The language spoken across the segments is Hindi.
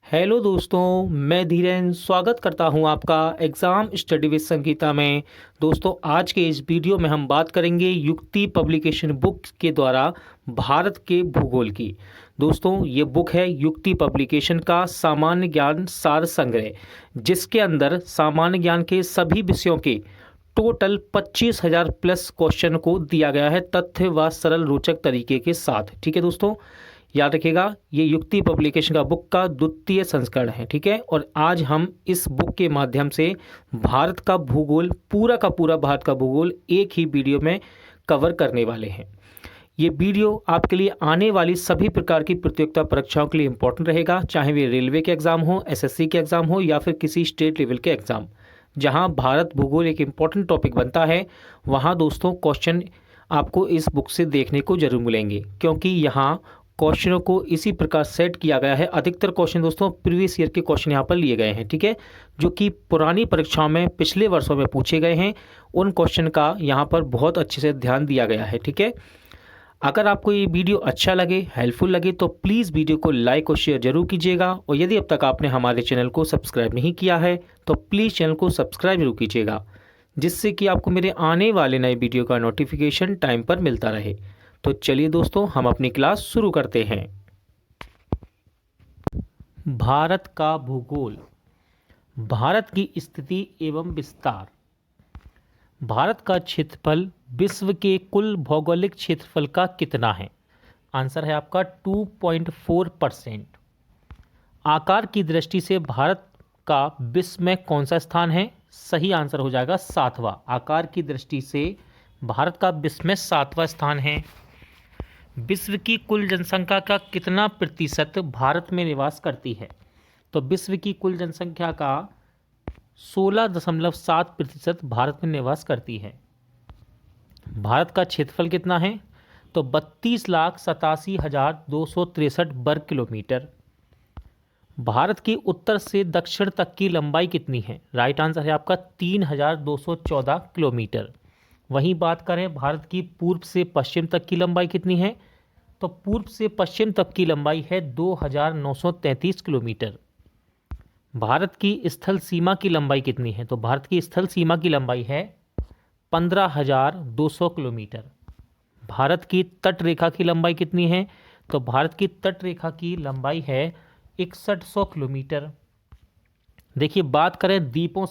हेलो दोस्तों, मैं धीरेन स्वागत करता हूं आपका एग्ज़ाम स्टडी विद संगीता में। दोस्तों, आज के इस वीडियो में हम बात करेंगे युक्ति पब्लिकेशन बुक के द्वारा भारत के भूगोल की। दोस्तों, ये बुक है युक्ति पब्लिकेशन का सामान्य ज्ञान सार संग्रह, जिसके अंदर सामान्य ज्ञान के सभी विषयों के टोटल 25,000 प्लस क्वेश्चन को दिया गया है, तथ्य व सरल रोचक तरीके के साथ। ठीक है दोस्तों, याद रखिएगा, ये युक्ति पब्लिकेशन का बुक का द्वितीय संस्करण है। ठीक है, और आज हम इस बुक के माध्यम से भारत का भूगोल, पूरा का पूरा भारत का भूगोल एक ही वीडियो में कवर करने वाले हैं। ये वीडियो आपके लिए आने वाली सभी प्रकार की प्रतियोगिता परीक्षाओं के लिए इंपॉर्टेंट रहेगा, चाहे वे रेलवे के एग्ज़ाम हो, एसएससी के एग्ज़ाम हो या फिर किसी स्टेट लेवल के एग्ज़ाम। जहां भारत भूगोल एक इम्पॉर्टेंट टॉपिक बनता है, वहां दोस्तों क्वेश्चन आपको इस बुक से देखने को जरूर मिलेंगे, क्योंकि यहाँ क्वेश्चनों को इसी प्रकार सेट किया गया है। अधिकतर क्वेश्चन दोस्तों प्रीवियस ईयर के क्वेश्चन यहाँ पर लिए गए हैं। ठीक है, जो कि पुरानी परीक्षाओं में पिछले वर्षों में पूछे गए हैं, उन क्वेश्चन का यहाँ पर बहुत अच्छे से ध्यान दिया गया है। ठीक है, अगर आपको ये वीडियो अच्छा लगे, हेल्पफुल लगे, तो प्लीज़ वीडियो को लाइक और शेयर जरूर कीजिएगा। और यदि अब तक आपने हमारे चैनल को सब्सक्राइब नहीं किया है तो प्लीज़ चैनल को सब्सक्राइब जरूर कीजिएगा, जिससे कि आपको मेरे आने वाले नए वीडियो का नोटिफिकेशन टाइम पर मिलता रहे। तो चलिए दोस्तों, हम अपनी क्लास शुरू करते हैं। भारत का भूगोल, भारत की स्थिति एवं विस्तार। भारत का क्षेत्रफल विश्व के कुल भौगोलिक क्षेत्रफल का कितना है? आंसर है आपका 2.4%। आकार की दृष्टि से भारत का विश्व में कौन सा स्थान है? सही आंसर हो जाएगा 7वां। आकार की दृष्टि से भारत का विश्व में 7वां स्थान है। विश्व की कुल जनसंख्या का कितना प्रतिशत भारत में निवास करती है? तो विश्व की कुल जनसंख्या का 16.7% भारत में निवास करती है। भारत का क्षेत्रफल कितना है? तो 32,87,263 वर्ग किलोमीटर। भारत की उत्तर से दक्षिण तक की लंबाई कितनी है? राइट आंसर है आपका 3,214 किलोमीटर। वहीं बात करें भारत की पूर्व से पश्चिम तक की लंबाई कितनी है? तो पूर्व से पश्चिम तक की लंबाई है 2,933 किलोमीटर। भारत की स्थल सीमा की लंबाई कितनी है? तो भारत की स्थल सीमा की लंबाई है 15,200 किलोमीटर। भारत की तट रेखा की लंबाई कितनी है? तो भारत की तट रेखा की लंबाई है 6100 किलोमीटर। देखिए, बात करें द्वीपों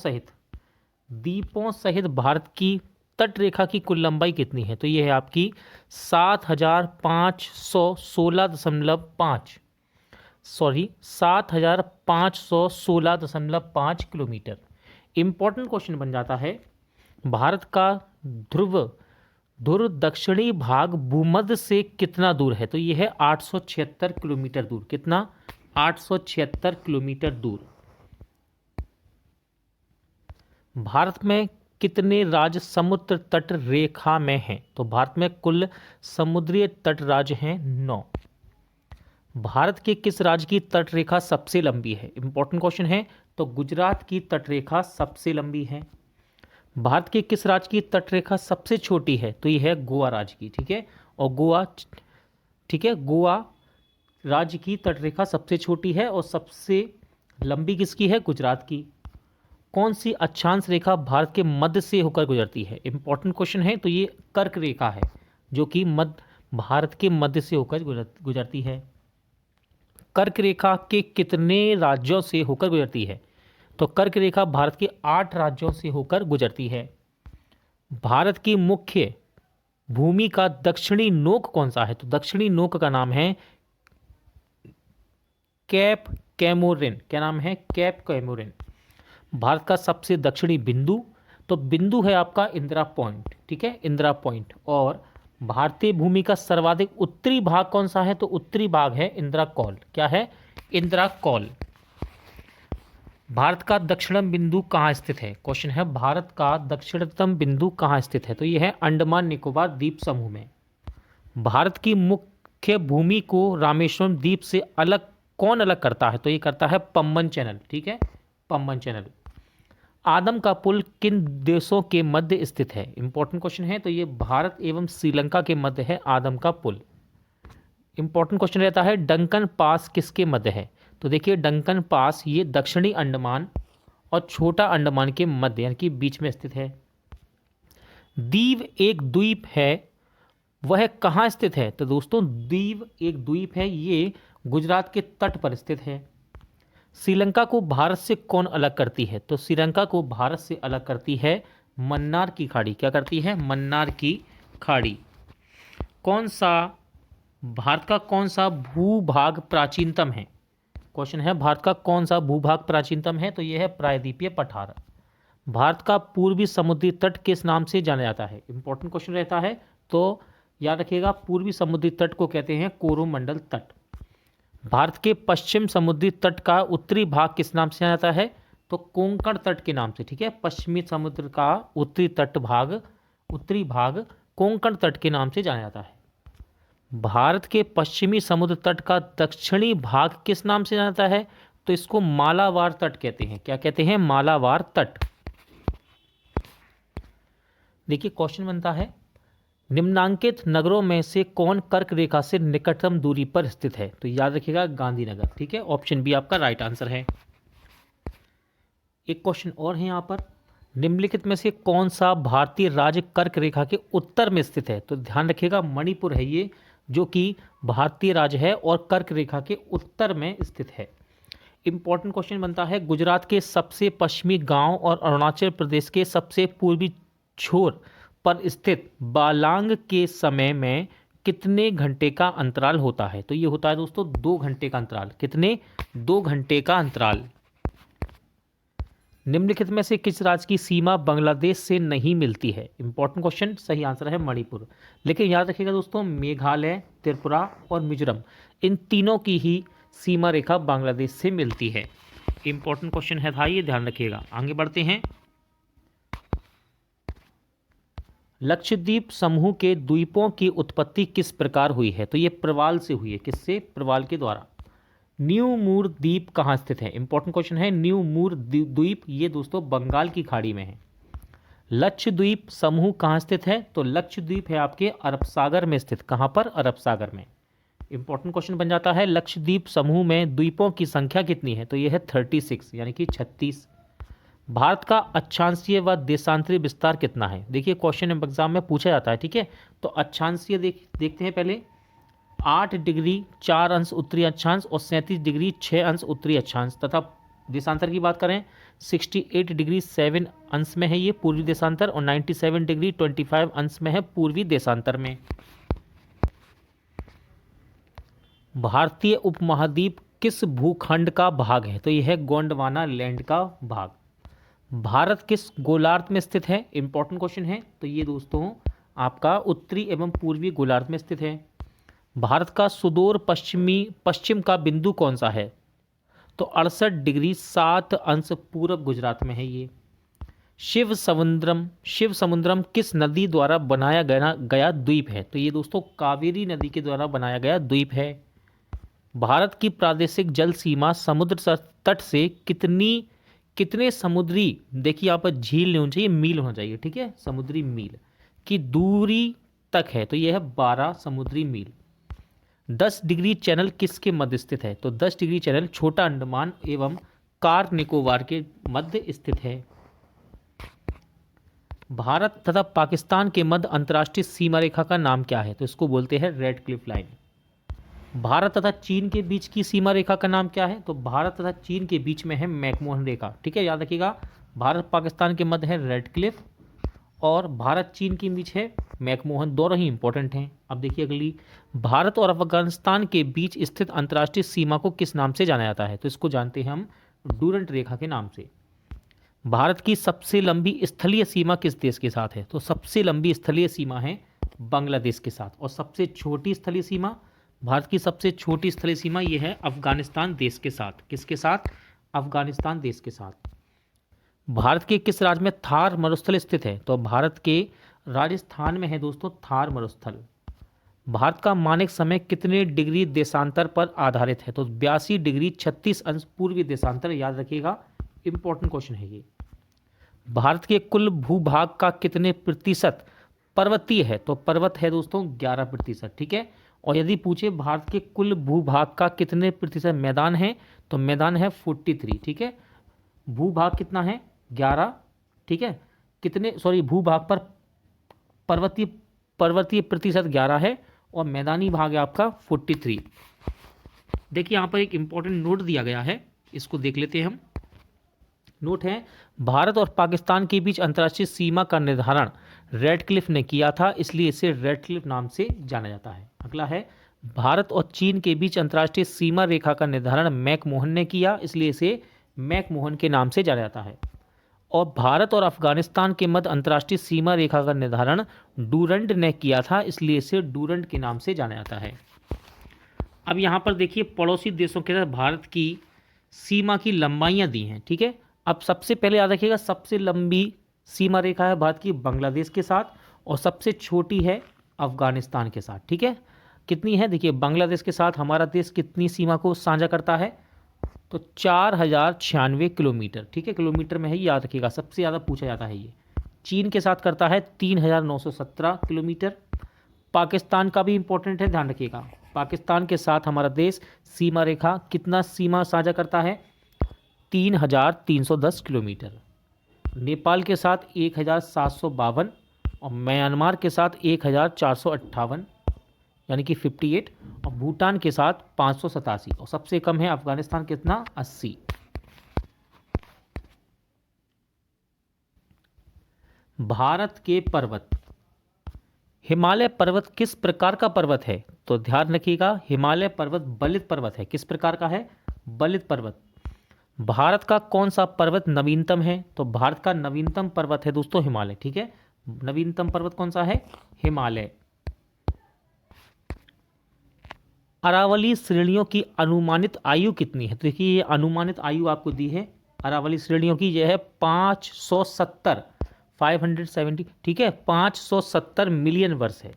सहित भारत की तट रेखा की कुल लंबाई कितनी है? तो ये है आपकी 7,516.5 किलोमीटर। इंपॉर्टेंट क्वेश्चन बन जाता है, भारत का ध्रुव दक्षिणी भाग भूमध्य से कितना दूर है? तो ये है 876 किलोमीटर दूर। कितना? 876 किलोमीटर दूर। भारत में कितने राज्य समुद्र तट रेखा में हैं? तो भारत में कुल समुद्रीय तट राज्य हैं 9। भारत के किस राज्य की तट रेखा सबसे लंबी है? इंपॉर्टेंट क्वेश्चन है। तो गुजरात की तट रेखा सबसे लंबी है। भारत के किस राज्य की तट रेखा सबसे छोटी है? तो यह है गोवा राज्य की। ठीक है, और गोवा राज्य की तट रेखा सबसे छोटी है और सबसे लंबी किसकी है? गुजरात की। कौन सी अक्षांश रेखा भारत के मध्य से होकर गुजरती है? इंपॉर्टेंट क्वेश्चन है। तो ये कर्क रेखा है, जो कि भारत के मध्य से होकर गुजरती है। कर्क रेखा के कितने राज्यों से होकर गुजरती है? तो कर्क रेखा भारत के 8 राज्यों से होकर गुजरती है। भारत की मुख्य भूमि का दक्षिणी नोक कौन सा है? तो दक्षिणी नोक का नाम है कैप कैमोरिन। क्या नाम है? Cap Comorin. भारत का सबसे दक्षिणी बिंदु, तो बिंदु है आपका इंदिरा पॉइंट। ठीक है, इंदिरा पॉइंट। और भारतीय भूमि का सर्वाधिक उत्तरी भाग कौन सा है? तो उत्तरी भाग है इंदिरा कौल। क्या है? इंदिरा कौल। भारत का दक्षिणतम बिंदु कहाँ स्थित है? क्वेश्चन है, भारत का दक्षिणतम बिंदु कहाँ स्थित है? तो यह है अंडमान निकोबार द्वीप समूह में। भारत की मुख्य भूमि को रामेश्वरम द्वीप से कौन अलग करता है? तो ये करता है पम्बन चैनल। ठीक है, पम्बन चैनल। आदम का पुल किन देशों के मध्य स्थित है? इंपॉर्टेंट क्वेश्चन है। तो ये भारत एवं श्रीलंका के मध्य है आदम का पुल। इंपॉर्टेंट क्वेश्चन रहता है, डंकन पास किसके मध्य है? तो देखिए डंकन पास ये दक्षिणी अंडमान और छोटा अंडमान के मध्य यानी कि बीच में स्थित है। दीव एक द्वीप है, वह कहाँ स्थित है? तो दोस्तों दीव एक द्वीप है, ये गुजरात के तट पर स्थित है। श्रीलंका को भारत से कौन अलग करती है? तो श्रीलंका को भारत से अलग करती है मन्नार की खाड़ी। क्या करती है? मन्नार की खाड़ी। कौन सा भारत का कौन सा भूभाग प्राचीनतम है? क्वेश्चन है भारत का कौन सा भूभाग प्राचीनतम है? तो यह है प्रायद्वीपीय पठार। भारत का पूर्वी समुद्री तट किस नाम से जाना जाता है? इंपॉर्टेंट क्वेश्चन रहता है, तो याद रखिएगा पूर्वी समुद्री तट को कहते हैं कोरोमंडल तट। भारत के पश्चिम समुद्री तट का उत्तरी भाग किस नाम से जाना जाता है? तो कोंकण तट के नाम से। ठीक है, पश्चिमी समुद्र का उत्तरी भाग कोंकण तट के नाम से जाना जाता है। भारत के पश्चिमी समुद्र तट का दक्षिणी भाग किस नाम से जाना जाता है? तो इसको मालाबार तट कहते हैं। क्या कहते हैं? मालाबार तट। देखिए क्वेश्चन बनता है, निम्नांकित नगरों में से कौन कर्क रेखा से निकटतम दूरी पर स्थित है? तो याद रखिएगा गांधीनगर। ठीक है, ऑप्शन बी आपका राइट आंसर है। एक क्वेश्चन और है यहाँ पर, निम्नलिखित में से कौन सा भारतीय राज्य कर्क रेखा के उत्तर में स्थित है? तो ध्यान रखिएगा मणिपुर है ये, जो कि भारतीय राज्य है और कर्क रेखा के उत्तर में स्थित है। इंपॉर्टेंट क्वेश्चन बनता है, गुजरात के सबसे पश्चिमी गांव और अरुणाचल प्रदेश के सबसे पूर्वी छोर पर स्थित बालांग के समय में कितने घंटे का अंतराल होता है? तो ये होता है दोस्तों 2 घंटे का अंतराल। कितने? 2 घंटे का अंतराल। निम्नलिखित में से किस राज्य की सीमा बांग्लादेश से नहीं मिलती है? इंपॉर्टेंट क्वेश्चन, सही आंसर है मणिपुर। लेकिन याद रखिएगा दोस्तों मेघालय, त्रिपुरा और मिजोरम, इन तीनों की ही सीमा रेखा बांग्लादेश से मिलती है। इंपॉर्टेंट क्वेश्चन है भाई, ये ध्यान रखिएगा। आगे बढ़ते हैं, लक्षद्वीप समूह के द्वीपों की उत्पत्ति किस प्रकार हुई है? तो ये प्रवाल से हुई है। किससे? प्रवाल के द्वारा। न्यू मूर द्वीप कहाँ स्थित है? इंपॉर्टेंट क्वेश्चन है। न्यू मूर द्वीप ये दोस्तों बंगाल की खाड़ी में है। लक्षद्वीप समूह कहाँ स्थित है? तो लक्षद्वीप है आपके अरब सागर में स्थित। कहाँ पर? अरब सागर में। इंपॉर्टेंट क्वेश्चन बन जाता है, लक्षद्वीप समूह में द्वीपों की संख्या कितनी है? तो यह है 36 यानी कि 36। भारत का अक्षांशीय व देशांतरीय विस्तार कितना है? देखिए क्वेश्चन एग्जाम में पूछा जाता है। ठीक है, तो अक्षांशीय देखते हैं पहले। 8 डिग्री 4 अंश उत्तरी अक्षांश और 37 डिग्री 6 अंश उत्तरी अक्षांश। तथा देशांतर की बात करें 68 डिग्री 7 अंश में है ये पूर्वी देशांतर, और 97 डिग्री 25 अंश में है पूर्वी देशांतर में। भारतीय उपमहाद्वीप किस भूखंड का भाग है? तो यह है गोंडवाना लैंड का भाग। भारत किस गोलार्ध में स्थित है? इंपॉर्टेंट क्वेश्चन है। तो ये दोस्तों आपका उत्तरी एवं पूर्वी गोलार्ध में स्थित है। भारत का सुदूर पश्चिम का बिंदु कौन सा है? तो 68 डिग्री 7 अंश पूर्व गुजरात में है ये। शिव समुद्रम किस नदी द्वारा बनाया गया द्वीप है? तो ये दोस्तों कावेरी नदी के द्वारा बनाया गया द्वीप है। भारत की प्रादेशिक जल सीमा समुद्र तट से कितने समुद्री, देखिए यहाँ पर झील नहीं होनी चाहिए, मील होना चाहिए। ठीक है, समुद्री मील की दूरी तक है? तो यह है 12 समुद्री मील। 10 डिग्री चैनल किसके मध्य स्थित है? तो 10 डिग्री चैनल छोटा अंडमान एवं कार निकोबार के मध्य स्थित है। भारत तथा पाकिस्तान के मध्य अंतर्राष्ट्रीय सीमा रेखा का नाम क्या है? तो इसको बोलते हैं रेड क्लिफ लाइन। भारत तथा चीन के बीच की सीमा रेखा का नाम क्या है? तो भारत तथा चीन के बीच में है मैकमोहन रेखा। ठीक है, याद रखिएगा भारत पाकिस्तान के मध्य है रेड क्लिफ और भारत चीन के बीच है मैकमोहन, दोनों ही इंपॉर्टेंट हैं। अब देखिए अगली, भारत और अफगानिस्तान के बीच स्थित अंतर्राष्ट्रीय सीमा को किस नाम से जाना जाता है? तो इसको जानते हैं हम डूरंट रेखा के नाम से। भारत की सबसे लंबी स्थलीय सीमा किस देश के साथ है? तो सबसे लंबी स्थलीय सीमा है बांग्लादेश के साथ। और सबसे छोटी स्थलीय सीमा, भारत की सबसे छोटी स्थलीय सीमा यह है अफगानिस्तान देश के साथ। किसके साथ? अफगानिस्तान देश के साथ। भारत के किस राज्य में थार मरुस्थल स्थित है? तो भारत के राजस्थान में है दोस्तों थार मरुस्थल। भारत का मानक समय कितने डिग्री देशांतर पर आधारित है? तो 82 डिग्री 36 अंश पूर्वी देशांतर, याद रखिएगा इंपॉर्टेंट क्वेश्चन है ये। भारत के कुल भूभाग का कितने प्रतिशत पर्वतीय है तो पर्वत है दोस्तों 11%, ठीक है। और यदि पूछे भारत के कुल भूभाग का कितने प्रतिशत मैदान है, तो मैदान है 43, ठीक है। भूभाग कितना है 11, ठीक है। कितने सॉरी भूभाग पर पर्वतीय पर्वतीय प्रतिशत 11 है और मैदानी भाग है आपका 43। देखिए यहाँ पर एक इंपॉर्टेंट नोट दिया गया है, इसको देख लेते हैं हम। नोट है, भारत और पाकिस्तान के बीच अंतर्राष्ट्रीय सीमा का निर्धारण रेडक्लिफ ने किया था, इसलिए इसे रेडक्लिफ नाम से जाना जाता है। अगला है, भारत और चीन के बीच अंतर्राष्ट्रीय सीमा रेखा का निर्धारण मैकमोहन ने किया, इसलिए इसे मैकमोहन के नाम से जाना जाता है। और भारत और अफगानिस्तान के मध्य अंतर्राष्ट्रीय सीमा रेखा का निर्धारण डूरंड ने किया था, इसलिए इसे डूरंड के नाम से जाना जाता है। अब यहाँ पर देखिए पड़ोसी देशों के साथ भारत की सीमा की लंबाइयाँ दी हैं, ठीक है। अब सबसे पहले याद रखिएगा, सबसे लंबी सीमा रेखा है भारत की बांग्लादेश के साथ और सबसे छोटी है अफगानिस्तान के साथ, ठीक है। कितनी है देखिए, बांग्लादेश के साथ हमारा देश कितनी सीमा को साझा करता है, तो 4096 किलोमीटर, ठीक है। किलोमीटर में है, याद रखिएगा, सबसे ज़्यादा पूछा जाता है ये। चीन के साथ करता है 3917 किलोमीटर। पाकिस्तान का भी इंपॉर्टेंट है, ध्यान रखिएगा। पाकिस्तान के साथ हमारा देश सीमा रेखा कितना सीमा साझा करता है, 3310 किलोमीटर। नेपाल के साथ 1752 और म्यांमार के साथ 1458 यानी कि 58, और भूटान के साथ 587, और सबसे कम है अफगानिस्तान कितना 80। भारत के पर्वत, हिमालय पर्वत किस प्रकार का पर्वत है, तो ध्यान रखिएगा हिमालय पर्वत बलित पर्वत है। किस प्रकार का है, बलित पर्वत। भारत का कौन सा पर्वत नवीनतम है, तो भारत का नवीनतम पर्वत है दोस्तों हिमालय, ठीक है। नवीनतम पर्वत कौन सा है, हिमालय। अरावली श्रेणियों की अनुमानित आयु कितनी है, तो देखिए ये अनुमानित आयु आपको दी है अरावली श्रेणियों की, यह है 570, ठीक है, 570 मिलियन वर्ष है।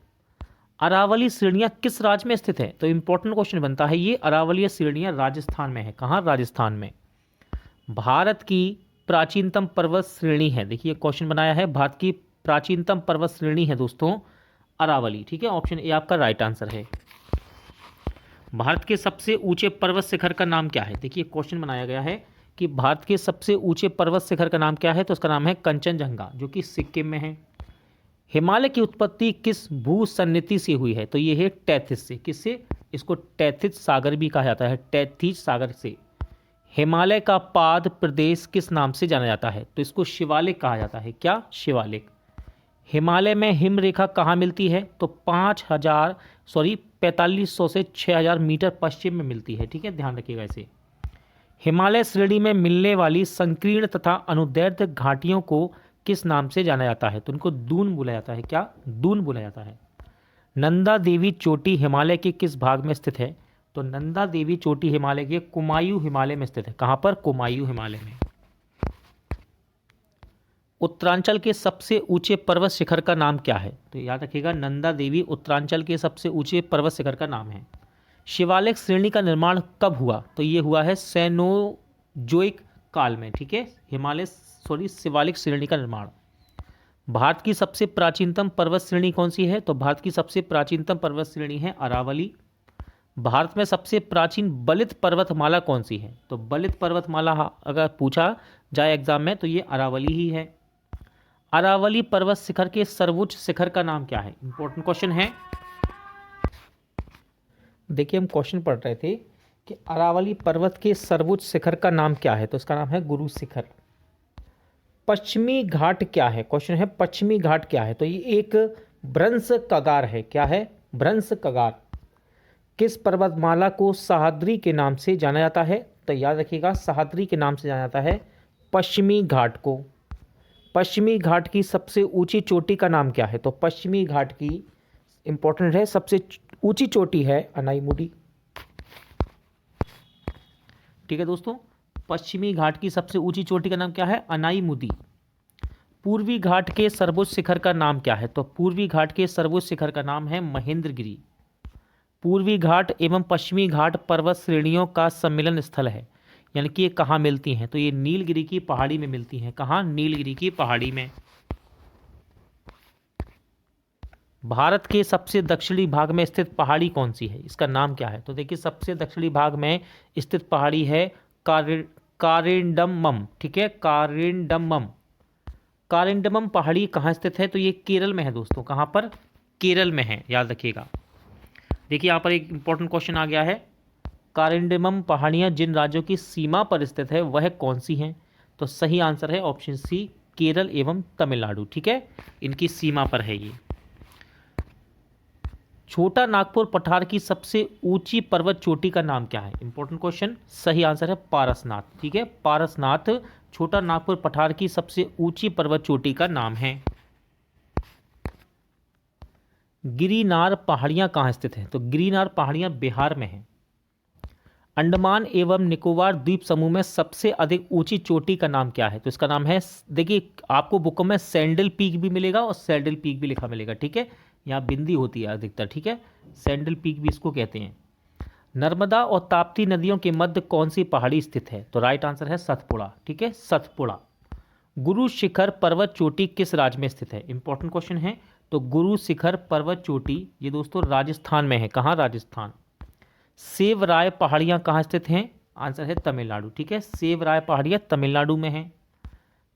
अरावली श्रेणियां किस राज्य में स्थित है, तो इंपॉर्टेंट क्वेश्चन बनता है ये। अरावली श्रेणियां राजस्थान में है, कहाँ, राजस्थान में। भारत की प्राचीनतम पर्वत श्रेणी है, देखिए क्वेश्चन बनाया है, भारत की प्राचीनतम पर्वत श्रेणी है दोस्तों अरावली, ठीक है। ऑप्शन ए आपका राइट आंसर है। भारत के सबसे ऊंचे पर्वत शिखर का नाम क्या है, देखिए क्वेश्चन बनाया गया है कि भारत के सबसे ऊंचे पर्वत शिखर का नाम क्या है, तो उसका नाम है कंचनजंगा, जो कि सिक्किम में है। हिमालय की उत्पत्ति किस भूसन्निधि से हुई है, तो ये है टैथिस से। किससे, इसको टैथिस सागर भी कहा जाता है, टैथिस सागर से। हिमालय का पाद प्रदेश किस नाम से जाना जाता है, तो इसको शिवालिक कहा जाता है, क्या, शिवालिक। हिमालय में हिम रेखा कहाँ मिलती है, तो 4500 से 6000 मीटर पश्चिम में मिलती है, ठीक है, ध्यान रखिएगा इसे। हिमालय श्रेणी में मिलने वाली संकीर्ण तथा अनुदैर्ध्य घाटियों को किस नाम से जाना जाता है, तो उनको दून बोला जाता है, क्या, दून बोला जाता है। नंदा देवी चोटी हिमालय के किस भाग में स्थित है, तो नंदा देवी चोटी हिमालय के कुमायूं हिमालय में स्थित है, कहाँ पर, कुमायूं हिमालय में। उत्तरांचल के सबसे ऊंचे पर्वत शिखर का नाम क्या है, तो याद रखिएगा नंदा देवी उत्तरांचल के सबसे ऊंचे पर्वत शिखर का नाम है। शिवालिक श्रेणी का निर्माण कब हुआ, तो ये हुआ है सेनोजोइक काल में, ठीक है। शिवालिक श्रेणी का निर्माण। भारत की सबसे प्राचीनतम पर्वत श्रेणी कौन सी है, तो भारत की सबसे प्राचीनतम पर्वत श्रेणी है अरावली। भारत में सबसे प्राचीन बलित पर्वतमाला कौन सी है, तो बलित पर्वतमाला अगर पूछा जाए एग्जाम में तो ये अरावली ही है। अरावली पर्वत शिखर के सर्वोच्च शिखर का नाम क्या है, इंपॉर्टेंट क्वेश्चन है। देखिए हम क्वेश्चन पढ़ रहे थे कि अरावली पर्वत के सर्वोच्च शिखर का नाम क्या है, तो इसका नाम है गुरु शिखर। पश्चिमी घाट क्या है, क्वेश्चन है पश्चिमी घाट क्या है, तो ये एक भ्रंश कगार है, क्या है, भ्रंश कगार। किस पर्वतमाला को सह्याद्री के नाम से जाना जाता है, तो याद रखिएगा सह्याद्री के नाम से जाना जाता है पश्चिमी घाट को। पश्चिमी घाट की सबसे ऊंची चोटी का नाम क्या है, तो पश्चिमी घाट की इंपॉर्टेंट है, सबसे ऊंची चोटी है अनाईमुडी, ठीक है दोस्तों। पश्चिमी घाट की सबसे ऊंची चोटी का नाम क्या है, अनाईमुदी। पूर्वी घाट के सर्वोच्च शिखर का नाम क्या है, तो पूर्वी घाट के सर्वोच्च शिखर का नाम है महेंद्रगिरी। पूर्वी घाट एवं पश्चिमी घाट पर्वत श्रेणियों का सम्मिलन स्थल है, यानी कि ये कहाँ मिलती हैं, तो ये नीलगिरी की पहाड़ी में मिलती हैं, कहाँ, नीलगिरी की पहाड़ी में। भारत के सबसे दक्षिणी भाग में स्थित पहाड़ी कौन सी है, इसका नाम क्या है? तो देखिए सबसे दक्षिणी भाग में स्थित पहाड़ी है कारिंडमम, ठीक है, कारिंडमम। कारिंडमम पहाड़ी कहाँ स्थित है? तो ये केरल में है दोस्तों। कहाँ पर? केरल में है, याद रखिएगा। देखिए यहाँ पर एक इंपॉर्टेंट क्वेश्चन आ गया है, कारिंडमम पहाड़ियाँ जिन राज्यों की सीमा पर स्थित है वह कौन सी हैं? तो सही आंसर है ऑप्शन सी, केरल एवं तमिलनाडु, ठीक है, इनकी सीमा पर है ये। छोटा नागपुर पठार की सबसे ऊंची पर्वत चोटी का नाम क्या है? Important question. सही आंसर है पारसनाथ, ठीक है, पारसनाथ छोटा नागपुर पठार की सबसे ऊंची पर्वत चोटी का नाम है। गिरिनार पहाड़ियां कहाँ स्थित हैं? तो गिरिनार पहाड़ियां बिहार में हैं। अंडमान एवं निकोबार द्वीप समूह में सबसे अधिक ऊंची चोटी का नाम क्या है? तो इसका नाम है, देखिए आपको बुकों में सैंडल पीक भी मिलेगा और सैडल पीक भी लिखा मिलेगा, ठीक है, यहाँ बिंदी होती है अधिकतर, ठीक है, सैंडल पीक भी इसको कहते हैं। नर्मदा और ताप्ती नदियों के मध्य कौन सी पहाड़ी स्थित है? तो राइट आंसर है सतपुड़ा, ठीक है, सतपुड़ा। गुरु शिखर पर्वत चोटी किस राज्य में स्थित है? इंपॉर्टेंट क्वेश्चन है। तो गुरु शिखर पर्वत चोटी ये दोस्तों राजस्थान में है। कहाँ? राजस्थान। सेवराय पहाड़ियाँ कहाँ स्थित हैं? आंसर है तमिलनाडु, ठीक है, सेवराय पहाड़ियाँ तमिलनाडु में हैं।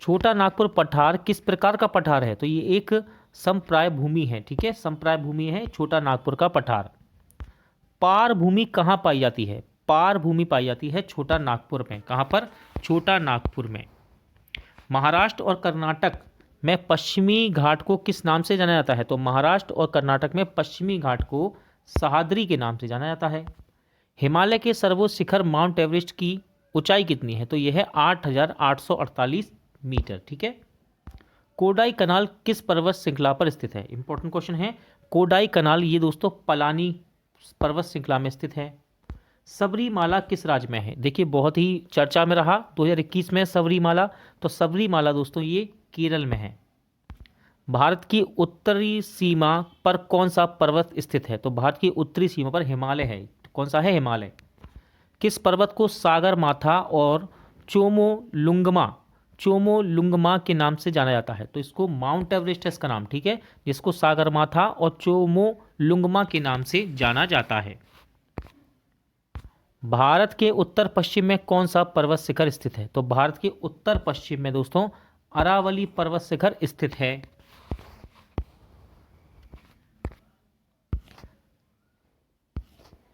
छोटा नागपुर पठार किस प्रकार का पठार है? तो ये एक समप्राय भूमि है, ठीक है, समप्राय भूमि है छोटा नागपुर का पठार। पार भूमि कहाँ पाई जाती है? पार भूमि पाई जाती है छोटा नागपुर में। कहाँ पर? छोटा नागपुर में। महाराष्ट्र और कर्नाटक में पश्चिमी घाट को किस नाम से जाना जाता है? तो महाराष्ट्र और कर्नाटक में पश्चिमी घाट को सह्याद्री के नाम से जाना जाता है। हिमालय के सर्वोच्च शिखर माउंट एवरेस्ट की ऊंचाई कितनी है? तो यह है 8,848 मीटर, ठीक है। कोडाई कनाल किस पर्वत श्रृंखला पर स्थित है? इंपॉर्टेंट क्वेश्चन है। कोडाई कनाल ये दोस्तों पलानी पर्वत श्रृंखला में स्थित है। सबरीमाला किस राज्य में है? देखिए बहुत ही चर्चा में रहा 2021 में सबरीमाला, तो सबरीमाला दोस्तों ये केरल में है। भारत की उत्तरी सीमा पर कौन सा पर्वत स्थित है? तो भारत की उत्तरी सीमा पर हिमालय है। कौन सा है? हिमालय। किस पर्वत को सागर माथा और चोमोलुंगमा के नाम से जाना जाता है? तो इसको माउंट एवरेस्ट है इसका नाम, ठीक है, जिसको सागर माथा और चोमोलुंगमा के नाम से जाना जाता है। भारत के उत्तर पश्चिम में कौन सा पर्वत शिखर स्थित है? तो भारत के उत्तर पश्चिम में दोस्तों अरावली पर्वत शिखर स्थित है।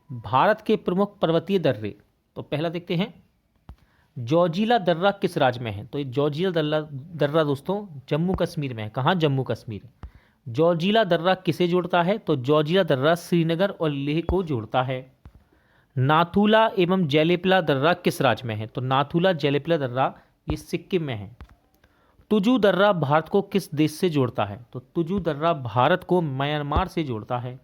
भारत के प्रमुख पर्वतीय दर्रे, तो पहला देखते हैं, जोजिला दर्रा किस राज्य में है? तो ये जोजिला दर्रा दोस्तों जम्मू कश्मीर में है। कहाँ? जम्मू कश्मीर। जोजिला दर्रा किसे जोड़ता है? तो जोजिला दर्रा श्रीनगर और लेह को जोड़ता है। नाथुला एवं जेलेपला दर्रा किस राज्य में है? तो नाथुला जेलेपला दर्रा ये सिक्किम में है। तुजू दर्रा भारत को किस देश से जोड़ता है? तो तुजू दर्रा भारत को म्यांमार से जोड़ता है।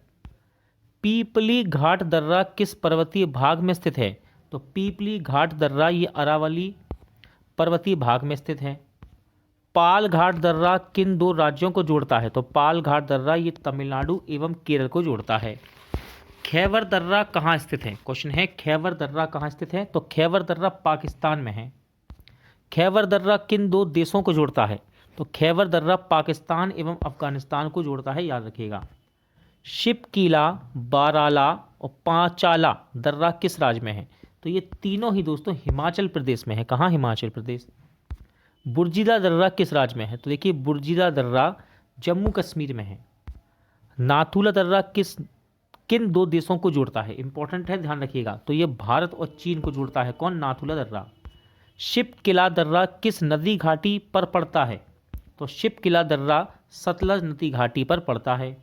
पीपली घाट दर्रा किस पर्वतीय भाग में स्थित है? तो पीपली घाट दर्रा ये अरावली पर्वतीय भाग में स्थित है। पाल घाट दर्रा किन दो राज्यों को जोड़ता है? तो पाल घाट दर्रा ये तमिलनाडु एवं केरल को जोड़ता है। खैबर दर्रा कहाँ स्थित है? क्वेश्चन है खैबर दर्रा कहाँ स्थित है? तो खैबर दर्रा पाकिस्तान में है। खैबर दर्रा किन दो देशों को जोड़ता है? तो खैबर दर्रा पाकिस्तान एवं अफगानिस्तान को जोड़ता है, याद रखिएगा। शिपकीला, बाराला और पांचाला दर्रा किस राज्य में है? तो ये तीनों ही दोस्तों हिमाचल प्रदेश में है। कहाँ? हिमाचल प्रदेश। बुर्जिदा दर्रा किस राज्य में है? तो देखिए बुर्जिदा दर्रा जम्मू कश्मीर में है। नाथुला दर्रा किन दो देशों को जोड़ता है? इंपॉर्टेंट है, ध्यान रखिएगा। तो ये भारत और चीन को जोड़ता है। कौन? नाथुला दर्रा। शिपकिला दर्रा किस नदी घाटी पर पड़ता है? तो शिपकिला दर्रा सतलज नदी घाटी पर पड़ता है।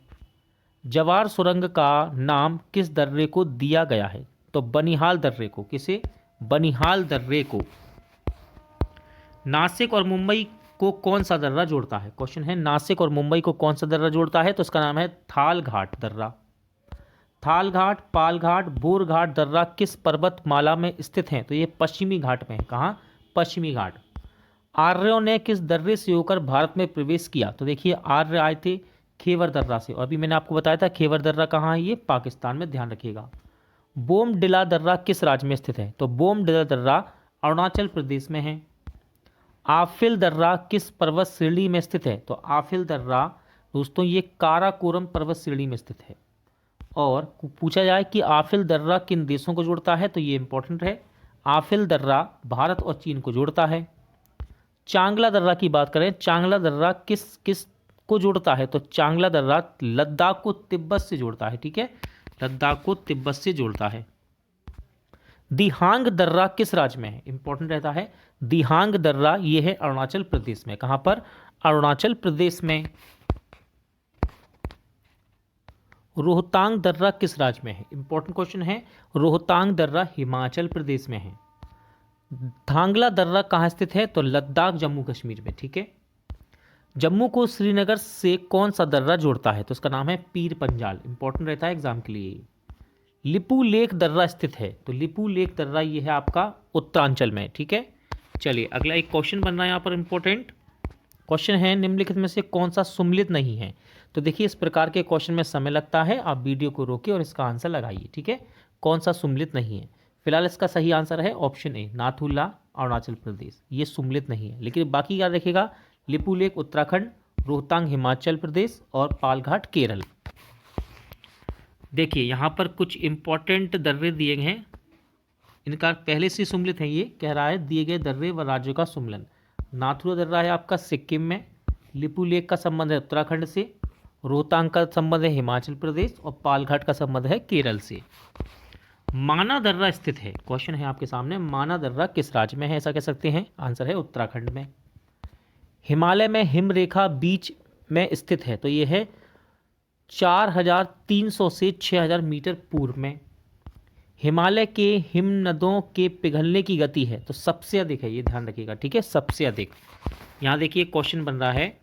जवार सुरंग का नाम किस दर्रे को दिया गया है? तो बनिहाल दर्रे को। किसे? बनिहाल दर्रे को। नासिक और मुंबई को कौन सा दर्रा जोड़ता है? क्वेश्चन है नासिक और मुंबई को कौन सा दर्रा जोड़ता है? तो इसका नाम है थाल घाट दर्रा। थाल घाट, पाल घाट, बोर घाट दर्रा किस पर्वतमाला में स्थित हैं? तो ये पश्चिमी घाट में है। कहाँ? पश्चिमी घाट। आर्यों ने किस दर्रे से होकर भारत में प्रवेश किया? तो देखिए आर्य आए थे खेवर दर्रा से, और अभी मैंने आपको बताया था खेवर दर्रा कहाँ है? ये पाकिस्तान में, ध्यान रखिएगा। बोमडिला दर्रा किस राज्य में स्थित है? तो बोमडिला दर्रा अरुणाचल प्रदेश में है। आफिल दर्रा किस पर्वत श्रेणी में स्थित है? तो आफिल दर्रा दोस्तों ये काराकोरम पर्वत श्रेणी में स्थित है। और पूछा जाए कि आफिल दर्रा किन देशों को जोड़ता है, तो ये इंपॉर्टेंट है। आफिल दर्रा भारत और चीन को जोड़ता है। चांगला दर्रा की बात करें, चांगला दर्रा किस किस को जोड़ता है, तो चांगला दर्रा लद्दाख को तिब्बत से जोड़ता है। ठीक है, लद्दाख को तिब्बत से जोड़ता है। दिहांग दर्रा किस राज्य में है, इंपॉर्टेंट रहता है। दिहांग दर्रा ये है अरुणाचल प्रदेश में। कहां पर, अरुणाचल प्रदेश में। रोहतांग दर्रा किस राज्य में है, इंपॉर्टेंट क्वेश्चन है। रोहतांग दर्रा हिमाचल प्रदेश में है। धांगला दर्रा कहाँ स्थित है, तो लद्दाख जम्मू कश्मीर में। ठीक है, जम्मू को श्रीनगर से कौन सा दर्रा जोड़ता है, तो उसका नाम है पीर पंजाल। इंपॉर्टेंट रहता है एग्जाम के लिए। लिपू लेक दर्रा स्थित है, तो लिपू लेक दर्रा ये है आपका उत्तरांचल में। ठीक है, चलिए अगला एक क्वेश्चन बन रहा है यहाँ पर। इंपॉर्टेंट क्वेश्चन है, निम्नलिखित में से कौन सा सुम्मिलित नहीं है। तो देखिए इस प्रकार के क्वेश्चन में समय लगता है, आप वीडियो को रोकिए और इसका आंसर लगाइए। ठीक है, कौन सा सुम्मिलित नहीं है। फिलहाल इसका सही आंसर है ऑप्शन ए, नाथुला अरुणाचल प्रदेश, ये सुम्मिलित नहीं है। लेकिन बाकी याद रखिएगा, लिपू लेक उत्तराखंड, रोहतांग हिमाचल प्रदेश और पालघाट केरल। देखिए यहाँ पर कुछ इंपॉर्टेंट दर्रे दिए गए हैं, इनका पहले से सुम्मिलित है। ये कह रहा है दिए गए दर्रे व राज्यों का सुमलन। नाथुला दर्रा है आपका सिक्किम में, लिपू लेक का संबंध है उत्तराखंड से, रोहतांग का संबंध है हिमाचल प्रदेश और पालघाट का संबंध है केरल से। माना दर्रा स्थित है, क्वेश्चन है आपके सामने, माना दर्रा किस राज्य में है, ऐसा कह सकते हैं। आंसर है उत्तराखंड में। हिमालय में हिमरेखा बीच में स्थित है, तो ये है 4300 से 6000 मीटर पूर्व में। हिमालय के हिमनदों के पिघलने की गति है, तो सबसे अधिक है, ये ध्यान रखिएगा। ठीक है, सबसे अधिक। यहाँ देखिए क्वेश्चन बन रहा है,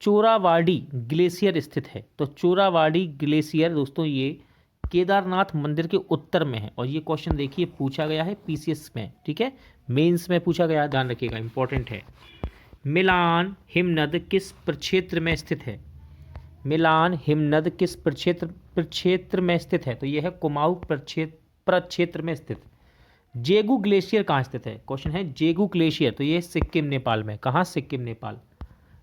चोरावाडी ग्लेशियर स्थित है, तो चोरावाडी ग्लेशियर दोस्तों ये केदारनाथ मंदिर के उत्तर में है। और ये क्वेश्चन देखिए पूछा गया है पीसीएस में। ठीक है, मेंस में पूछा गया, ध्यान रखिएगा, इंपॉर्टेंट है। मिलान हिमनद किस प्रक्षेत्र में स्थित है, मिलान हिमनद किस प्रक्षेत्र में स्थित है, तो यह है कुमाऊं प्रक्षेत्र में स्थित। जेगू ग्लेशियर कहाँ स्थित है, क्वेश्चन है जेगू ग्लेशियर, तो ये सिक्किम नेपाल में। कहाँ, सिक्किम नेपाल।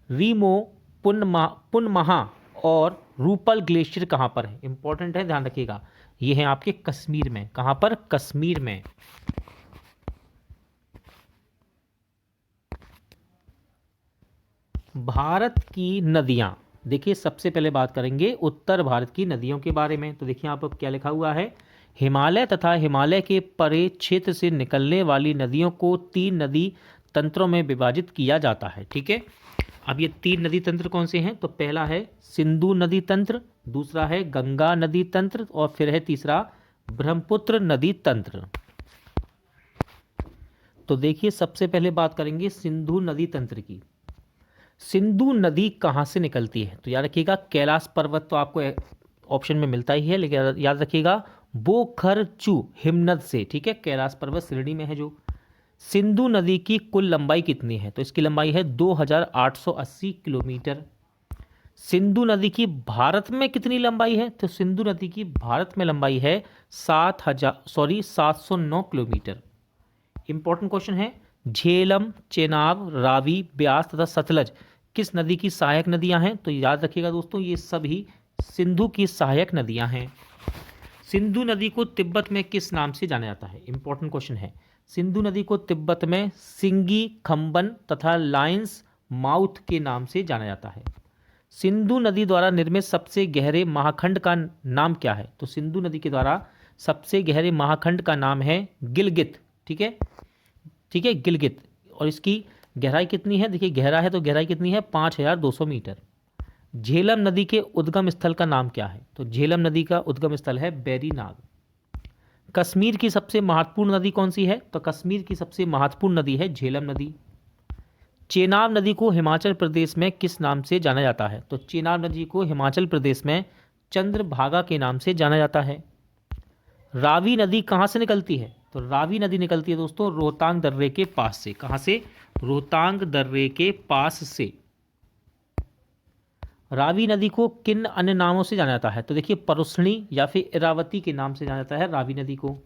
रीमो, पुनमहा और रूपल ग्लेशियर कहाँ पर है, इंपॉर्टेंट है, ध्यान रखिएगा। ये है आपके कश्मीर में। कहाँ पर, कश्मीर में। भारत की नदियाँ, देखिए सबसे पहले बात करेंगे उत्तर भारत की नदियों के बारे में। तो देखिए यहाँ पर क्या लिखा हुआ है, हिमालय तथा हिमालय के परे क्षेत्र से निकलने वाली नदियों को 3 नदी तंत्रों में विभाजित किया जाता है। ठीक है, अब ये 3 नदी तंत्र कौन से हैं, तो पहला है सिंधु नदी तंत्र, दूसरा है गंगा नदी तंत्र और फिर है तीसरा ब्रह्मपुत्र नदी तंत्र। तो देखिए सबसे पहले बात करेंगे सिंधु नदी तंत्र की। सिंधु नदी कहाँ से निकलती है, तो याद रखिएगा कैलाश पर्वत तो आपको ऑप्शन में मिलता ही है, लेकिन याद रखिएगा बोखरचू हिमनद से। ठीक है, कैलाश पर्वत श्रेणी में है जो। सिंधु नदी की कुल लंबाई कितनी है, तो इसकी लंबाई है 2880 किलोमीटर। सिंधु नदी की भारत में कितनी लंबाई है, तो सिंधु नदी की भारत में लंबाई है 709 किलोमीटर। इंपॉर्टेंट क्वेश्चन है, झेलम, चेनाब, रावी, ब्यास तथा सतलज किस नदी की सहायक नदियां हैं, तो याद रखिएगा दोस्तों ये सभी सिंधु की सहायक नदियां हैं। सिंधु नदी को तिब्बत में किस नाम से जाना जाता है, इंपॉर्टेंट क्वेश्चन है। सिंधु नदी को तिब्बत में सिंगी खम्बन तथा लायंस माउथ के नाम से जाना जाता है। सिंधु नदी द्वारा निर्मित सबसे गहरे महाखंड का नाम क्या है, तो सिंधु नदी के द्वारा सबसे गहरे महाखंड का नाम है गिलगित। ठीक है, ठीक है, गिलगित। और इसकी गहराई कितनी है, देखिए गहरा है तो गहराई कितनी है, 5200 मीटर। झेलम नदी के उद्गम स्थल का नाम क्या है, तो झेलम नदी का उद्गम स्थल है बैरीनाग। कश्मीर की सबसे महत्वपूर्ण नदी कौन सी है, तो कश्मीर की सबसे महत्वपूर्ण नदी है झेलम नदी। चेनाब नदी को हिमाचल प्रदेश में किस नाम से जाना जाता है, तो चेनाब नदी को हिमाचल प्रदेश में चंद्रभागा के नाम से जाना जाता है। रावी नदी कहाँ से निकलती है, तो रावी नदी निकलती है दोस्तों रोहतांग दर्रे के पास से। कहाँ से, रोहतांग दर्रे के पास से। रावी नदी को किन अन्य नामों से जाना जाता है, तो देखिए परुष्णी या फिर इरावती के नाम से जाना जाता है रावी नदी को।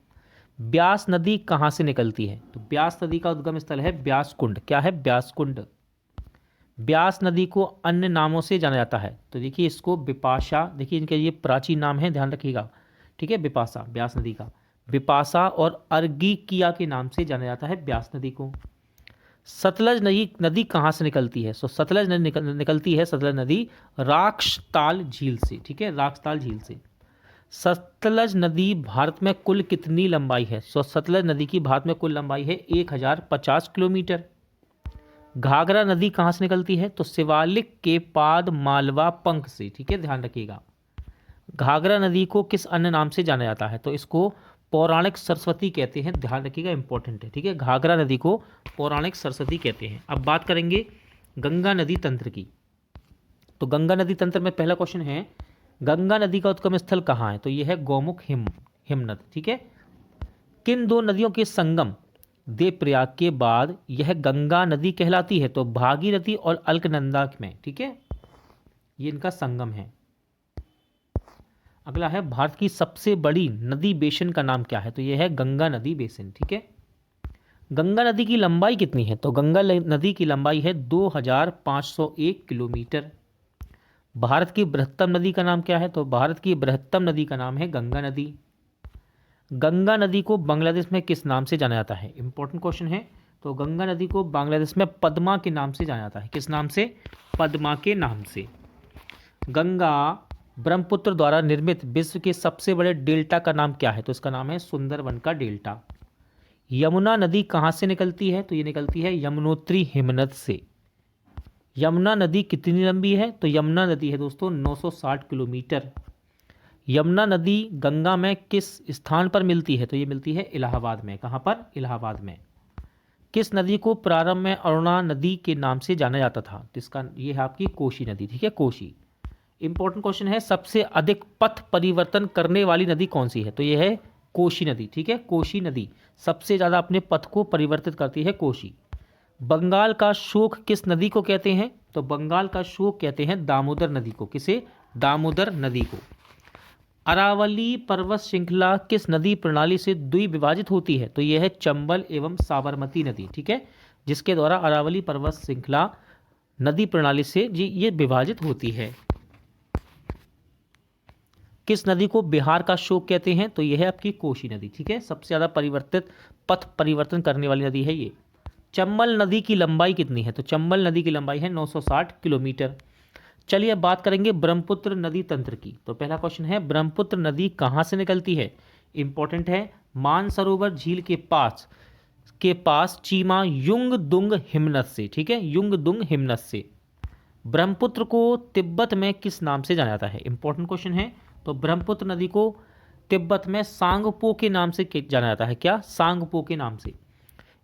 ब्यास नदी कहाँ से निकलती है, तो ब्यास नदी का उद्गम स्थल है ब्यास कुंड। क्या है, ब्यास कुंड। ब्यास नदी को अन्य नामों से जाना जाता है? तो देखिए इसको बिपाशा, देखिए इनके ये प्राचीन नाम है, ध्यान रखिएगा, ठीक है। बिपाशा ब्यास नदी का, बिपाशा और अर्गिकिया के नाम से जाना जाता है ब्यास नदी को। सतलज नदी नदी कहाँ से निकलती है? सो सतलज नदी निकलती है, सतलज नदी राक्षताल झील से, ठीक है, राक्षताल झील से। सतलज नदी भारत में कुल कितनी लंबाई है? सो सतलज नदी की भारत में कुल लंबाई है 1050 किलोमीटर। घाघरा नदी कहाँ से निकलती है? तो शिवालिक के पाद मालवा पंख से, ठीक है, ध्यान रखिएगा। घाघरा नदी को किस अन्य नाम से जाना जाता है? तो इसको पौराणिक सरस्वती कहते हैं, ध्यान रखिएगा, इंपॉर्टेंट है, ठीक है। घाघरा नदी को पौराणिक सरस्वती कहते हैं। अब बात करेंगे गंगा नदी तंत्र की। तो गंगा नदी तंत्र में पहला क्वेश्चन है, गंगा नदी का उद्गम स्थल कहाँ है? तो यह है गौमुख हिमनद, ठीक है। किन दो नदियों के संगम देवप्रयाग के बाद यह गंगा नदी कहलाती है? तो भागीरथी और अलकनंदा में, ठीक है, ये इनका संगम है। अगला है, भारत की सबसे बड़ी नदी बेसिन का नाम क्या है? तो यह है गंगा नदी बेसिन, ठीक है। गंगा नदी की लंबाई कितनी है? तो गंगा नदी की लंबाई है 2501 किलोमीटर। भारत की बृहत्तम नदी का नाम क्या है? तो भारत की बृहत्तम नदी का नाम है गंगा नदी। गंगा नदी को बांग्लादेश में किस नाम से जाना जाता है? इंपॉर्टेंट क्वेश्चन है। तो गंगा नदी को बांग्लादेश में पद्मा के नाम से जाना जाता है। किस नाम से? पद्मा के नाम से। गंगा ब्रह्मपुत्र द्वारा निर्मित विश्व के सबसे बड़े डेल्टा का नाम क्या है? तो इसका नाम है सुंदरवन का डेल्टा। यमुना नदी कहाँ से निकलती है? तो ये निकलती है यमुनोत्री हिमनद से। यमुना नदी कितनी लंबी है? तो यमुना नदी है दोस्तों 960 किलोमीटर। यमुना नदी गंगा में किस स्थान पर मिलती है? तो ये मिलती है इलाहाबाद में। कहाँ पर? इलाहाबाद में। किस नदी को प्रारंभ में अरुणा नदी के नाम से जाना जाता था? तो इसका ये है आपकी कोशी नदी, ठीक है, कोशी। इंपॉर्टेंट क्वेश्चन है, सबसे अधिक पथ परिवर्तन करने वाली नदी कौन सी है? तो ये है कोशी नदी, ठीक है, कोशी नदी सबसे ज़्यादा अपने पथ को परिवर्तित करती है, कोशी। बंगाल का शोक किस नदी को कहते हैं? तो बंगाल का शोक कहते हैं दामोदर नदी को। किसे? दामोदर नदी को। अरावली पर्वत श्रृंखला किस नदी प्रणाली से द्विविभाजित होती है? तो यह है चंबल एवं साबरमती नदी, ठीक है, जिसके द्वारा अरावली पर्वत श्रृंखला नदी प्रणाली से ये विभाजित होती है। किस नदी को बिहार का शोक कहते हैं? तो यह है आपकी कोशी नदी, ठीक है, सबसे ज़्यादा परिवर्तित पथ परिवर्तन करने वाली नदी है ये। चंबल नदी की लंबाई कितनी है? तो चंबल नदी की लंबाई है 960 किलोमीटर। चलिए अब बात करेंगे ब्रह्मपुत्र नदी तंत्र की। तो पहला क्वेश्चन है, ब्रह्मपुत्र नदी कहाँ से निकलती है? इंपॉर्टेंट है, मानसरोवर झील के पास चीमा युंगदुंग हिमनद से, ठीक है, युंगदुंग हिमनद से। ब्रह्मपुत्र को तिब्बत में किस नाम से जाना जाता है? इंपॉर्टेंट क्वेश्चन है। तो ब्रह्मपुत्र नदी को तिब्बत में सांगपो के नाम से जाना जाता है। क्या? सांगपो के नाम से।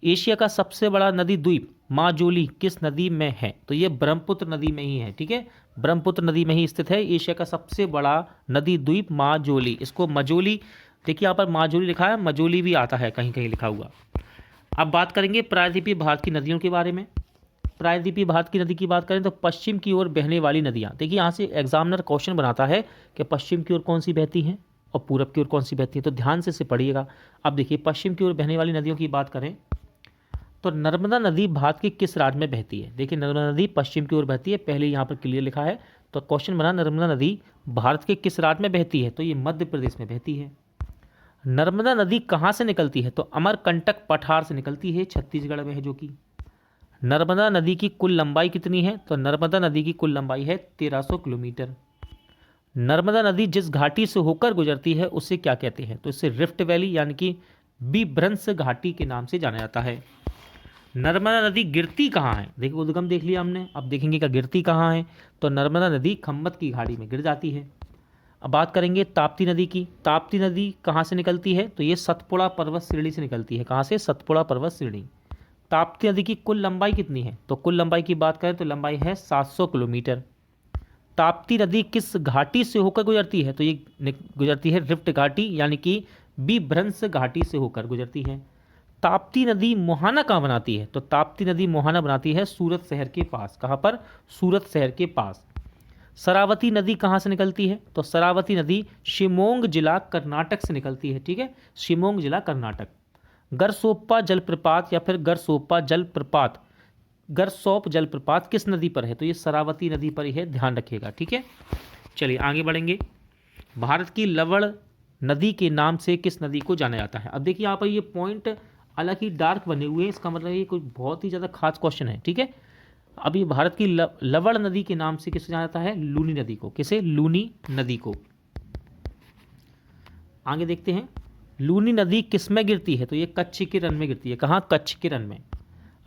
एशिया का सबसे बड़ा नदी द्वीप माजुली किस नदी में है? तो ये ब्रह्मपुत्र नदी में ही है, ठीक है, ब्रह्मपुत्र नदी में ही स्थित है एशिया का सबसे बड़ा नदी द्वीप माजुली। इसको मजोली, देखिए यहाँ पर माजुली लिखा है, मजोली भी आता है कहीं कहीं लिखा हुआ। अब बात करेंगे प्रायद्वीपीय भारत की नदियों के बारे में। प्रायद्वीपीय भारत की नदी की बात करें तो पश्चिम की ओर बहने वाली नदियाँ, देखिए यहाँ से एग्जामिनर क्वेश्चन बनाता है कि पश्चिम की ओर कौन सी बहती हैं और पूरब की ओर कौन सी बहती है, तो ध्यान से पढ़िएगा। अब देखिए पश्चिम की ओर बहने वाली नदियों की बात करें तो नर्मदा नदी भारत के किस राज्य में बहती है? देखिए नर्मदा नदी पश्चिम की ओर बहती है, पहले यहाँ पर क्लियर लिखा है। तो क्वेश्चन बना, नर्मदा नदी भारत के किस राज्य में बहती है? तो ये मध्य प्रदेश में बहती है। नर्मदा नदी कहाँ से निकलती है? तो अमरकंटक पठार से निकलती है, छत्तीसगढ़ में है जो कि। नर्मदा नदी की कुल लंबाई कितनी है? तो नर्मदा नदी की कुल लंबाई है 1300 किलोमीटर। नर्मदा नदी जिस घाटी से होकर गुजरती है उसे क्या कहते हैं? तो इसे रिफ्ट वैली यानी कि बिभ्रंश घाटी के नाम से जाना जाता है। नर्मदा नदी गिरती कहाँ है? देखिए उद्गम देख लिया हमने, अब देखेंगे क्या गिरती कहाँ है। तो नर्मदा नदी खम्मत की घाटी में गिर जाती है। अब बात करेंगे ताप्ती नदी की। ताप्ती नदी कहाँ से निकलती है? तो ये सतपुड़ा पर्वत श्रेणी से निकलती है। कहाँ से? सतपुड़ा पर्वत श्रेणी। ताप्ती नदी की कुल लंबाई कितनी है? तो कुल लंबाई की बात करें तो लंबाई है 700 किलोमीटर। ताप्ती नदी किस घाटी से होकर गुजरती है? तो ये गुजरती है रिफ्ट घाटी यानी कि बिभ्रंश घाटी से होकर गुजरती है। ताप्ती नदी मोहाना कहाँ बनाती है? तो ताप्ती नदी मोहाना बनाती है सूरत शहर के पास। कहाँ पर? सूरत शहर के पास। शरावती नदी कहाँ से निकलती है? तो शरावती नदी शिमोंग जिला कर्नाटक से निकलती है, ठीक है, शिमोंग जिला कर्नाटक। गरसोप्पा जलप्रपात या फिर गरसोप्पा जलप्रपात गरसोप जलप्रपात किस नदी पर है? तो ये शरावती नदी पर ही है, ध्यान रखिएगा, ठीक है। चलिए आगे बढ़ेंगे। भारत की लवण नदी के नाम से किस नदी को जाना जाता है? अब देखिए यहाँ पर ये पॉइंट अलग ही डार्क बने हुए हैं, इसका मतलब ये कोई बहुत ही ज़्यादा खास क्वेश्चन है, ठीक है। अब ये भारत की लवण नदी के नाम से किसे जाना जाता है? लूनी नदी को। किसे? लूनी नदी को। आगे देखते हैं, लूनी नदी किस में गिरती है? तो ये कच्छ के रन में गिरती है। कहाँ? कच्छ के रन में।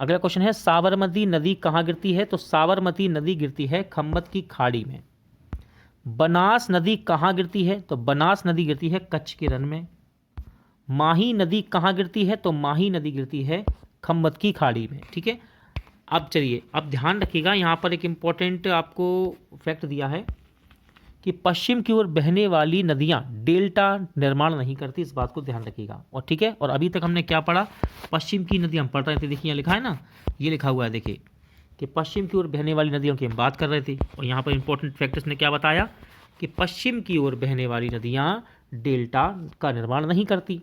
अगला क्वेश्चन है, साबरमती नदी कहाँ गिरती है? तो साबरमती नदी गिरती है खम्मत की खाड़ी में। बनास नदी कहाँ गिरती है? तो बनास नदी गिरती है कच्छ के रन में। माही नदी कहाँ गिरती है? तो माही नदी गिरती है खम्मत की खाड़ी में, ठीक है। अब चलिए, अब ध्यान रखिएगा, यहाँ पर एक इम्पॉर्टेंट आपको फैक्ट दिया है कि पश्चिम की ओर बहने वाली नदियाँ डेल्टा निर्माण नहीं करती, इस बात को ध्यान रखिएगा। और ठीक है, और अभी तक हमने क्या पढ़ा? पश्चिम की नदियाँ हम पढ़ रहे थे, देखिए यहाँ लिखा है ना, ये लिखा हुआ है देखिए कि पश्चिम की ओर बहने वाली नदियों की हम बात कर रहे थे। और यहाँ पर इंपॉर्टेंट फैक्टर्स ने क्या बताया कि पश्चिम की ओर बहने वाली नदियाँ डेल्टा का निर्माण नहीं करती।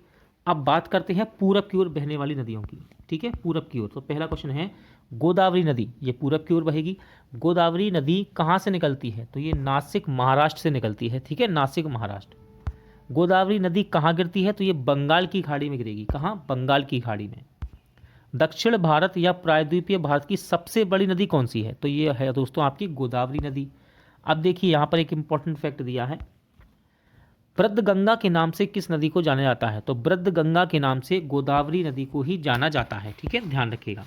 अब बात करते हैं पूरब की ओर बहने वाली नदियों की, ठीक है, पूरब की ओर। तो पहला क्वेश्चन है, गोदावरी नदी, ये पूरब की ओर बहेगी। गोदावरी नदी कहाँ से निकलती है? तो ये नासिक महाराष्ट्र से निकलती है, ठीक है, नासिक महाराष्ट्र। गोदावरी नदी कहाँ गिरती है? तो ये बंगाल की खाड़ी में गिरेगी। कहाँ? बंगाल की खाड़ी में। दक्षिण भारत या प्रायद्वीपीय भारत की सबसे बड़ी नदी कौन सी है? तो ये है दोस्तों आपकी गोदावरी नदी। अब देखिए यहाँ पर एक इंपॉर्टेंट फैक्ट दिया है, ब्रद्धगंगा के नाम से किस नदी को जाना जाता है? तो ब्रद्धगंगा के नाम से गोदावरी नदी को ही जाना जाता है, ठीक है, ध्यान रखिएगा।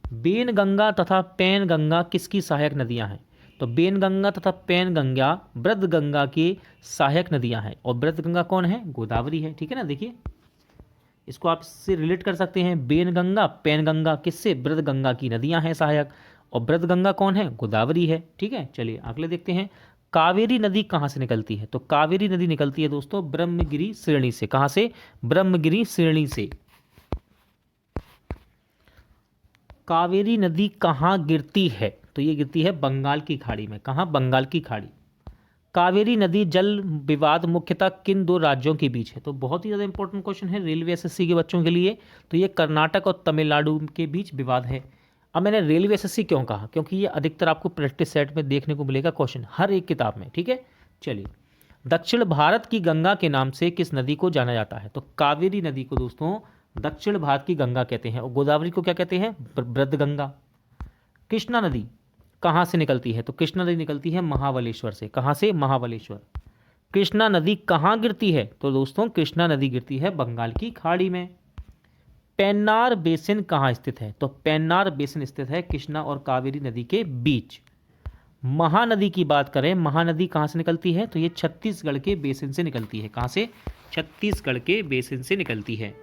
बेनगंगा तथा पैनगंगा किसकी सहायक नदियां हैं? तो बेनगंगा तथा पैनगंगा ब्रद्धगंगा की सहायक नदियां हैं। और ब्रद्धगंगा कौन है? गोदावरी है, ठीक है ना। देखिए इसको आप इससे रिलेट कर सकते हैं, बेनगंगा पैनगंगा किससे? ब्रद्धगंगा की नदियां हैं सहायक, और ब्रद्धगंगा कौन है? गोदावरी है, ठीक है। चलिए अगले देखते हैं, कावेरी नदी कहाँ से निकलती है? तो कावेरी नदी निकलती है दोस्तों ब्रह्मगिरी श्रेणी से। कहाँ से? ब्रह्मगिरी श्रेणी से। कावेरी नदी कहाँ गिरती है? तो ये गिरती है बंगाल की खाड़ी में। कहाँ? बंगाल की खाड़ी। कावेरी नदी जल विवाद मुख्यतः किन दो राज्यों के बीच है? तो बहुत ही ज़्यादा इंपॉर्टेंट क्वेश्चन है रेलवे एसएससी के बच्चों के लिए। तो ये कर्नाटक और तमिलनाडु के बीच विवाद है। अब मैंने रेलवे एसएससी क्यों कहा? क्योंकि ये अधिकतर आपको प्रैक्टिस सेट में देखने को मिलेगा क्वेश्चन, हर एक किताब में, ठीक है। चलिए, दक्षिण भारत की गंगा के नाम से किस नदी को जाना जाता है? तो कावेरी नदी को दोस्तों दक्षिण भारत की गंगा कहते हैं, और गोदावरी को क्या कहते हैं? ब्रद्धगंगा। कृष्णा नदी कहाँ से निकलती है? तो कृष्णा नदी निकलती है महाबलेश्वर से। कहाँ से? महाबलेश्वर। कृष्णा नदी कहाँ गिरती है? तो दोस्तों कृष्णा नदी गिरती है बंगाल की खाड़ी में। पेन्नार बेसिन कहाँ स्थित है? तो पेन्नार बेसिन स्थित है कृष्णा और कावेरी नदी के बीच। महानदी की बात करें, महानदी कहाँ से निकलती है? तो ये छत्तीसगढ़ के बेसिन से निकलती है। कहाँ से? छत्तीसगढ़ के बेसिन से निकलती है।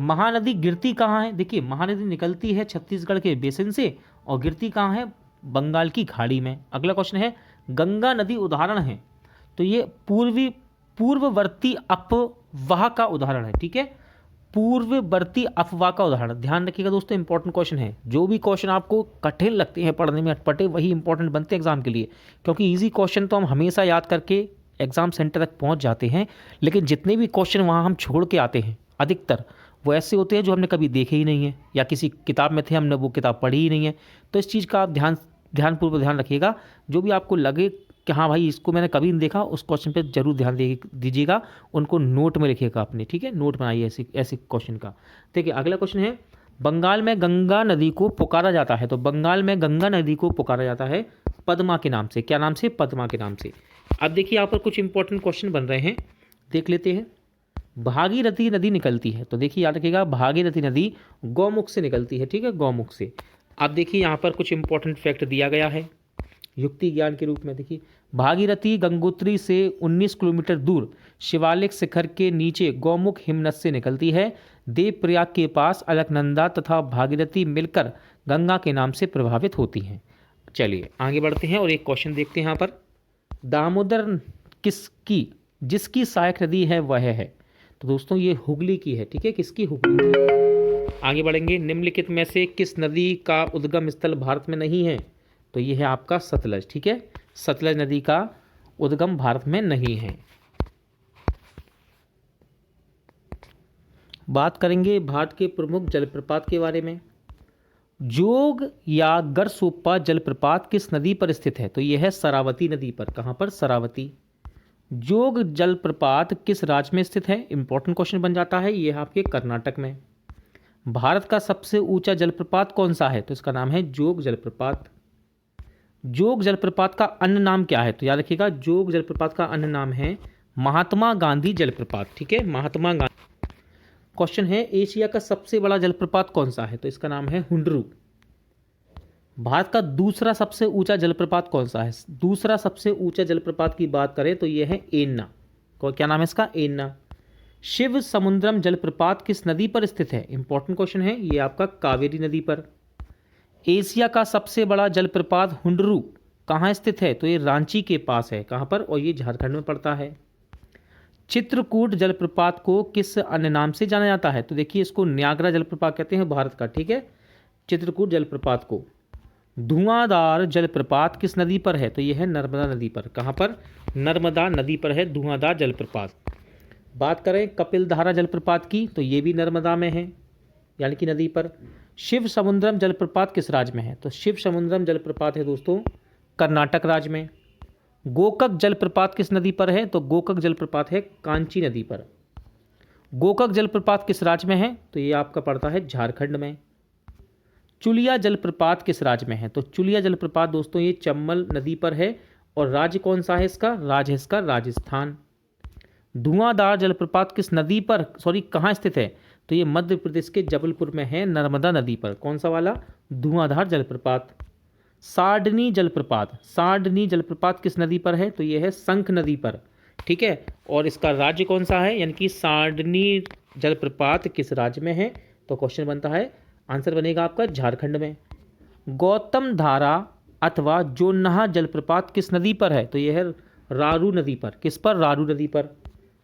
महानदी गिरती कहाँ है? देखिए महानदी निकलती है छत्तीसगढ़ के बेसिन से और गिरती कहाँ है? बंगाल की खाड़ी में। अगला क्वेश्चन है, गंगा नदी उदाहरण है? तो ये पूर्ववर्ती अपवाह का उदाहरण है, ठीक है, पूर्ववर्ती अफवाह का उदाहरण। ध्यान रखिएगा दोस्तों, इंपॉर्टेंट क्वेश्चन है। जो भी क्वेश्चन आपको कठिन लगते हैं पढ़ने में, अटपटे, वही इंपॉर्टेंट बनते हैं एग्जाम के लिए। क्योंकि इजी क्वेश्चन तो हम हमेशा याद करके एग्जाम सेंटर तक पहुंच जाते हैं, लेकिन जितने भी क्वेश्चन वहाँ हम छोड़ के आते हैं अधिकतर वो ऐसे होते हैं जो हमने कभी देखे ही नहीं है, या किसी किताब में थे हमने वो किताब पढ़ी ही नहीं है। तो इस चीज़ का आप ध्यानपूर्वक ध्यान रखिएगा। जो भी आपको लगे कि हाँ भाई इसको मैंने कभी नहीं देखा, उस क्वेश्चन पे जरूर ध्यान दीजिएगा, उनको नोट में लिखिएगा अपने, ठीक है, नोट बनाइए ऐसे क्वेश्चन का। देखिए अगला क्वेश्चन है, बंगाल में गंगा नदी को पुकारा जाता है? तो बंगाल में गंगा नदी को पुकारा जाता है पद्मा के नाम से। क्या नाम से? पद्मा के नाम से। अब देखिए यहाँ पर कुछ इंपॉर्टेंट क्वेश्चन बन रहे हैं, देख लेते हैं। भागीरथी नदी निकलती है? तो देखिए याद रखिएगा, भागीरथी नदी गौमुख से निकलती है, ठीक है, गौमुख से। अब देखिए यहाँ पर कुछ इंपॉर्टेंट फैक्ट दिया गया है युक्ति ज्ञान के रूप में। देखिए, भागीरथी गंगोत्री से 19 किलोमीटर दूर शिवालिक शिखर के नीचे गौमुख हिमनद से निकलती है। देवप्रयाग के पास अलकनंदा तथा भागीरथी मिलकर गंगा के नाम से प्रभावित होती हैं। चलिए आगे बढ़ते हैं और एक क्वेश्चन देखते हैं यहाँ पर, दामोदर जिसकी सहायक नदी है वह है? तो दोस्तों ये हुगली की है, ठीक है, किसकी? हुगली की। आगे बढ़ेंगे, निम्नलिखित में से किस नदी का उद्गम स्थल भारत में नहीं है? तो ये है आपका सतलज, ठीक है, सतलज नदी का उद्गम भारत में नहीं है। बात करेंगे भारत के प्रमुख जलप्रपात के बारे में। जोग या गरसोप्पा जलप्रपात किस नदी पर स्थित है? तो यह है शरावती नदी पर। कहाँ पर? शरावती। जोग जलप्रपात किस राज्य में स्थित है? इंपॉर्टेंट क्वेश्चन बन जाता है ये आपके कर्नाटक में। भारत का सबसे ऊंचा जलप्रपात कौन सा है? तो इसका नाम है जोग जलप्रपात। जोग जलप्रपात का अन्य नाम क्या है? तो याद रखिएगा, जोग जलप्रपात का अन्य नाम है महात्मा गांधी जलप्रपात। ठीक है, महात्मा गांधी। क्वेश्चन है, एशिया का सबसे बड़ा जलप्रपात कौन सा है? तो इसका नाम है हुंडरू। भारत का दूसरा सबसे ऊंचा जलप्रपात कौन सा है? दूसरा सबसे ऊंचा जलप्रपात की बात करें तो यह है एन्ना। क्या नाम है इसका? एन्ना। शिव समुद्रम जलप्रपात किस नदी पर स्थित है? इंपॉर्टेंट क्वेश्चन है ये आपका, कावेरी नदी पर। एशिया का सबसे बड़ा जलप्रपात हुंडरू कहाँ स्थित है? तो ये रांची के पास है। कहाँ पर? और ये झारखंड में पड़ता है। चित्रकूट जलप्रपात को किस अन्य नाम से जाना जाता है? तो देखिए, इसको न्यागरा जलप्रपात कहते हैं भारत का। ठीक है, चित्रकूट जलप्रपात को। धुआंधार जलप्रपात किस नदी पर है? तो यह है नर्मदा नदी पर। कहाँ पर? नर्मदा नदी पर है धुआंधार जलप्रपात। बात करें कपिलधारा जलप्रपात की तो ये भी नर्मदा में है, यानी कि नदी पर। शिव समुद्रम जलप्रपात किस राज्य में है? तो शिव समुद्रम जलप्रपात है दोस्तों कर्नाटक राज्य में। गोकक जलप्रपात किस नदी पर है? तो गोकक जलप्रपात है कांची नदी पर। गोकक जलप्रपात किस राज्य में है? तो ये आपका पड़ता है झारखंड में। चुलिया जलप्रपात किस राज्य में है? तो चुलिया जलप्रपात दोस्तों ये चंबल नदी पर है। और राज्य कौन सा है इसका? राज्य है इसका राजस्थान। धुआंधार जलप्रपात किस नदी पर, कहाँ स्थित है? तो ये मध्य प्रदेश के जबलपुर में है, नर्मदा नदी पर। कौन सा वाला? धुआंधार जलप्रपात। साडनी जलप्रपात किस नदी पर है? तो ये है शंख नदी पर। ठीक है, और इसका राज्य कौन सा है, यानी कि साडनी जलप्रपात किस राज्य में है? तो क्वेश्चन बनता है, आंसर बनेगा आपका झारखंड में। गौतम धारा अथवा जोन्हा जलप्रपात किस नदी पर है? तो यह है रारू नदी पर। किस पर? रारू नदी पर।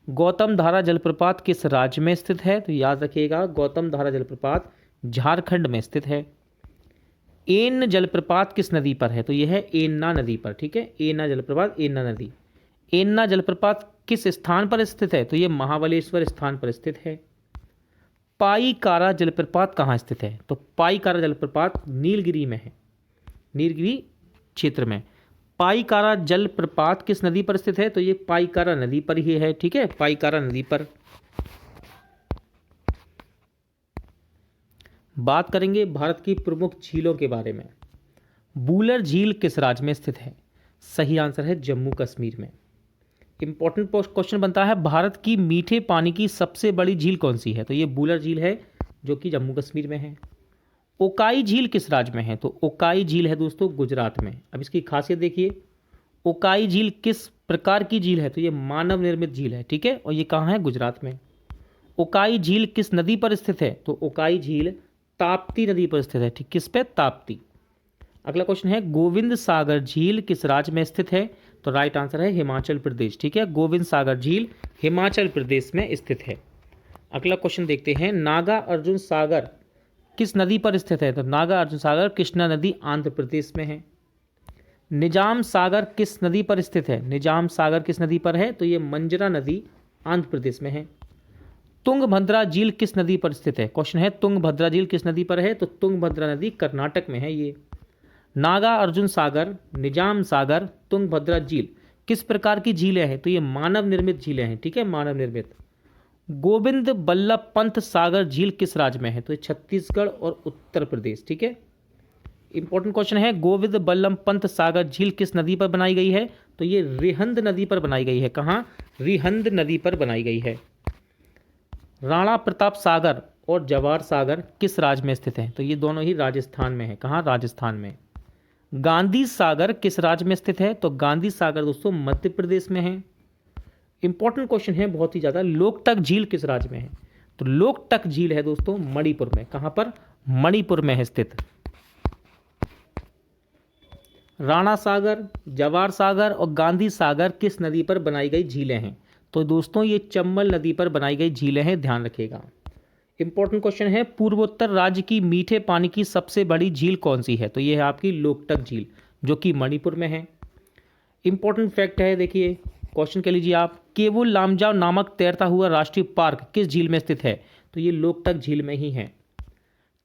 गौतम धारा जलप्रपात किस राज्य में स्थित है? तो याद रखिएगा, गौतम धारा जलप्रपात झारखंड में स्थित है। एन जलप्रपात किस नदी पर है? तो यह है एन्ना नदी पर। ठीक है, एन्ना जलप्रपात, एन्ना नदी। एन्ना जलप्रपात किस स्थान पर स्थित है? तो यह महाबलेश्वर स्थान पर स्थित है। पाईकारा जलप्रपात कहाँ स्थित है? तो पाईकारा जलप्रपात नीलगिरी में है, नीलगिरी क्षेत्र में। पाईकारा जलप्रपात किस नदी पर स्थित है? तो ये पाईकारा नदी पर ही है। ठीक है, पाईकारा नदी पर। बात करेंगे भारत की प्रमुख झीलों के बारे में। बूलर झील किस राज्य में स्थित है? सही आंसर है जम्मू कश्मीर में। इंपॉर्टेंट क्वेश्चन बनता है, भारत की मीठे पानी की सबसे बड़ी झील कौन सी है? तो ये बूलर झील है, जो कि जम्मू कश्मीर में है। ओकाई झील किस राज्य में है? तो ओकाई झील है दोस्तों गुजरात में। अब इसकी खासियत देखिए, ओकाई झील किस प्रकार की झील है? तो ये मानव निर्मित झील है। ठीक है, और ये कहाँ है? गुजरात में। ओकाई झील किस नदी पर स्थित है? तो ओकाई झील ताप्ती नदी पर स्थित है। ठीक, किस पे? ताप्ती। अगला क्वेश्चन है, गोविंद सागर झील किस राज्य में स्थित है? तो राइट आंसर है हिमाचल प्रदेश। ठीक है, गोविंद सागर झील हिमाचल प्रदेश में स्थित है। अगला क्वेश्चन देखते हैं, नागा अर्जुन सागर किस नदी पर स्थित है? तो नागा अर्जुन सागर कृष्णा नदी आंध्र प्रदेश में है। निजाम सागर किस नदी पर स्थित है? निजाम सागर किस नदी पर है? तो ये मंजरा नदी आंध्र प्रदेश में है। तुंगभद्रा झील किस नदी पर स्थित है? क्वेश्चन है, तुंगभद्रा झील किस नदी पर है? तो तुंगभद्रा नदी कर्नाटक में है। ये नागा अर्जुन सागर, निजाम सागर, तुंगभद्रा झील किस प्रकार की झीलें हैं? तो ये मानव निर्मित झीलें हैं। ठीक है, मानव निर्मित। गोविंद बल्लभ पंत सागर झील किस राज्य में है? तो ये छत्तीसगढ़ और उत्तर प्रदेश। ठीक है, इंपॉर्टेंट क्वेश्चन है, गोविंद बल्लभ पंत सागर झील किस नदी पर बनाई गई है? तो ये रिहंद नदी पर बनाई गई है। कहाँ? रिहंद नदी पर बनाई गई है। राणा प्रताप सागर और जवाहर सागर किस राज्य में स्थित हैं? तो ये दोनों ही राजस्थान में है। कहाँ? राजस्थान में। गांधी सागर किस राज्य में स्थित है? तो गांधी सागर दोस्तों मध्य प्रदेश में है। इंपॉर्टेंट क्वेश्चन है बहुत ही ज़्यादा, लोकटक झील किस राज्य में है? तो लोकटक झील है दोस्तों मणिपुर में। कहाँ पर? मणिपुर में है स्थित। राणा सागर, जवाहर सागर और गांधी सागर किस नदी पर बनाई गई झीलें हैं? तो दोस्तों ये चंबल नदी पर बनाई गई झीलें हैं, ध्यान रखिएगा। इंपॉर्टेंट क्वेश्चन है, पूर्वोत्तर राज्य की मीठे पानी की सबसे बड़ी झील कौन सी है? तो ये है आपकी लोकटक झील, जो कि मणिपुर में है। इंपॉर्टेंट फैक्ट है, देखिए क्वेश्चन के लीजिए आप, केवुल लामजाव नामक तैरता हुआ राष्ट्रीय पार्क किस झील में स्थित है? तो ये लोकटक झील में ही है।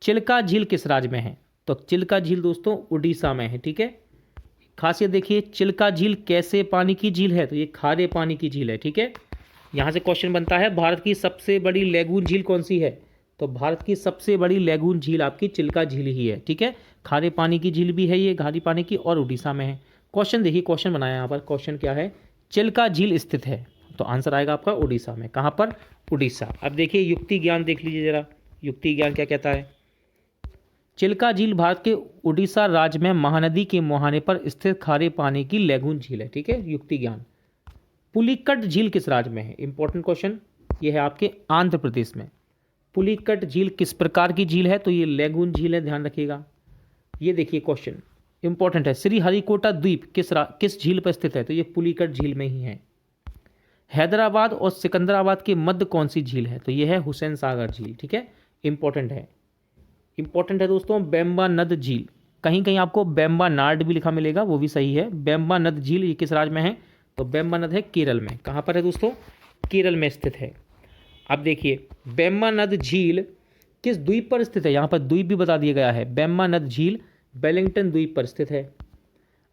चिल्का झील किस राज्य में है? तो चिल्का झील दोस्तों उड़ीसा में है, ठीक है। खासियत देखिए, चिल्का झील कैसे पानी की झील है, तो ये खारे पानी की झील है, ठीक है। यहाँ से क्वेश्चन बनता है भारत की सबसे बड़ी लैगून झील कौन सी है, तो भारत की सबसे बड़ी लैगून झील आपकी चिल्का झील ही है, ठीक है। खारे पानी की झील भी है ये, खारे पानी की, और उड़ीसा में है। क्वेश्चन देखिए, क्वेश्चन बनाया यहाँ पर, क्वेश्चन क्या है, चिल्का झील स्थित है, तो आंसर आएगा आपका उड़ीसा में। कहाँ पर, उड़ीसा। अब देखिए युक्ति ज्ञान देख लीजिए जरा, युक्ति ज्ञान क्या कहता है। चिल्का झील भारत के उड़ीसा राज्य में महानदी के मुहाने पर स्थित खारे पानी की लैगून झील है, ठीक है। युक्ति ज्ञान। पुलिकट झील किस राज्य में है, इंपॉर्टेंट क्वेश्चन, ये है आपके आंध्र प्रदेश में। पुलिकट झील किस प्रकार की झील है, तो ये लैगून झील है, ध्यान रखिएगा। ये देखिए क्वेश्चन इंपॉर्टेंट है, श्रीहरिकोटा द्वीप किस झील पर स्थित है, तो ये पुलिकट झील में ही है। हैदराबाद और सिकंदराबाद के मध्य कौन सी झील है, तो ये है हुसैन सागर झील, ठीक है। इंपॉर्टेंट है, इंपॉर्टेंट है दोस्तों, बेम्बा नद झील। कहीं कहीं आपको बेम्बा नाड भी लिखा मिलेगा, वो भी सही है। बेम्बा नद झील ये किस राज्य में है, तो बेम्बा नद है केरल में। कहाँ पर है दोस्तों, केरल में स्थित है। अब देखिए बेम्बा नद झील किस द्वीप पर स्थित है, यहाँ पर द्वीप भी बता दिया गया है। बेम्बा नद झील वेलिंगटन द्वीप पर स्थित है।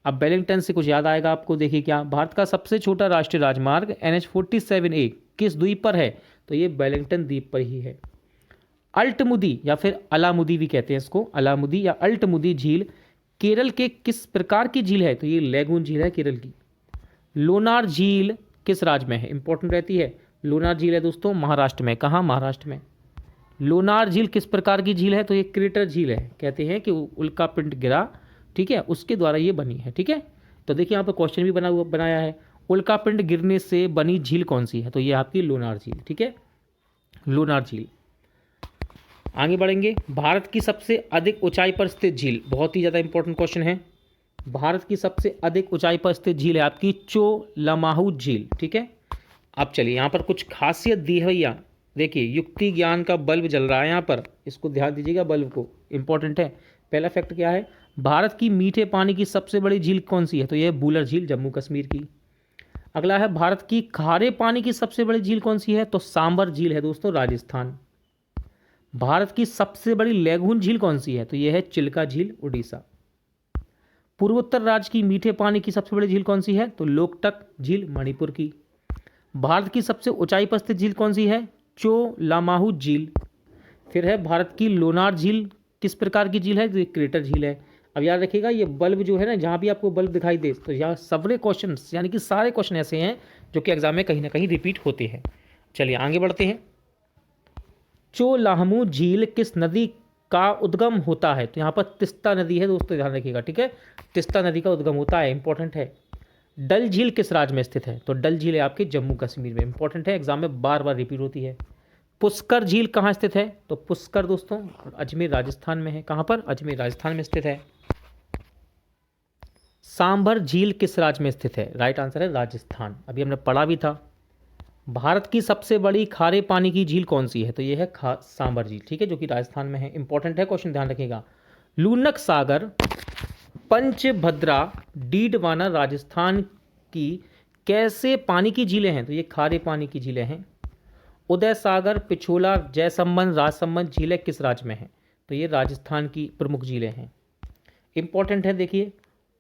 अब वेलिंगटन से कुछ याद आएगा आपको, देखिए क्या, भारत का सबसे छोटा राष्ट्रीय राजमार्ग NH-47A किस द्वीप पर है, तो ये वेलिंगटन द्वीप पर ही है। अल्टमुदी या फिर अलामुदी भी कहते हैं इसको, अलामुदी या अल्टमुदी झील केरल के किस प्रकार की झील है, तो ये लैगून झील है केरल की। लोनार झील किस राज्य में है, इंपॉर्टेंट रहती है। लोनार झील है दोस्तों महाराष्ट्र में। कहाँ, महाराष्ट्र में। लोनार झील किस प्रकार की झील है, तो ये क्रेटर झील है, कहते हैं कि उल्का पिंड गिरा, ठीक है, उसके द्वारा ये बनी है, ठीक है। तो देखिए यहाँ पर क्वेश्चन भी बनाया है, उल्का पिंड गिरने से बनी झील कौन सी है, तो ये आपकी लोनार झील, ठीक है, लोनार झील। आगे बढ़ेंगे, भारत की सबसे अधिक ऊंचाई पर स्थित झील, बहुत ही ज़्यादा इंपॉर्टेंट क्वेश्चन है। भारत की सबसे अधिक ऊंचाई पर स्थित झील है आपकी चोलामाहू झील, ठीक है। अब चलिए यहाँ पर कुछ खासियत दी है भैया, देखिए युक्ति ज्ञान का बल्ब जल रहा है यहाँ पर, इसको ध्यान दीजिएगा, बल्ब को, इंपॉर्टेंट है। पहला फैक्ट क्या है, भारत की मीठे पानी की सबसे बड़ी झील कौन सी है, तो यह बूलर झील, जम्मू कश्मीर की। अगला है, भारत की खारे पानी की सबसे बड़ी झील कौन सी है, तो सांबर झील है दोस्तों, राजस्थान। भारत की सबसे बड़ी लैगून झील कौन सी है, तो यह है चिल्का झील, उड़ीसा। पूर्वोत्तर राज्य की मीठे पानी की सबसे बड़ी झील कौन सी है, तो लोकटक झील, मणिपुर की। भारत की सबसे ऊंचाई पर स्थित झील कौन सी है, चोलामाहू झील। फिर है भारत की लोनार झील किस प्रकार की झील है, तो ये क्रेटर झील है। अब याद रखिएगा ये बल्ब जो है ना, जहाँ भी आपको बल्ब दिखाई दे, तो यहाँ सारे क्वेश्चन यानी कि सारे क्वेश्चन ऐसे हैं जो कि एग्जाम में कहीं ना कहीं रिपीट होते हैं। चलिए आगे बढ़ते हैं। चोलाहमू झील किस नदी का उद्गम होता है, तो यहाँ पर तिस्ता नदी है दोस्तों, ध्यान रखिएगा, ठीक है, तिस्ता नदी का उद्गम होता है, इंपॉर्टेंट है। डल झील किस राज्य में स्थित है, तो डल झील है आपके जम्मू कश्मीर में, इंपॉर्टेंट है, एग्जाम में बार बार रिपीट होती है। पुष्कर झील कहाँ स्थित है, तो पुष्कर दोस्तों अजमेर राजस्थान में है। कहाँ पर, अजमेर राजस्थान में स्थित है। सांभर झील किस राज्य में स्थित है, राइट आंसर है राजस्थान, अभी हमने पढ़ा भी था। भारत की सबसे बड़ी खारे पानी की झील कौन सी है, तो यह है सांभर झील, ठीक है, जो कि राजस्थान में है, इंपॉर्टेंट है क्वेश्चन, ध्यान रखिएगा। लूनक सागर, पंचभद्रा, डीडवाना राजस्थान की कैसे पानी की झीलें हैं, तो ये खारे पानी की झीलें हैं। उदय सागर, पिछोला, जयसंबंध, राजसंबंध झीलें किस राज्य में हैं, तो ये राजस्थान की प्रमुख झीलें हैं, इंपॉर्टेंट है। देखिए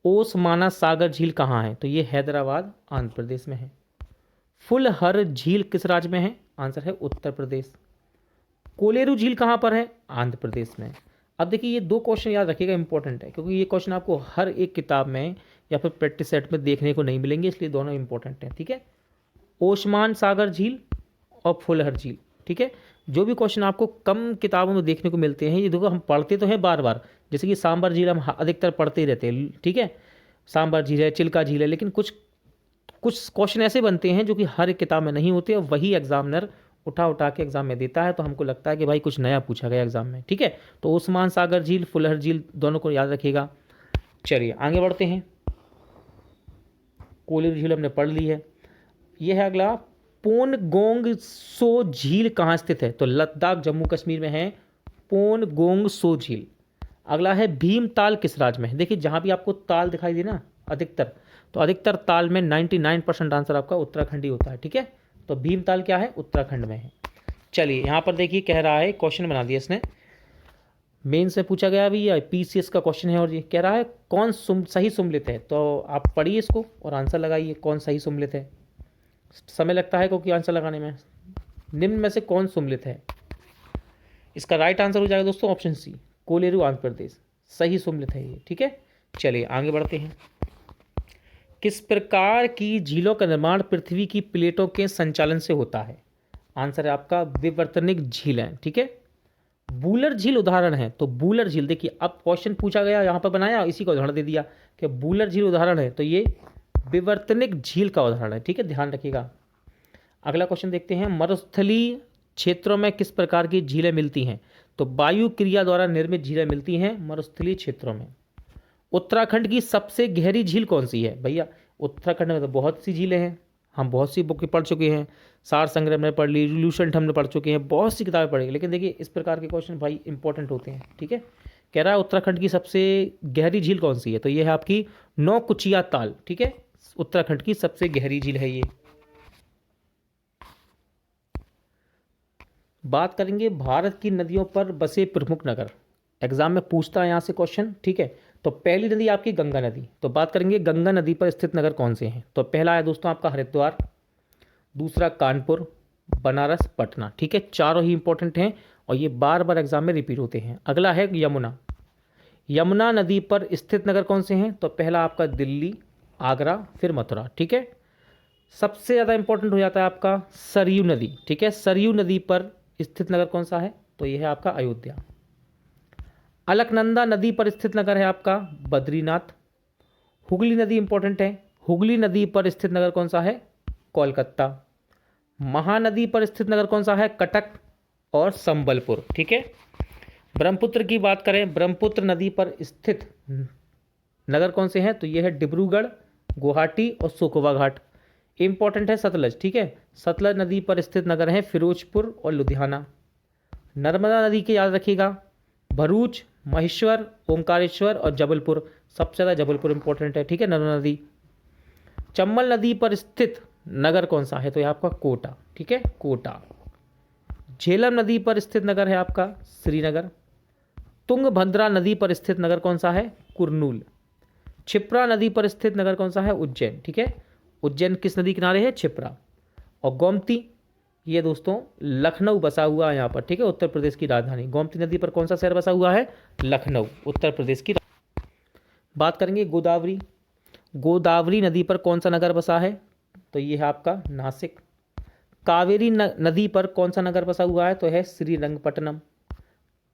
ओस्माना सागर झील कहाँ है, तो ये हैदराबाद, आंध्र प्रदेश में है। फुलहर झील किस राज्य में है, आंसर है उत्तर प्रदेश। कोलेरू झील कहाँ पर है, आंध्र प्रदेश में। अब देखिए ये दो क्वेश्चन याद रखिएगा, इंपॉर्टेंट है, क्योंकि ये क्वेश्चन आपको हर एक किताब में या फिर प्रैक्टिस सेट में देखने को नहीं मिलेंगे, इसलिए दोनों इंपॉर्टेंट हैं, ठीक है। ओस्मान सागर झील और फुलहर झील, ठीक है। जो भी क्वेश्चन आपको कम किताबों में देखने को मिलते हैं, ये देखो हम पढ़ते तो हैं बार बार, जैसे कि सांबर झील हम अधिकतर पढ़ते ही रहते हैं, ठीक है, सांबर झील है, चिल्का झील है, लेकिन कुछ क्वेश्चन ऐसे बनते हैं जो कि हर एक किताब में नहीं होते और वही एग्जामिनर उठा के एग्जाम में देता है, तो हमको लगता है कि भाई कुछ नया पूछा गया एग्जाम में, ठीक है। तो ओस्मान सागर झील, फुलहर झील दोनों को याद रखिएगा। चलिए आगे बढ़ते हैं। कोलेरू झील हमने पढ़ ली है। यह है अगला, पोनगोंग सो झील कहाँ स्थित है, तो लद्दाख जम्मू कश्मीर में है पोनगोंग सो झील। अगला है भीमताल किस राज्य में है, देखिए जहाँ भी आपको ताल दिखाई दे ना अधिकतर, तो अधिकतर ताल में 99% आंसर आपका उत्तराखंड ही होता है, ठीक है। तो भीमताल क्या है, उत्तराखंड में है। चलिए यहाँ पर देखिए कह रहा है, क्वेश्चन बना दिया इसने, मेन से पूछा गया भी, या पीसीएस का क्वेश्चन है, और ये कह रहा है कौन सही सुम्मिलित है। तो आप पढ़िए इसको और आंसर लगाइए कौन सही सुम्मिलित है। समय लगता है क्योंकि आंसर लगाने में। निम्न में से कौन सुम्मिलित है? इसका राइट आंसर हो जाएगा दोस्तों ऑप्शन सी, कोलेरू आंध्र प्रदेश सही सुम्मिलित है ये। ठीक है, चलिए आगे बढ़ते हैं। किस प्रकार की झीलों का निर्माण पृथ्वी की प्लेटों के संचालन से होता है? आंसर है आपका विवर्तनिक झीलें। ठीक है, बूलर झील उदाहरण है। तो बूलर झील देखिए, अब क्वेश्चन पूछा गया यहाँ पर बनाया, इसी का उदाहरण दे दिया कि बूलर झील उदाहरण है, तो ये विवर्तनिक झील का उदाहरण है। ठीक है, ध्यान रखिएगा। अगला क्वेश्चन देखते हैं, मरुस्थलीय क्षेत्रों में किस प्रकार की झीलें मिलती हैं? तो वायु क्रिया द्वारा निर्मित झीलें मिलती हैं मरुस्थलीय क्षेत्रों में। उत्तराखंड की सबसे गहरी झील कौन सी है? भैया उत्तराखंड में तो बहुत सी झीलें हैं, हम बहुत सी बुक पढ़ चुके हैं, सार संग्रह में पढ़ ली, लूसेंट हमने पढ़ चुके हैं, बहुत सी किताबें पढ़ी। लेकिन देखिए इस प्रकार के क्वेश्चन भाई इंपॉर्टेंट होते हैं। ठीक है, कह रहा है उत्तराखंड की सबसे गहरी झील कौन सी है? तो ये है आपकी नौकुचिया ताल। ठीक है, उत्तराखंड की सबसे गहरी झील है ये। बात करेंगे भारत की नदियों पर बसे प्रमुख नगर। एग्जाम में पूछता है यहाँ से क्वेश्चन। ठीक है, तो पहली नदी आपकी गंगा नदी। तो बात करेंगे गंगा नदी पर स्थित नगर कौन से हैं? तो पहला है दोस्तों आपका हरिद्वार, दूसरा कानपुर, बनारस, पटना। ठीक है, चारों ही इंपॉर्टेंट हैं और ये बार बार एग्जाम में रिपीट होते हैं। अगला है यमुना। यमुना नदी पर स्थित नगर कौन से हैं? तो पहला आपका दिल्ली, आगरा, फिर मथुरा। ठीक है, सबसे ज़्यादा इंपॉर्टेंट हो जाता है आपका सरयू नदी। ठीक है, सरयू नदी पर स्थित नगर कौन सा है? तो यह है आपका अयोध्या। अलकनंदा नदी पर स्थित नगर है आपका बद्रीनाथ। हुगली नदी इंपॉर्टेंट है, हुगली नदी पर स्थित नगर कौन सा है? कोलकाता। महानदी पर स्थित नगर कौन सा है? कटक और संबलपुर। ठीक है, ब्रह्मपुत्र की बात करें, ब्रह्मपुत्र नदी पर स्थित नगर कौन से हैं? तो यह है डिब्रूगढ़, गुवाहाटी और सुकमा घाट। इंपॉर्टेंट है सतलज। ठीक है, सतलज नदी पर स्थित नगर हैं फिरोजपुर और लुधियाना। नर्मदा नदी के याद रखिएगा, भरूच, महेश्वर, ओंकारेश्वर और जबलपुर। सबसे ज़्यादा जबलपुर इंपॉर्टेंट है। ठीक है, नर्मदा नदी। चंबल नदी पर स्थित नगर कौन सा है? तो यह आपका कोटा। ठीक है, कोटा। झेलम नदी पर स्थित नगर है आपका श्रीनगर। तुंगभद्रा नदी पर स्थित नगर कौन सा है? कुर्नूल। क्षिप्रा नदी पर स्थित नगर कौन सा है? उज्जैन। ठीक है, उज्जैन किस नदी किनारे है? क्षिप्रा। और गोमती, ये दोस्तों लखनऊ बसा हुआ है यहाँ पर। ठीक है, उत्तर प्रदेश की राजधानी। गोमती नदी पर कौन सा शहर बसा हुआ है? लखनऊ, उत्तर प्रदेश की। बात करेंगे गोदावरी। गोदावरी नदी पर कौन सा नगर बसा है? तो ये है आपका नासिक। कावेरी नदी पर कौन सा नगर बसा हुआ है? तो है श्रीरंगपट्टनम।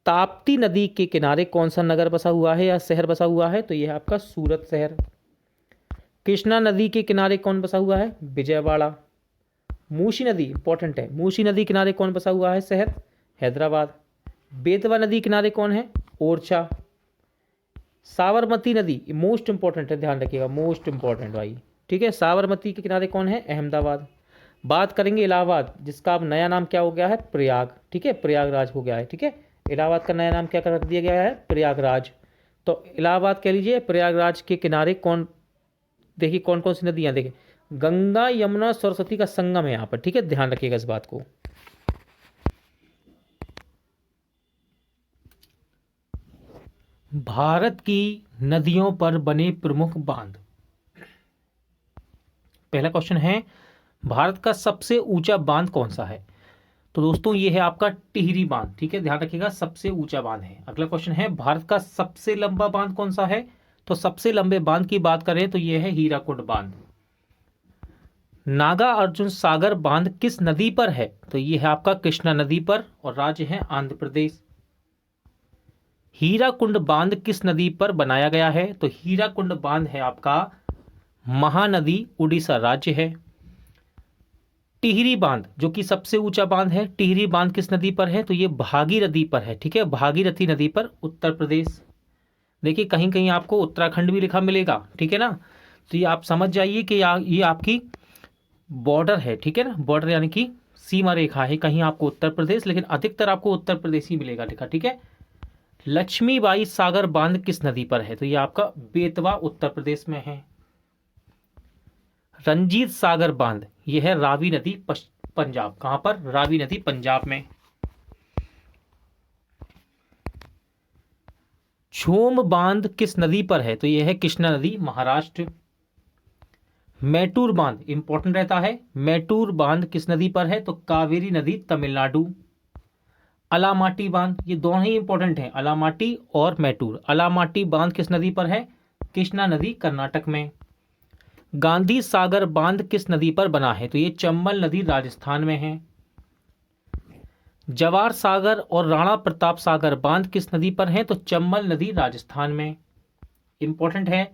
ताप्ती नदी के किनारे कौन सा नगर बसा हुआ है या शहर बसा हुआ है? तो यह है आपका सूरत शहर। कृष्णा नदी के किनारे कौन बसा हुआ है? विजयवाड़ा। मूसी नदी इंपॉर्टेंट है, मूसी नदी किनारे कौन बसा हुआ है? शहर हैदराबाद। बेतवा नदी किनारे कौन है? ओरछा। साबरमती नदी मोस्ट इंपॉर्टेंट है, ध्यान रखिएगा, मोस्ट इंपॉर्टेंट भाई। ठीक है, साबरमती के किनारे कौन है? अहमदाबाद। बात करेंगे इलाहाबाद, जिसका अब नया नाम क्या हो गया है? प्रयाग। ठीक है, प्रयागराज हो गया है। ठीक है, इलाहाबाद का नया नाम क्या कर दिया गया है? प्रयागराज। तो इलाहाबाद कह लीजिए, प्रयागराज के किनारे कौन, देखिए कौन कौन सी नदियाँ, देखिए गंगा, यमुना, सरस्वती का संगम है यहाँ पर। ठीक है, ध्यान रखिएगा इस बात को। भारत की नदियों पर बने प्रमुख बांध। पहला क्वेश्चन है, भारत का सबसे ऊंचा बांध कौन सा है? तो दोस्तों ये है आपका टिहरी बांध। ठीक है, ध्यान रखिएगा, सबसे ऊंचा बांध है। अगला क्वेश्चन है, भारत का सबसे लंबा बांध कौन सा है? तो सबसे लंबे बांध की बात करें तो यह है हीराकुंड बांध। नागा अर्जुन सागर बांध किस नदी पर है? तो यह है आपका कृष्णा नदी पर और राज्य है आंध्र प्रदेश। हीराकुंड बांध किस नदी पर बनाया गया है? तो हीराकुंड बांध है आपका महानदी, उड़ीसा राज्य है। टिहरी बांध जो कि सबसे ऊंचा बांध है, टिहरी बांध किस नदी पर है? तो ये भागीरथी पर है। ठीक है, भागीरथी नदी पर, उत्तर प्रदेश। देखिए कहीं कहीं आपको उत्तराखंड भी लिखा मिलेगा। ठीक है ना, तो ये आप समझ जाइए कि ये आपकी बॉर्डर है। ठीक है ना, बॉर्डर यानी कि सीमा रेखा है, कहीं आपको उत्तर प्रदेश, लेकिन अधिकतर आपको उत्तर प्रदेश ही मिलेगा लिखा। ठीक है, लक्ष्मीबाई सागर बांध किस नदी पर है? तो ये आपका बेतवा, उत्तर प्रदेश में है। रंजीत सागर बांध यह है रावी नदी, पंजाब। कहां पर? रावी नदी पंजाब में। झोम बांध किस नदी पर है? तो यह है कृष्णा नदी, महाराष्ट्र। मैटूर बांध इंपॉर्टेंट रहता है, मैटूर बांध किस नदी पर है? तो कावेरी नदी, तमिलनाडु। अलामाटी बांध, ये दोनों ही इंपॉर्टेंट हैं, अलामाटी और मैटूर। अलामाटी बांध किस नदी पर है? कृष्णा नदी, कर्नाटक में। गांधी सागर बांध किस नदी पर बना है? तो ये चंबल नदी, राजस्थान में है। जवाहर सागर और राणा प्रताप सागर बांध किस नदी पर है? तो चंबल नदी, राजस्थान में। इंपॉर्टेंट है।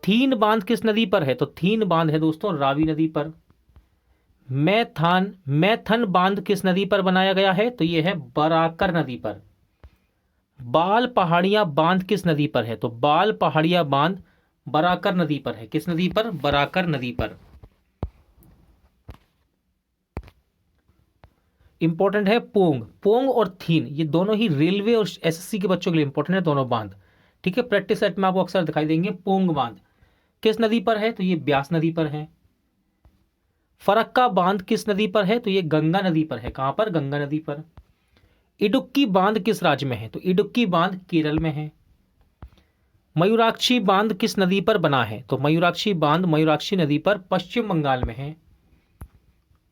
थीन बांध किस नदी पर है? तो थीन बांध है दोस्तों रावी नदी पर। मैथन बांध किस नदी पर बनाया गया है? तो यह है बराकर नदी पर। बाल पहाड़ियां बांध किस नदी पर है? तो बाल पहाड़ियां बांध बराकर नदी पर है। किस नदी पर? बराकर नदी पर। इंपॉर्टेंट है पोंग, पोंग और थीन, ये दोनों ही रेलवे और एसएससी के बच्चों के लिए इंपॉर्टेंट है, दोनों बांध। ठीक है, प्रैक्टिस सेट में आपको अक्सर दिखाई देंगे। पोंग बांध किस नदी पर है? तो ये ब्यास नदी पर है। फरक्का बांध किस नदी पर है? तो ये गंगा नदी पर है। कहां पर? गंगा नदी पर। इडुक्की बांध किस राज्य में है? तो इडुक्की बांध केरल में है। मयूराक्षी बांध किस नदी पर बना है? तो मयूराक्षी बांध मयूराक्षी नदी पर, पश्चिम बंगाल में है।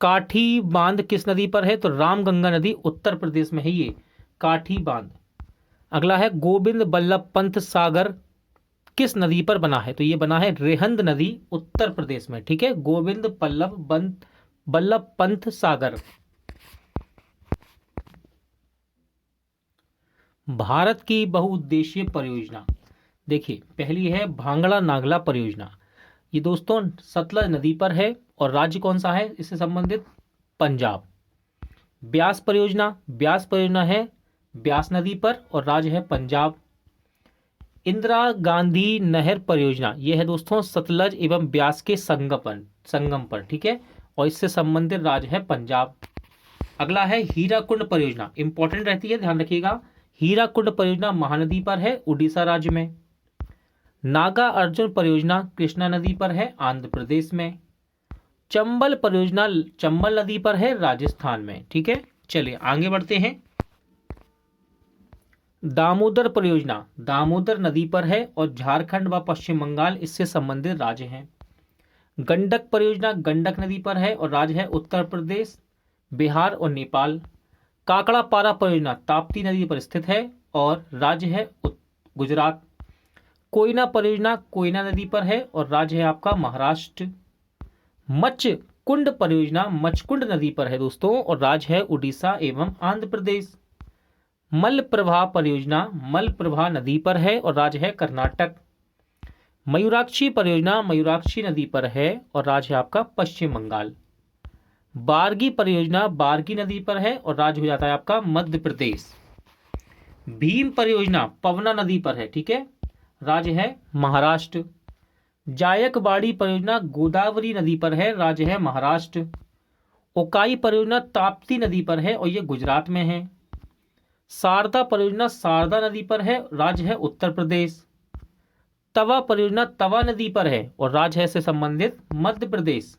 काठी बांध किस नदी पर है? तो रामगंगा नदी, उत्तर प्रदेश में है ये काठी बांध। अगला है गोविंद बल्लभ पंत सागर किस नदी पर बना है? तो ये बना है रेहंद नदी, उत्तर प्रदेश में। ठीक है, गोविंद बल्लभ पंत सागर। भारत की बहुउद्देशीय परियोजना, देखिए पहली है भांगड़ा नागला परियोजना। ये दोस्तों सतलज नदी पर है और राज्य कौन सा है इससे संबंधित? पंजाब। ब्यास परियोजना है ब्यास नदी पर और राज्य है पंजाब। इंदिरा गांधी नहर परियोजना, यह है दोस्तों सतलज एवं ब्यास के संगम पर। ठीक है, और इससे संबंधित राज्य है पंजाब। अगला है हीराकुंड परियोजना, इंपॉर्टेंट रहती है, ध्यान रखिएगा। हीराकुंड परियोजना महानदी पर है, उड़ीसा राज्य में। नागा अर्जुन परियोजना कृष्णा नदी पर है, आंध्र प्रदेश में। चंबल परियोजना चंबल नदी पर है, राजस्थान में। ठीक है, चलिए आगे बढ़ते हैं। दामोदर परियोजना दामोदर नदी पर है और झारखंड व पश्चिम बंगाल इससे संबंधित राज्य हैं। गंडक परियोजना गंडक नदी पर है और राज्य है उत्तर प्रदेश, बिहार और नेपाल। काकड़ापारा परियोजना ताप्ती नदी पर स्थित है और राज्य है गुजरात। कोयना परियोजना कोयना नदी पर है और राज्य है आपका महाराष्ट्र। मच्छकुंड परियोजना मच्छकुंड नदी पर है दोस्तों और राज्य है उड़ीसा एवं आंध्र प्रदेश। मलप्रभा परियोजना मलप्रभा नदी पर है और राज्य है कर्नाटक। मयूराक्षी परियोजना मयूराक्षी नदी पर है और राज्य है आपका पश्चिम बंगाल। बारगी परियोजना बारगी नदी पर है और राज्य हो जाता है आपका मध्य प्रदेश। भीम परियोजना पवना नदी पर है, ठीक है, राज्य है महाराष्ट्र। जायकवाड़ी परियोजना गोदावरी नदी पर है, राज्य है महाराष्ट्र। ओकाई परियोजना ताप्ती नदी पर है और यह गुजरात में है। शारदा परियोजना शारदा नदी पर है, राज्य है उत्तर प्रदेश। तवा परियोजना तवा नदी पर है और राज्य है से संबंधित मध्य प्रदेश।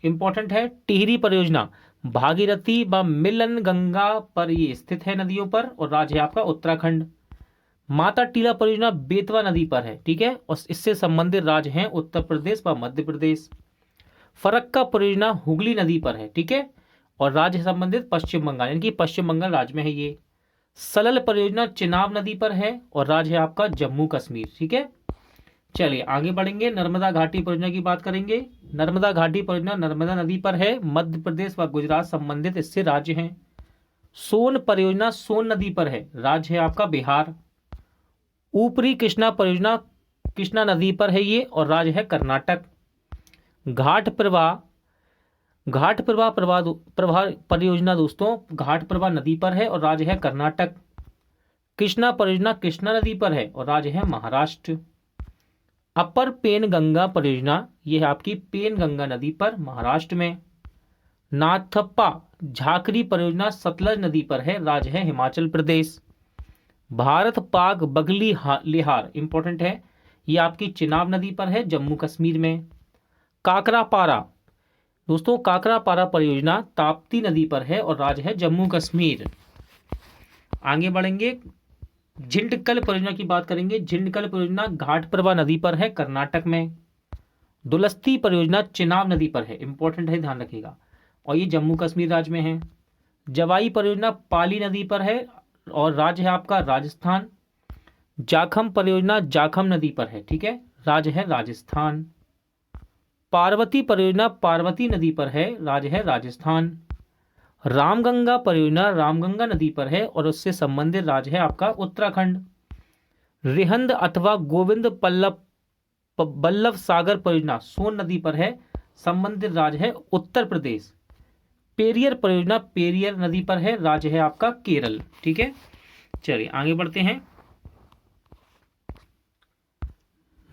इंपॉर्टेंट है। टिहरी परियोजना भागीरथी व मिलन गंगा पर ये स्थित है नदियों पर और राज्य है आपका उत्तराखंड। माता टीला परियोजना बेतवा नदी पर है, ठीक है, और इससे संबंधित राज्य हैं उत्तर प्रदेश व मध्य प्रदेश। फरक्का परियोजना हुगली नदी पर है, ठीक है, और राज्य संबंधित पश्चिम बंगाल, यानी कि पश्चिम बंगाल राज्य में है ये। सलल परियोजना चिनाब नदी पर है और राज्य है आपका जम्मू कश्मीर, ठीक है। चलिए आगे बढ़ेंगे। नर्मदा घाटी परियोजना की बात करेंगे। नर्मदा घाटी परियोजना नर्मदा नदी पर है, मध्य प्रदेश व गुजरात संबंधित इससे राज्य हैं। सोन परियोजना सोन नदी पर है, राज्य है आपका बिहार। ऊपरी कृष्णा परियोजना कृष्णा नदी पर है ये और राज्य है कर्नाटक। घाट प्रवाह परियोजना दोस्तों घाट प्रवाह नदी पर है और राज्य है कर्नाटक। कृष्णा परियोजना कृष्णा नदी पर है और राज्य है महाराष्ट्र। अपर पेन गंगा परियोजना यह है आपकी पेन गंगा नदी पर, महाराष्ट्र में। नाथप्पा झाकरी परियोजना सतलज नदी पर है, राज्य है हिमाचल प्रदेश। भारत पाक बगली लिहार इंपॉर्टेंट है, ये आपकी चिनाब नदी पर है, जम्मू कश्मीर में। काकरापारा दोस्तों काकरापारा परियोजना ताप्ती नदी पर है और राज्य है जम्मू कश्मीर। आगे बढ़ेंगे। झिंडकल परियोजना की बात करेंगे। झिंडकल परियोजना घाटप्रभा नदी पर है, कर्नाटक में। दुलस्ती परियोजना चिनाब नदी पर है, इंपॉर्टेंट है, ध्यान रखिएगा, और ये जम्मू कश्मीर राज्य में है। जवाई परियोजना पाली नदी पर है और राज्य है आपका राजस्थान। जाखम परियोजना जाखम नदी पर है, ठीक है, राज्य है राजस्थान। पार्वती परियोजना पार्वती नदी पर है, राज्य है राजस्थान। रामगंगा परियोजना रामगंगा नदी पर है और उससे संबंधित राज्य है आपका उत्तराखंड। रिहंद अथवा गोविंद बल्लभ सागर परियोजना सोन नदी पर है, संबंधित राज्य है उत्तर प्रदेश। पेरियर परियोजना पेरियर नदी पर है, राज्य है आपका केरल, ठीक है। चलिए आगे बढ़ते हैं।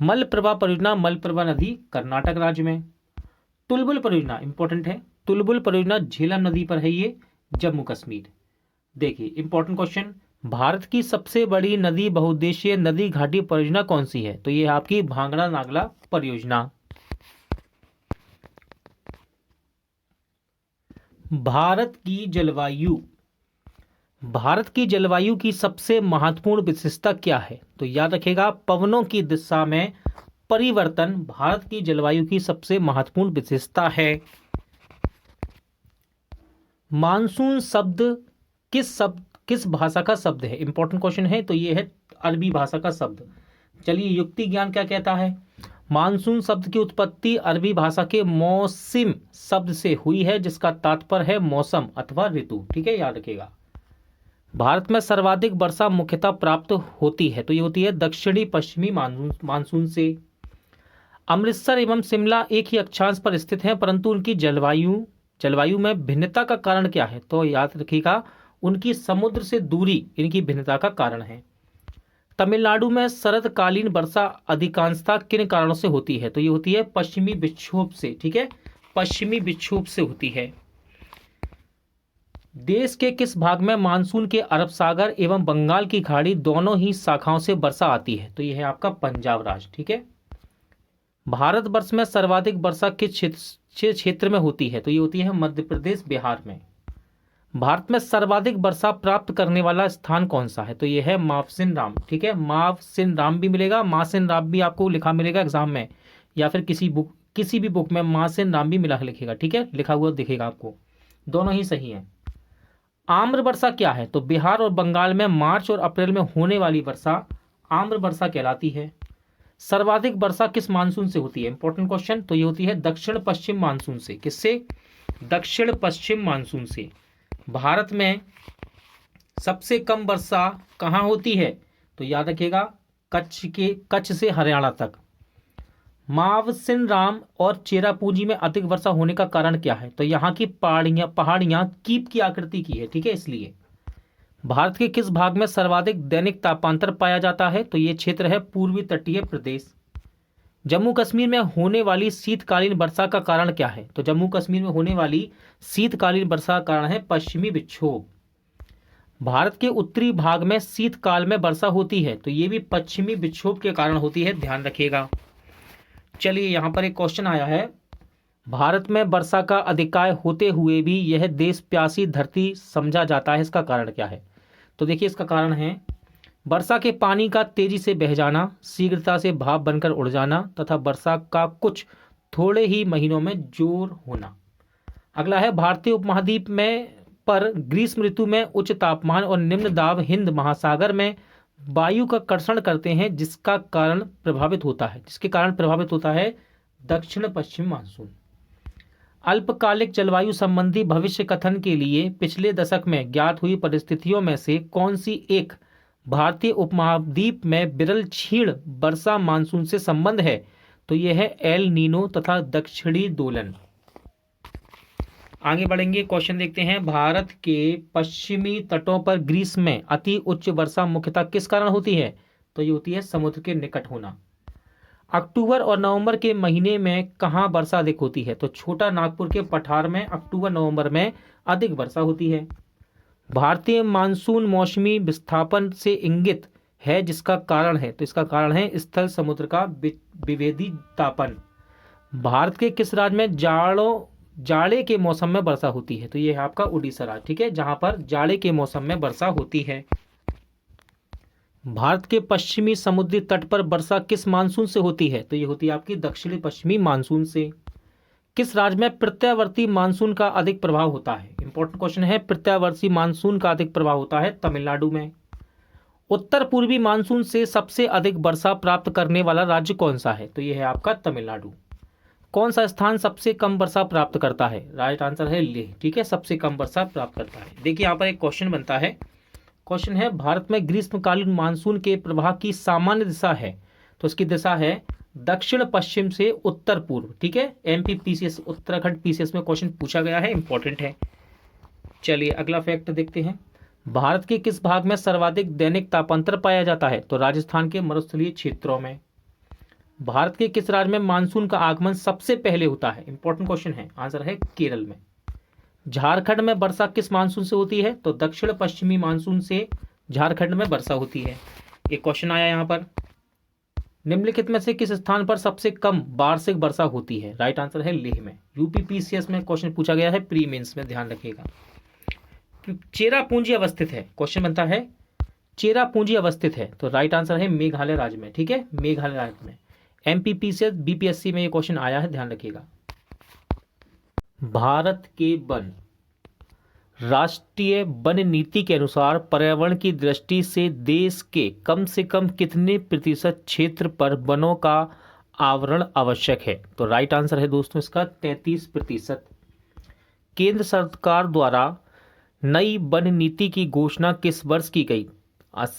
मलप्रभा परियोजना मलप्रभा नदी कर्नाटक राज्य में। तुलबुल परियोजना इंपॉर्टेंट है, तुलबुल परियोजना झेलम नदी पर है, ये जम्मू कश्मीर। देखिए इंपॉर्टेंट क्वेश्चन, भारत की सबसे बड़ी नदी बहुउद्देशीय नदी घाटी परियोजना कौन सी है? तो ये आपकी भांगड़ा नागला परियोजना। भारत की जलवायु, भारत की जलवायु की सबसे महत्वपूर्ण विशेषता क्या है? तो याद रखिएगा, पवनों की दिशा में परिवर्तन भारत की जलवायु की सबसे महत्वपूर्ण विशेषता है। मानसून शब्द किस भाषा का शब्द है? इंपॉर्टेंट क्वेश्चन है, तो ये है अरबी भाषा का शब्द। चलिए युक्ति ज्ञान क्या कहता है? मानसून शब्द की उत्पत्ति अरबी भाषा के मौसिम शब्द से हुई है, जिसका तात्पर्य है मौसम अथवा ऋतु, ठीक है, याद रखिएगा। भारत में सर्वाधिक वर्षा मुख्यतः प्राप्त होती है, तो ये होती है दक्षिणी पश्चिमी मानसून से। अमृतसर एवं शिमला एक ही अक्षांश पर स्थित हैं, परंतु उनकी जलवायु में भिन्नता का कारण क्या है? तो याद रखिएगा, उनकी समुद्र से दूरी इनकी भिन्नता का कारण है। तमिलनाडु में शरदकालीन वर्षा अधिकांशतः किन कारणों से होती है? तो ये होती है पश्चिमी विक्षोभ से, ठीक है, पश्चिमी विक्षोभ से होती है। देश के किस भाग में मानसून के अरब सागर एवं बंगाल की खाड़ी दोनों ही शाखाओं से वर्षा आती है? तो यह है आपका पंजाब राज्य, ठीक है। भारतवर्ष में सर्वाधिक वर्षा किस क्षेत्र में होती है? तो ये होती है मध्य प्रदेश बिहार में। भारत में सर्वाधिक वर्षा प्राप्त करने वाला स्थान कौन सा है? तो ये है मावसिन राम, ठीक है, मावसिन राम भी मिलेगा, मासिन राम भी आपको लिखा मिलेगा एग्जाम में, या फिर किसी भी बुक में मासिन राम भी मिला लिखेगा, ठीक है, लिखा हुआ दिखेगा आपको, दोनों ही सही है। आम्र वर्षा क्या है? तो बिहार और बंगाल में मार्च और अप्रैल में होने वाली वर्षा आम्र वर्षा कहलाती है। सर्वाधिक वर्षा किस मानसून से होती है? इंपॉर्टेंट क्वेश्चन, तो ये होती है दक्षिण पश्चिम मानसून से। किससे? दक्षिण पश्चिम मानसून से। भारत में सबसे कम वर्षा कहाँ होती है? तो याद रखिएगा, कच्छ से हरियाणा तक। मावसिन राम और चेरापूंजी में अधिक वर्षा होने का कारण क्या है? तो यहाँ की पहाड़ियाँ कीप की आकृति की है, ठीक है, इसलिए। भारत के किस भाग में सर्वाधिक दैनिक तापांतर पाया जाता है? तो ये क्षेत्र है पूर्वी तटीय प्रदेश। जम्मू कश्मीर में होने वाली शीतकालीन वर्षा का कारण क्या है? तो जम्मू कश्मीर में होने वाली शीतकालीन वर्षा का कारण है पश्चिमी विक्षोभ। भारत के उत्तरी भाग में शीतकाल में वर्षा होती है, तो ये भी पश्चिमी विक्षोभ के कारण होती है, ध्यान रखिएगा। चलिए यहाँ पर एक क्वेश्चन आया है, भारत में वर्षा का अधिकाय होते हुए भी यह देश प्यासी धरती समझा जाता है, इसका कारण क्या है? तो देखिए इसका कारण है वर्षा के पानी का तेजी से बह जाना, शीघ्रता से भाप बनकर उड़ जाना तथा वर्षा का कुछ थोड़े ही महीनों में जोर होना। अगला है, भारतीय उपमहाद्वीप में पर ग्रीष्म ऋतु में उच्च तापमान और निम्न दाब हिंद महासागर में वायु का कर्षण करते हैं, जिसके कारण प्रभावित होता है दक्षिण पश्चिम मानसून। अल्पकालिक जलवायु संबंधी भविष्य कथन के लिए पिछले दशक में ज्ञात हुई परिस्थितियों में से कौन सी एक भारतीय उपमहाद्वीप में विरल क्षीण वर्षा मानसून से संबंध है? तो यह है एल नीनो तथा दक्षिणी दोलन। आगे बढ़ेंगे, क्वेश्चन देखते हैं। भारत के पश्चिमी तटों पर ग्रीष्म में अति उच्च वर्षा मुख्यतः किस कारण होती है? तो ये होती है समुद्र के निकट होना। अक्टूबर और नवंबर के महीने में कहाँ वर्षा अधिक होती है? तो छोटा नागपुर के पठार में अक्टूबर नवंबर में अधिक वर्षा होती है। भारतीय मानसून मौसमी विस्थापन से इंगित है, जिसका कारण है, तो इसका कारण है स्थल समुद्र का विभेदीतापन। भारत के किस राज्य में जाड़े के मौसम में वर्षा होती है? तो यह है आपका उड़ीसा राज्य, ठीक है, जहां पर जाड़े के मौसम में वर्षा होती है। भारत के पश्चिमी समुद्री तट पर वर्षा किस मानसून से होती है? तो ये होती है आपकी दक्षिणी पश्चिमी मानसून से। किस राज्य में प्रत्यावर्ती मानसून का अधिक प्रभाव होता है? इंपॉर्टेंट क्वेश्चन है। प्रत्यावर्ती मानसून का अधिक प्रभाव होता है तमिलनाडु में। उत्तर पूर्वी मानसून से सबसे अधिक वर्षा प्राप्त करने वाला राज्य कौन सा है? तो यह है आपका तमिलनाडु। कौन सा स्थान सबसे कम वर्षा प्राप्त करता है? राइट आंसर है लेह। ठीक है, सबसे कम वर्षा प्राप्त करता है। देखिए यहाँ पर एक क्वेश्चन बनता है। क्वेश्चन है, भारत में ग्रीष्मकालीन मानसून के प्रवाह की सामान्य दिशा है, तो इसकी दिशा है दक्षिण पश्चिम से उत्तर पूर्व। ठीक है, एमपी पीसीएस उत्तराखंड पीसीएस में क्वेश्चन पूछा गया है, इंपॉर्टेंट है। चलिए अगला फैक्ट देखते हैं। भारत के किस भाग में सर्वाधिक दैनिक तापांतर पाया जाता है? तो राजस्थान के मरुस्थलीय क्षेत्रों में। भारत के किस राज्य में मानसून का आगमन सबसे पहले होता है? इंपॉर्टेंट क्वेश्चन है, आंसर है केरल में। झारखंड में वर्षा किस मानसून से होती है? तो दक्षिण पश्चिमी मानसून से झारखंड में वर्षा होती है। एक क्वेश्चन आया यहाँ पर, निम्नलिखित में से किस स्थान पर सबसे कम वार्षिक वर्षा होती है? राइट आंसर है लेह में। यूपी पीसीएस में क्वेश्चन पूछा गया है, प्री मेंस में, ध्यान रखिएगा। चेरापूंजी अवस्थित है, क्वेश्चन बनता है चेरापूंजी अवस्थित है, तो राइट आंसर है मेघालय राज्य में। ठीक है, मेघालय राज्य में। एमपीपीसीएस बीपीएससी में ये क्वेश्चन आया है, ध्यान रखिएगा। भारत के वन, राष्ट्रीय वन नीति के अनुसार पर्यावरण की दृष्टि से देश के कम से कम कितने प्रतिशत क्षेत्र पर वनों का आवरण आवश्यक है? तो राइट आंसर है दोस्तों इसका 33%। केंद्र सरकार द्वारा नई वन नीति की घोषणा किस वर्ष की गई?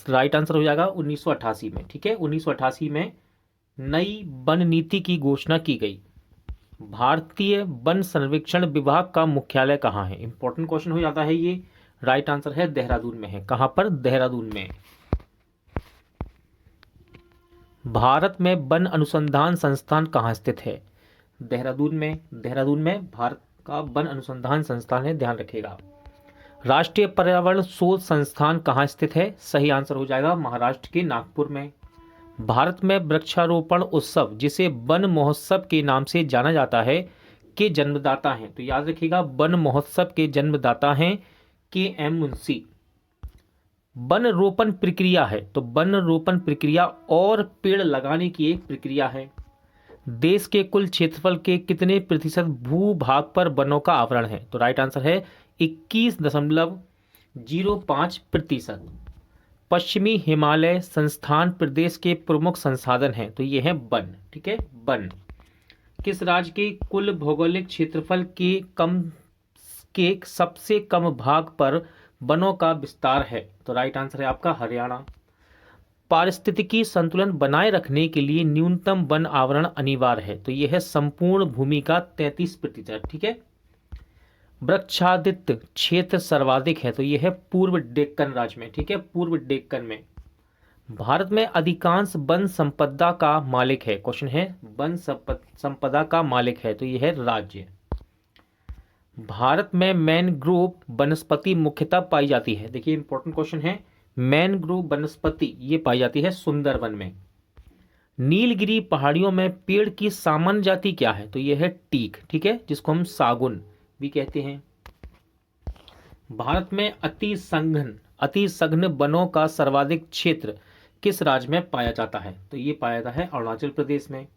राइट आंसर हो जाएगा 1988 में। ठीक है, 1988 में नई वन नीति की घोषणा की गई। भारतीय वन सर्वेक्षण विभाग का मुख्यालय कहाँ है? इंपॉर्टेंट क्वेश्चन हो जाता है ये। राइट आंसर है देहरादून में है। कहाँ पर? देहरादून में। भारत में वन अनुसंधान संस्थान कहाँ स्थित है? देहरादून में। देहरादून में भारत का वन अनुसंधान संस्थान है, ध्यान रखिएगा। राष्ट्रीय पर्यावरण शोध संस्थान कहाँ स्थित है? सही आंसर हो जाएगा महाराष्ट्र के नागपुर में। भारत में वृक्षारोपण उत्सव, जिसे वन महोत्सव के नाम से जाना जाता है, के जन्मदाता हैं? तो याद रखिएगा, वन महोत्सव के जन्मदाता हैं के.एम. मुंशी। वन रोपण प्रक्रिया है, तो वन रोपण प्रक्रिया और पेड़ लगाने की एक प्रक्रिया है। देश के कुल क्षेत्रफल के कितने प्रतिशत भूभाग पर वनों का आवरण है? तो राइट आंसर है 21.05%। पश्चिमी हिमालय संस्थान प्रदेश के प्रमुख संसाधन हैं, तो ये है वन। ठीक है, वन। किस राज्य के कुल भौगोलिक क्षेत्रफल के सबसे कम भाग पर वनों का विस्तार है? तो राइट आंसर है आपका हरियाणा। पारिस्थितिकी संतुलन बनाए रखने के लिए न्यूनतम वन आवरण अनिवार्य है, तो यह है संपूर्ण भूमि का 33%। ठीक है, वृक्षादित क्षेत्र सर्वाधिक है, तो यह है पूर्व डेक्कन राज्य में। ठीक है, पूर्व डेक्कन में। भारत में अधिकांश वन संपदा का मालिक है, क्वेश्चन है वन संपदा का मालिक है, तो यह है राज्य। भारत में मैनग्रोव वनस्पति मुख्यतः पाई जाती है, देखिए इंपॉर्टेंट क्वेश्चन है, मैनग्रोव वनस्पति ये पाई जाती है सुंदरवन में। नीलगिरी पहाड़ियों में पेड़ की सामान्य जाति क्या है? तो यह है टीक। ठीक है, जिसको हम सागुन भी कहते हैं। भारत में अति सघन वनों का सर्वाधिक क्षेत्र किस राज्य में पाया जाता है? तो ये पाया जाता है अरुणाचल प्रदेश में।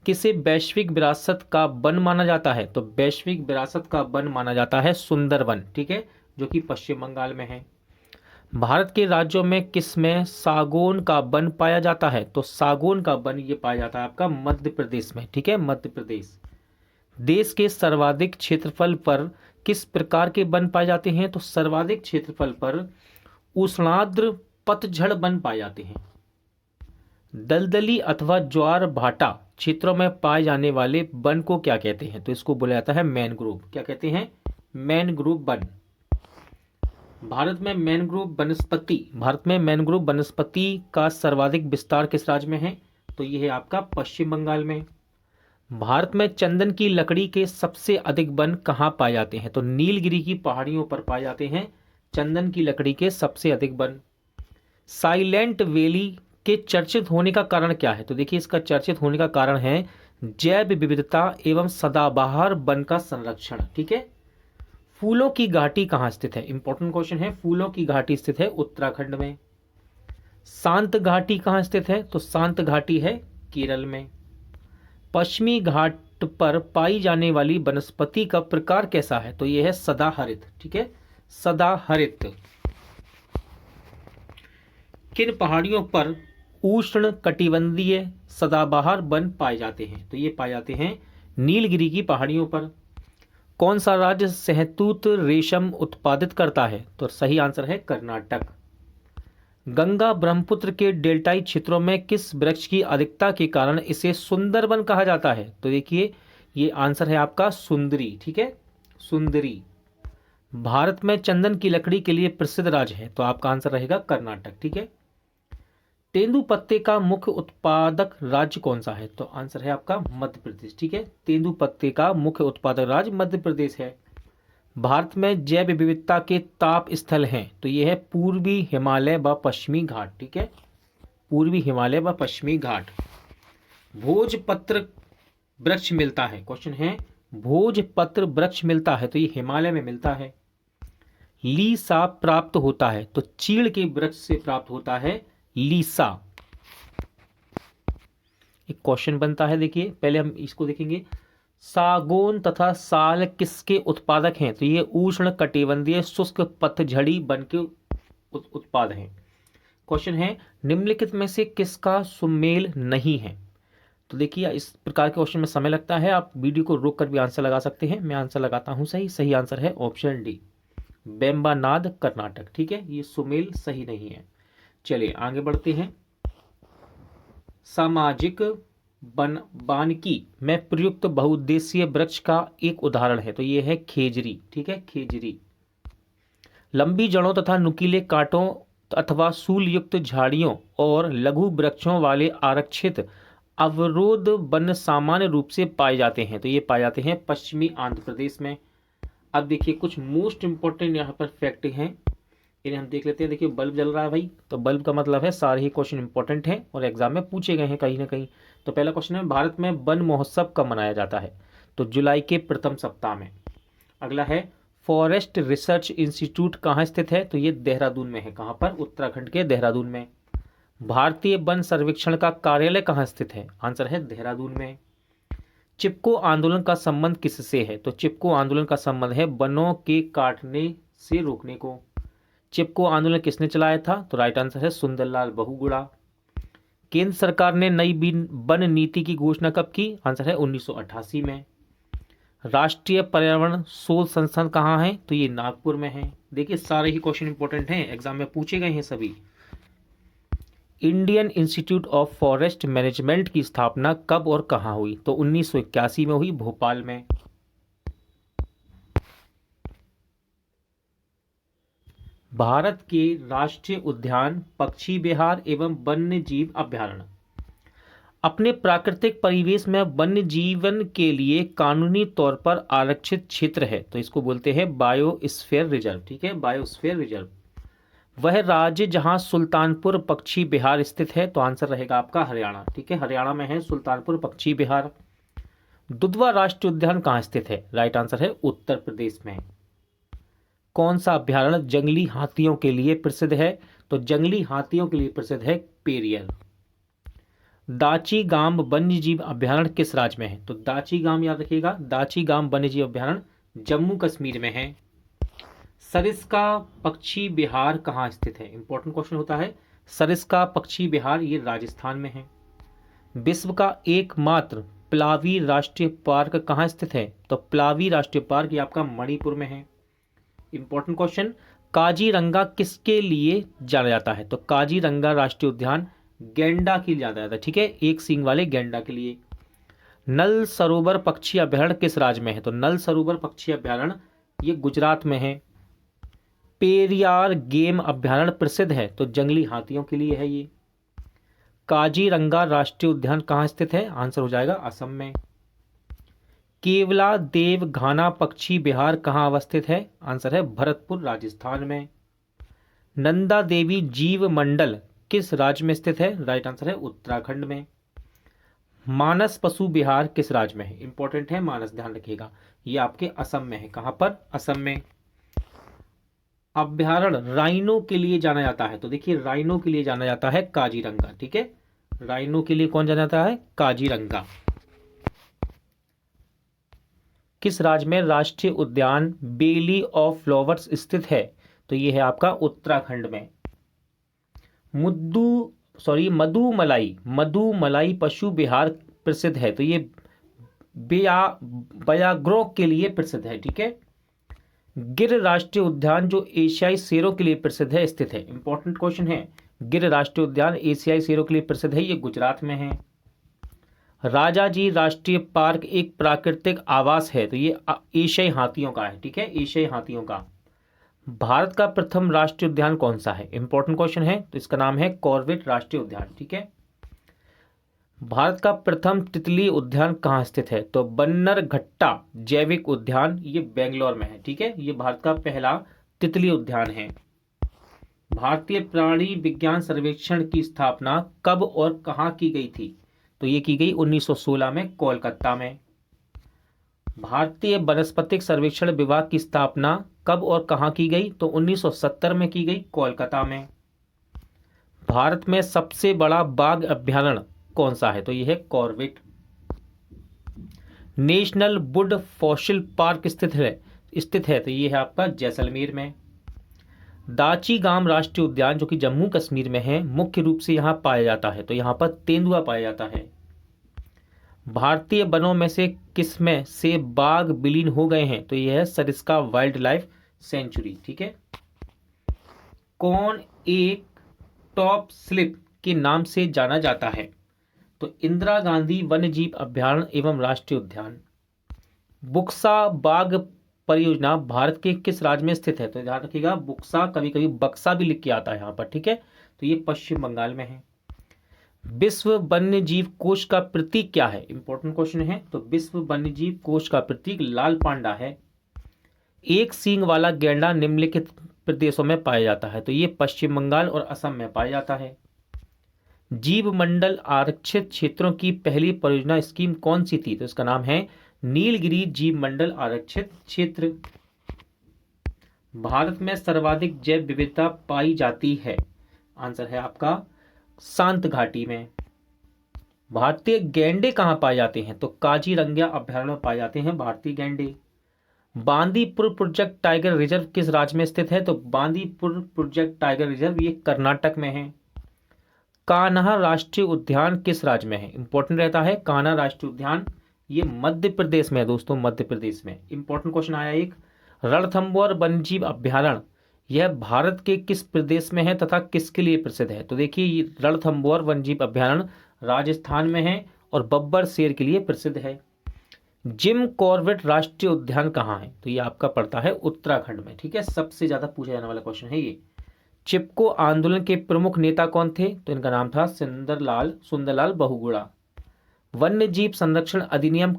किसे वैश्विक विरासत का वन माना जाता है? तो वैश्विक विरासत का वन माना जाता है सुंदरवन। ठीक है, जो कि पश्चिम बंगाल में है। भारत के राज्यों में किस में सागौन का वन पाया जाता है? तो सागौन का वन ये पाया जाता है आपका मध्य प्रदेश में। ठीक है, मध्य प्रदेश। देश के सर्वाधिक क्षेत्रफल पर किस प्रकार के वन पाए जाते हैं? तो सर्वाधिक क्षेत्रफल पर उष्णार्द्र पतझड़ वन पाए जाते हैं। दलदली अथवा ज्वार भाटा क्षेत्रों में पाए जाने वाले वन को क्या कहते हैं? तो इसको बोला जाता है मैनग्रोव। क्या कहते हैं? Mangrove one. भारत में मैनग्रोव वनस्पति का सर्वाधिक विस्तार किस राज्य में है? तो यह है आपका पश्चिम बंगाल में। भारत में चंदन की लकड़ी के सबसे अधिक वन कहाँ पाए जाते हैं? तो नीलगिरी की पहाड़ियों पर पाए जाते हैं चंदन की लकड़ी के सबसे अधिक वन। साइलेंट वैली के चर्चित होने का कारण क्या है? तो देखिए, इसका चर्चित होने का कारण है जैव विविधता एवं सदाबहार वन का संरक्षण। ठीक है, फूलों की घाटी कहाँ स्थित है? इंपॉर्टेंट क्वेश्चन है। फूलों की घाटी स्थित है उत्तराखंड में। शांत घाटी कहाँ स्थित है? तो शांत घाटी है केरल में। पश्चिमी घाट पर पाई जाने वाली वनस्पति का प्रकार कैसा है? तो यह है सदाहरित। ठीक है, सदाहरित। किन पहाड़ियों पर उष्ण कटिबंधीय सदाबहार वन पाए जाते हैं? तो ये पाए जाते हैं नीलगिरी की पहाड़ियों पर। कौन सा राज्य शहतूत रेशम उत्पादित करता है? तो सही आंसर है कर्नाटक। गंगा ब्रह्मपुत्र के डेल्टाई क्षेत्रों में किस वृक्ष की अधिकता के कारण इसे सुंदरवन कहा जाता है? तो देखिए ये आंसर है आपका सुंदरी। ठीक है, सुंदरी। भारत में चंदन की लकड़ी के लिए प्रसिद्ध राज्य है? तो आपका आंसर रहेगा कर्नाटक। ठीक है। तेंदुपत्ते का मुख्य उत्पादक राज्य कौन सा है? तो आंसर है आपका मध्य प्रदेश। ठीक है, तेंदुपत्ते का मुख्य उत्पादक राज्य मध्य प्रदेश है। भारत में जैव विविधता के ताप स्थल हैं? तो ये है पूर्वी हिमालय व पश्चिमी घाट। ठीक है, पूर्वी हिमालय व पश्चिमी घाट। भोजपत्र वृक्ष मिलता है? क्वेश्चन है भोजपत्र वृक्ष मिलता है, तो ये हिमालय में मिलता है। लीसा प्राप्त होता है? तो चीड़ के वृक्ष से प्राप्त होता है लीसा। एक क्वेश्चन बनता है, देखिए पहले हम इसको देखेंगे। सागौन तथा साल किसके उत्पादक हैं? तो ये उष्ण कटिबंधीय शुष्क पतझड़ी वन के उत्पाद हैं। क्वेश्चन है निम्नलिखित में से किसका सुमेल नहीं है? तो देखिए इस प्रकार के क्वेश्चन में समय लगता है, आप वीडियो को रोक कर भी आंसर लगा सकते हैं। मैं आंसर लगाता हूं सही। सही आंसर है ऑप्शन डी, बेम्बानाद कर्नाटक। ठीक है, ये सुमेल सही नहीं है। चलिए आगे बढ़ते हैं। सामाजिक वानिकी में प्रयुक्त बहुउद्देशीय वृक्ष का एक उदाहरण है? तो ये है खेजरी। ठीक है, खेजरी। लंबी जड़ों तथा नुकीले कांटों अथवा सूल युक्त झाड़ियों और लघु वृक्षों वाले आरक्षित अवरोध वन सामान्य रूप से पाए जाते हैं? तो ये पाए जाते हैं पश्चिमी आंध्र प्रदेश में। अब देखिए कुछ मोस्ट इंपॉर्टेंट यहाँ पर फैक्ट हैं, इन्हें हम देख लेते हैं। देखिए बल्ब जल रहा है भाई, तो बल्ब का मतलब है सारे ही क्वेश्चन इंपॉर्टेंट हैं और एग्जाम में पूछे गए हैं कहीं ना कहीं। तो पहला क्वेश्चन है भारत में वन महोत्सव कब मनाया जाता है? तो जुलाई के प्रथम सप्ताह में। अगला है फॉरेस्ट रिसर्च इंस्टीट्यूट कहाँ स्थित है? तो ये देहरादून में है। कहाँ पर? उत्तराखंड के देहरादून में। भारतीय वन सर्वेक्षण का कार्यालय कहाँ स्थित है? आंसर है देहरादून में। चिपको आंदोलन का संबंध किससे है? तो चिपको आंदोलन का संबंध है वनों के काटने से रोकने को। चिपको आंदोलन किसने चलाया था? तो राइट आंसर है सुंदरलाल बहुगुणा। केंद्र सरकार ने नई वन नीति की घोषणा कब की? आंसर है 1988 में। राष्ट्रीय पर्यावरण शोध संस्थान कहाँ है? तो ये नागपुर में है। देखिए सारे ही क्वेश्चन इंपॉर्टेंट हैं, एग्जाम में पूछे गए हैं सभी। Indian institute of forest management की स्थापना कब और कहाँ हुई? तो 1981 में हुई, भोपाल में। भारत के राष्ट्रीय उद्यान, पक्षी विहार एवं वन्य जीव अभ्यारण्य अपने प्राकृतिक परिवेश में वन्य जीवन के लिए कानूनी तौर पर आरक्षित क्षेत्र है। तो इसको बोलते हैं बायोस्फीयर रिजर्व। ठीक है, बायोस्फीयर रिजर्व। वह राज्य जहां सुल्तानपुर पक्षी विहार स्थित है? तो आंसर रहेगा आपका हरियाणा। ठीक है, हरियाणा में है सुल्तानपुर पक्षी विहार। दुधवा राष्ट्रीय उद्यान कहाँ स्थित है? राइट आंसर है उत्तर प्रदेश में। कौन सा अभ्यारण्य जंगली हाथियों के लिए प्रसिद्ध है? तो जंगली हाथियों के लिए प्रसिद्ध है पेरियर। दाची गाम वन्य जीव अभ्यारण्य किस राज्य में है? तो दाची गाम याद रखिएगा, दाची गाम वन्य जीव अभ्यारण्य जम्मू कश्मीर में है। सरिस्का पक्षी विहार कहाँ स्थित है? इंपॉर्टेंट क्वेश्चन होता है। सरिस्का पक्षी विहार ये राजस्थान में है। विश्व का एकमात्र प्लावी राष्ट्रीय पार्क कहाँ स्थित है? तो प्लावी राष्ट्रीय पार्क ये आपका मणिपुर में है। इंपॉर्टेंट क्वेश्चन, काजीरंगा किसके लिए जाना जाता है? तो काजीरंगा राष्ट्रीय उद्यान गैंडा के लिए जाना जाता है। ठीक है, एक सींग वाले गैंडा के लिए। नल सरोवर पक्षी अभ्यारण्य किस राज्य में है? तो नल सरोवर पक्षी अभ्यारण्य ये गुजरात में है। पेरियार गेम अभ्यारण्य प्रसिद्ध है? तो जंगली हाथियों के लिए है ये। काजीरंगा राष्ट्रीय उद्यान कहाँ स्थित है? आंसर हो जाएगा असम में। केवला देव घाना पक्षी विहार कहाँ अवस्थित है? आंसर है भरतपुर राजस्थान में। नंदा देवी जीव मंडल किस राज्य में स्थित है? राइट आंसर है उत्तराखंड में। मानस पशु विहार किस राज्य में है? इंपॉर्टेंट है मानस, ध्यान रखिएगा, ये आपके असम में है। कहाँ पर? असम में। अभ्यारण्य राइनो के लिए जाना जाता है? तो देखिए राइनो के लिए जाना जाता है काजीरंगा। ठीक है, राइनो के लिए कौन जाना जाता है? काजीरंगा। किस राज्य में राष्ट्रीय उद्यान बेली ऑफ फ्लावर्स स्थित है? तो ये है आपका उत्तराखंड में। मधुमलाई पशु विहार प्रसिद्ध है? तो ये बयाग्रो के लिए प्रसिद्ध है। ठीक है, गिर राष्ट्रीय उद्यान जो एशियाई शेरों के लिए प्रसिद्ध है स्थित है? इंपॉर्टेंट क्वेश्चन है। गिर राष्ट्रीय उद्यान एशियाई शेरों के लिए प्रसिद्ध है, ये गुजरात में है। राजाजी राष्ट्रीय पार्क एक प्राकृतिक आवास है? तो ये एशियाई हाथियों का है। ठीक है, एशियाई हाथियों का। भारत का प्रथम राष्ट्रीय उद्यान कौन सा है? इंपॉर्टेंट क्वेश्चन है, तो इसका नाम है कॉर्बेट राष्ट्रीय उद्यान। ठीक है, भारत का प्रथम तितली उद्यान कहाँ स्थित है? तो बन्नरघट्टा जैविक उद्यान, ये बेंगलोर में है। ठीक है, ये भारत का पहला तितली उद्यान है। भारतीय प्राणी विज्ञान सर्वेक्षण की स्थापना कब और कहाँ की गई थी? तो ये की गई 1916 में कोलकाता में। भारतीय वनस्पतिक सर्वेक्षण विभाग की स्थापना कब और कहाँ की गई? तो 1970 में की गई, कोलकाता में। भारत में सबसे बड़ा बाघ अभ्यारण्य कौन सा है? तो यह है Corbett. National would fossil park स्थित है तो यह है आपका जैसलमेर में। दाची गाम राष्ट्रीय उद्यान जो कि जम्मू कश्मीर में है, मुख्य रूप से यहाँ पाया जाता है? तो यहाँ पर तेंदुआ पाया जाता है। भारतीय वनों में से किसमें से बाघ विलीन हो गए हैं? तो यह है सरिस्का वाइल्ड लाइफ सेंचुरी। ठीक है, कौन एक टॉप स्लिप के नाम से जाना जाता है? तो इंदिरा गांधी वन्यजीव अभ्यारण्य एवं राष्ट्रीय उद्यान। बुक्सा बाघ परियोजना भारत के किस राज्य में स्थित है? तो ध्यान रखिएगा, बुक्सा कभी कभी बक्सा भी लिख के आता है यहाँ पर। ठीक है, तो ये पश्चिम बंगाल में है। विश्व वन्य जीव कोष का प्रतीक क्या है? इंपॉर्टेंट क्वेश्चन है। तो विश्व वन्य जीव कोष का प्रतीक लाल पांडा है। एक सींग वाला गैंडा निम्नलिखित प्रदेशों में पाया जाता है? तो ये पश्चिम बंगाल और असम में पाया जाता है। जीव मंडल आरक्षित क्षेत्रों की पहली परियोजना स्कीम कौन सी थी? तो इसका नाम है नीलगिरी जीव मंडल आरक्षित क्षेत्र। भारत में सर्वाधिक जैव विविधता पाई जाती है? आंसर है आपका शांत घाटी में। भारतीय गैंडे कहाँ पाए जाते हैं? तो काजीरंगा अभ्यारण्य में पाए जाते हैं भारतीय गैंडे। बांदीपुर प्रोजेक्ट टाइगर रिजर्व किस राज्य में स्थित है? तो बांदीपुर प्रोजेक्ट टाइगर रिजर्व ये कर्नाटक में है। कान्हा राष्ट्रीय उद्यान किस राज्य में है? इंपॉर्टेंट रहता है, कान्हा राष्ट्रीय उद्यान ये मध्य प्रदेश में है दोस्तों, मध्य प्रदेश में। इंपॉर्टेंट क्वेश्चन आया एक। रणथंभौर वन्यजीव अभ्यारण्य यह भारत के किस प्रदेश में है तथा किसके लिए प्रसिद्ध है? तो देखिए रणथंभौर वन्यजीव अभ्यारण्य राजस्थान में है और बब्बर शेर के लिए प्रसिद्ध है। जिम कॉर्बेट राष्ट्रीय उद्यान कहाँ है? तो ये आपका पड़ता है उत्तराखंड में। ठीक है, सबसे ज्यादा पूछा जाने वाला क्वेश्चन है ये। चिपको आंदोलन के प्रमुख नेता कौन थे? तो इनका नाम था सुंदरलाल बहुगुणा। वन्य जीव संरक्षण अधिनियम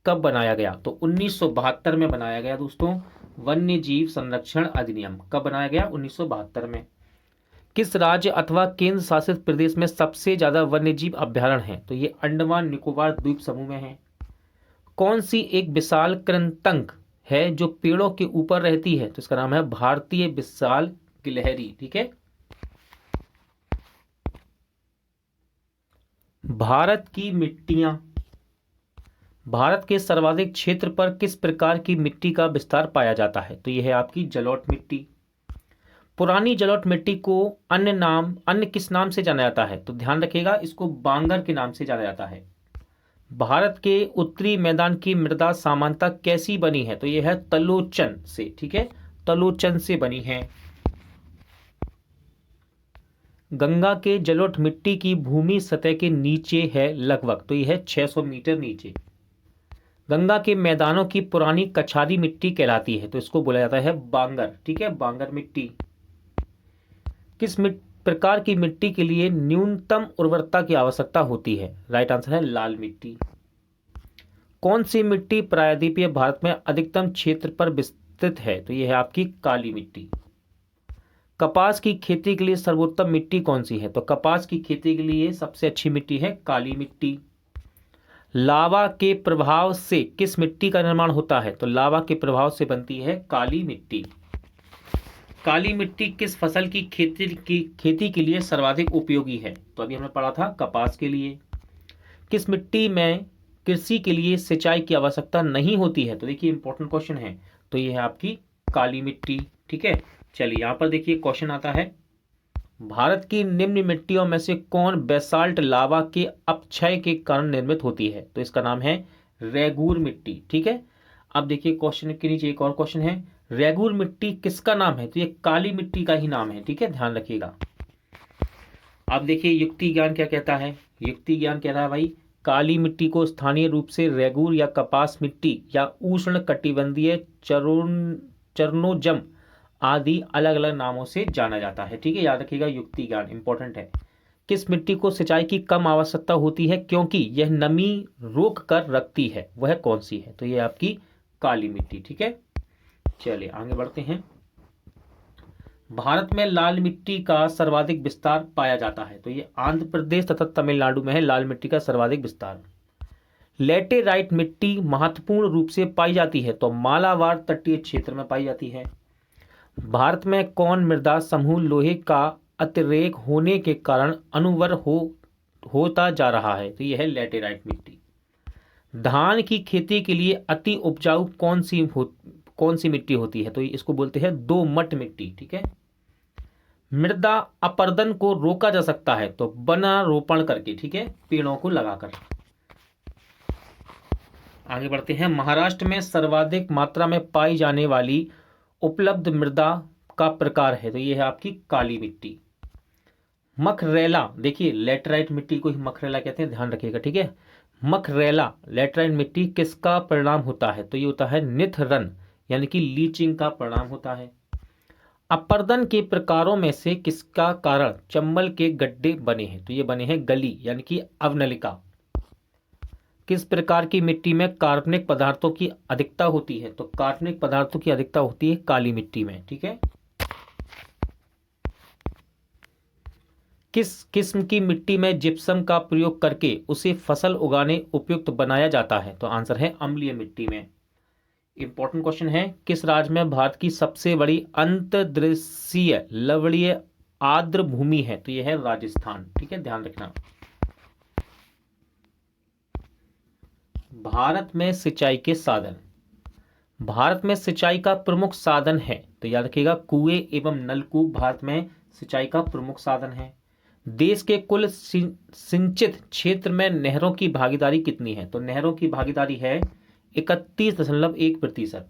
कब बनाया गया? तो 1972 में बनाया गया दोस्तों। वन्य जीव संरक्षण अधिनियम कब बनाया गया? 1972 में। किस राज्य अथवा केंद्र शासित प्रदेश में सबसे ज्यादा वन्य जीव अभ्यारण्य है? तो ये अंडमान निकोबार द्वीप समूह में है। कौन सी एक विशाल कृंतक है जो पेड़ों के ऊपर रहती है? तो इसका नाम है भारतीय विशाल गिलहरी। ठीक है, भारत की मिट्टियां। भारत के सर्वाधिक क्षेत्र पर किस प्रकार की मिट्टी का विस्तार पाया जाता है? तो यह है आपकी जलोढ़ मिट्टी। पुरानी जलोढ़ मिट्टी को अन्य किस नाम से जाना जाता है? तो ध्यान रखिएगा, इसको बांगर के नाम से जाना जाता है। भारत के उत्तरी मैदान की मृदा सामान्यतः कैसी बनी है? तो यह है तलोचन से। ठीक है, तलोचन से बनी है। गंगा के जलोढ़ मिट्टी की भूमि सतह के नीचे है लगभग, तो यह है 600 मीटर नीचे। गंगा के मैदानों की पुरानी कछारी मिट्टी कहलाती है, तो इसको बोला जाता है बांगर। ठीक है, बांगर मिट्टी। किस प्रकार की मिट्टी के लिए न्यूनतम उर्वरता की आवश्यकता होती है? राइट आंसर है लाल मिट्टी। कौन सी मिट्टी प्रायद्वीपीय भारत में अधिकतम क्षेत्र पर विस्तृत है? तो यह है आपकी काली मिट्टी। कपास की खेती के लिए सर्वोत्तम मिट्टी कौन सी है? तो कपास की खेती के लिए सबसे अच्छी मिट्टी है काली मिट्टी। लावा के प्रभाव से किस मिट्टी का निर्माण होता है? तो लावा के प्रभाव से बनती है काली मिट्टी। काली मिट्टी किस फसल की खेती के लिए सर्वाधिक उपयोगी है? तो अभी हमने पढ़ा था कपास के लिए। किस मिट्टी में कृषि के लिए सिंचाई की आवश्यकता नहीं होती है? तो देखिए इंपॉर्टेंट क्वेश्चन है, तो ये है आपकी काली मिट्टी। ठीक है, चलिए यहाँ पर देखिए क्वेश्चन आता है, भारत की निम्न मिट्टियों में से कौन बेसाल्ट लावा के अपक्षय के कारण निर्मित होती है? तो इसका नाम है रेगूर मिट्टी। ठीक है, अब देखिए क्वेश्चन के नीचे एक और क्वेश्चन है, रेगूर मिट्टी किसका नाम है? तो ये काली मिट्टी का ही नाम है। ठीक है, ध्यान रखिएगा। अब देखिए युक्ति ज्ञान क्या कहता है, युक्ति ज्ञान कह रहा है भाई, काली मिट्टी को स्थानीय रूप से रेगूर या कपास मिट्टी या उष्ण कटिबंधीय चरनोजम आदि अलग अलग नामों से जाना जाता है। ठीक है, याद रखिएगा, युक्ति ज्ञान इंपॉर्टेंट है। किस मिट्टी को सिंचाई की कम आवश्यकता होती है क्योंकि यह नमी रोक कर रखती है, वह कौन सी है? तो यह आपकी काली मिट्टी। ठीक है, चलिए आगे बढ़ते हैं। भारत में लाल मिट्टी का सर्वाधिक विस्तार पाया जाता है, तो ये आंध्र प्रदेश तथा तमिलनाडु में है लाल मिट्टी का सर्वाधिक विस्तार। लेटेराइट मिट्टी महत्वपूर्ण रूप से पाई जाती है, तो मालाबार तटीय क्षेत्र में पाई जाती है। भारत में कौन मृदा समूह लोहे का अतिरेक होने के कारण अनुवर होता जा रहा है? तो यह है लेटेराइट मिट्टी। धान की खेती के लिए अति उपजाऊ कौन सी मिट्टी होती है? तो इसको बोलते हैं दोमट मिट्टी। ठीक है, मृदा अपरदन को रोका जा सकता है, तो वनारोपण करके। ठीक है, पेड़ों को लगाकर। आगे बढ़ते हैं, महाराष्ट्र में सर्वाधिक मात्रा में पाई जाने वाली उपलब्ध मृदा का प्रकार है, तो यह है आपकी काली मिट्टी। मखरेला, देखिए लेटराइट मिट्टी को ही मखरेला कहते हैं, ध्यान रखिएगा। ठीक है, मखरेला लेटराइट मिट्टी किसका परिणाम होता है? तो ये होता है निथरन यानी कि लीचिंग का परिणाम होता है। अपर्दन के प्रकारों में से किसका कारण चंबल के गड्ढे बने हैं? तो ये बने हैं गली यानी कि अवनलिका। किस प्रकार की मिट्टी में कार्बनिक पदार्थों की अधिकता होती है? तो कार्बनिक पदार्थों की अधिकता होती है काली मिट्टी में। ठीक है, किस किस्म की मिट्टी में जिप्सम का प्रयोग करके उसे फसल उगाने उपयुक्त बनाया जाता है? तो आंसर है अम्लीय मिट्टी में। इंपॉर्टेंट क्वेश्चन है, किस राज्य में भारत की सबसे बड़ी अंतर्देशीय लवणीय आर्द्र भूमि है? तो यह है राजस्थान। ठीक है, ध्यान रखना। भारत में सिंचाई के साधन, भारत में सिंचाई का प्रमुख साधन है, तो याद रखिएगा कुएं एवं नलकूप भारत में सिंचाई का प्रमुख साधन है। देश के कुल सिंचित क्षेत्र में नहरों की भागीदारी कितनी है? तो नहरों की भागीदारी है 31.1%।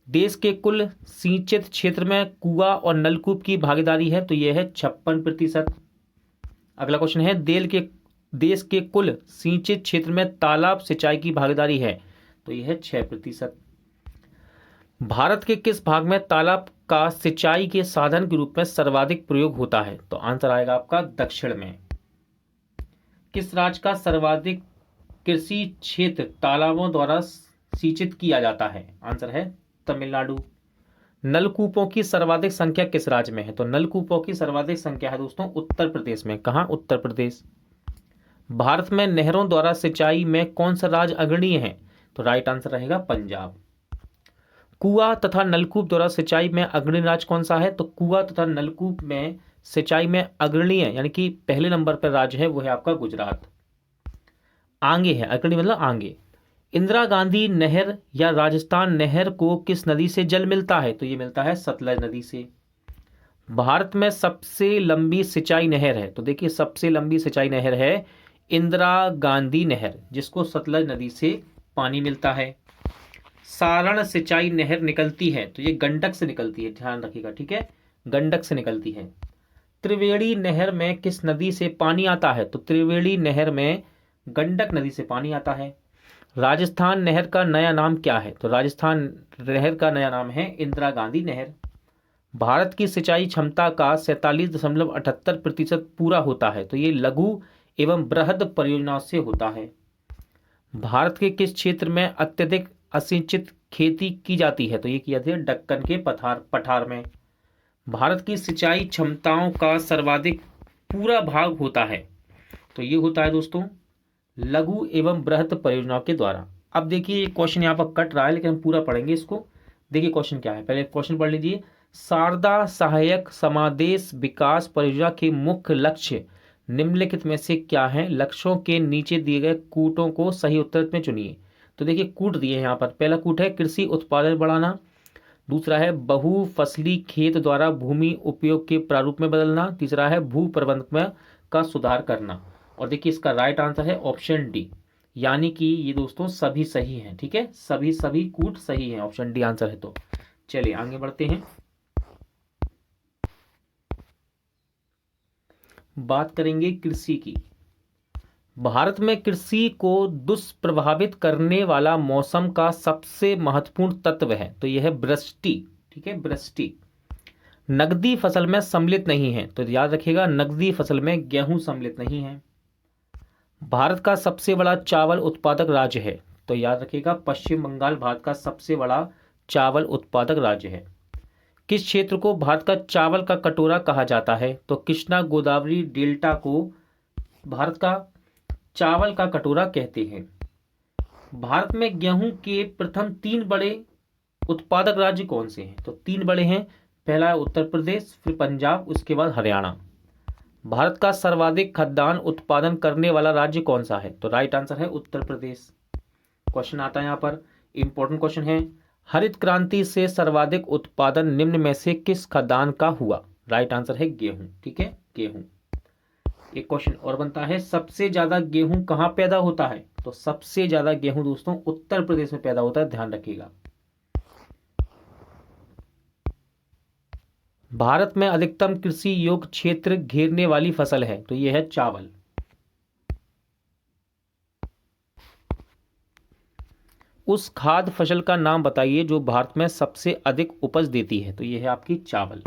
देश के कुल सिंचित क्षेत्र में कुआं और नलकूप की भागीदारी है, तो यह है 56%। अगला क्वेश्चन है, देश के कुल सिंचित क्षेत्र में तालाब सिंचाई की भागीदारी है, तो यह है 6%। भारत के किस भाग में तालाब का सिंचाई के साधन के रूप में सर्वाधिक प्रयोग होता है? तो आंसर आएगा आपका दक्षिण में। किस राज्य का सर्वाधिक कृषि क्षेत्र तालाबों द्वारा सिंचित किया जाता है? आंसर है तमिलनाडु। नलकूपों की सर्वाधिक संख्या किस राज्य में है? तो नलकूपों की सर्वाधिक संख्या है दोस्तों उत्तर प्रदेश में। कहां? उत्तर प्रदेश। भारत में नहरों द्वारा सिंचाई में कौन सा राज्य अग्रणी है? तो राइट आंसर रहेगा पंजाब। कुआं तथा नलकूप द्वारा सिंचाई में अग्रणी राज्य कौन सा है? तो कुआं तथा नलकूप में सिंचाई में अग्रणी है यानी कि पहले नंबर पर राज्य है वो है आपका गुजरात। आगे है, अग्रणी मतलब आगे। इंदिरा गांधी नहर या राजस्थान नहर को किस नदी से जल मिलता है? तो ये मिलता है सतलज नदी से। भारत में सबसे लंबी सिंचाई नहर है, तो देखिए सबसे लंबी सिंचाई नहर है इंदिरा गांधी नहर, जिसको सतलज नदी से पानी मिलता है। सारण सिंचाई नहर निकलती है, तो ये गंडक से निकलती है, ध्यान रखिएगा। ठीक है, गंडक से निकलती है। त्रिवेणी नहर में किस नदी से पानी आता है? तो त्रिवेणी नहर में गंडक नदी से पानी आता है। राजस्थान नहर का नया नाम क्या है? तो राजस्थान नहर का नया नाम है इंदिरा गांधी नहर। भारत की सिंचाई क्षमता का 47.78% पूरा होता है, तो ये लघु एवं बृहद परियोजनाओं से होता है। भारत के किस क्षेत्र में अत्यधिक असिंचित खेती की जाती है? तो ये की जाती है दक्कन के पठार में। भारत की सिंचाई क्षमताओं का सर्वाधिक पूरा भाग होता है, तो ये होता है दोस्तों लघु एवं बृहद परियोजनाओं के द्वारा। अब देखिए ये क्वेश्चन यहाँ पर कट रहा है लेकिन हम पूरा पढ़ेंगे इसको। देखिए क्वेश्चन क्या है, पहले क्वेश्चन पढ़ लीजिए। शारदा सहायक समादेश विकास परियोजना के मुख्य लक्ष्य निम्नलिखित में से क्या है? लक्ष्यों के नीचे दिए गए कूटों को सही उत्तर में चुनिए। तो देखिए कूट दिए हैं यहाँ पर। पहला कूट है कृषि उत्पादन बढ़ाना, दूसरा है बहुफसली खेत द्वारा भूमि उपयोग के प्रारूप में बदलना, तीसरा है भू प्रबंधन में का सुधार करना। और देखिए इसका राइट आंसर है ऑप्शन डी, यानी कि ये दोस्तों सभी सही हैं। ठीक है, सभी सभी कूट सही हैं, ऑप्शन डी आंसर है। तो चलिए आगे बढ़ते हैं, बात करेंगे कृषि की। भारत में कृषि को दुष्प्रभावित करने वाला मौसम का सबसे महत्वपूर्ण तत्व है, तो यह है वृष्टि। ठीक है, वृष्टि। नकदी फसल में सम्मिलित नहीं है, तो याद रखिएगा नकदी फसल में गेहूं सम्मिलित नहीं है। भारत का सबसे बड़ा चावल उत्पादक राज्य है, तो याद रखिएगा पश्चिम बंगाल भारत का सबसे बड़ा चावल उत्पादक राज्य है। किस क्षेत्र को भारत का चावल का कटोरा कहा जाता है? तो कृष्णा गोदावरी डेल्टा को भारत का चावल का कटोरा कहते हैं। भारत में गेहूं के प्रथम 3 बड़े उत्पादक राज्य कौन से हैं? तो 3 बड़े हैं, पहला है उत्तर प्रदेश, फिर पंजाब, उसके बाद हरियाणा। भारत का सर्वाधिक खाद्यान्न उत्पादन करने वाला राज्य कौन सा है? तो राइट आंसर है उत्तर प्रदेश। क्वेश्चन आता है यहाँ पर, इंपॉर्टेंट क्वेश्चन है, हरित क्रांति से सर्वाधिक उत्पादन निम्न में से किस खाद्यान्न का हुआ? राइट आंसर है गेहूं। ठीक है, गेहूं। एक क्वेश्चन और बनता है, सबसे ज्यादा गेहूं कहां पैदा होता है? तो सबसे ज्यादा गेहूं दोस्तों उत्तर प्रदेश में पैदा होता है, ध्यान रखिएगा। भारत में अधिकतम कृषि योग्य क्षेत्र घेरने वाली फसल है, तो यह है चावल। उस खाद्य फसल का नाम बताइए जो भारत में सबसे अधिक उपज देती है, तो यह है आपकी चावल।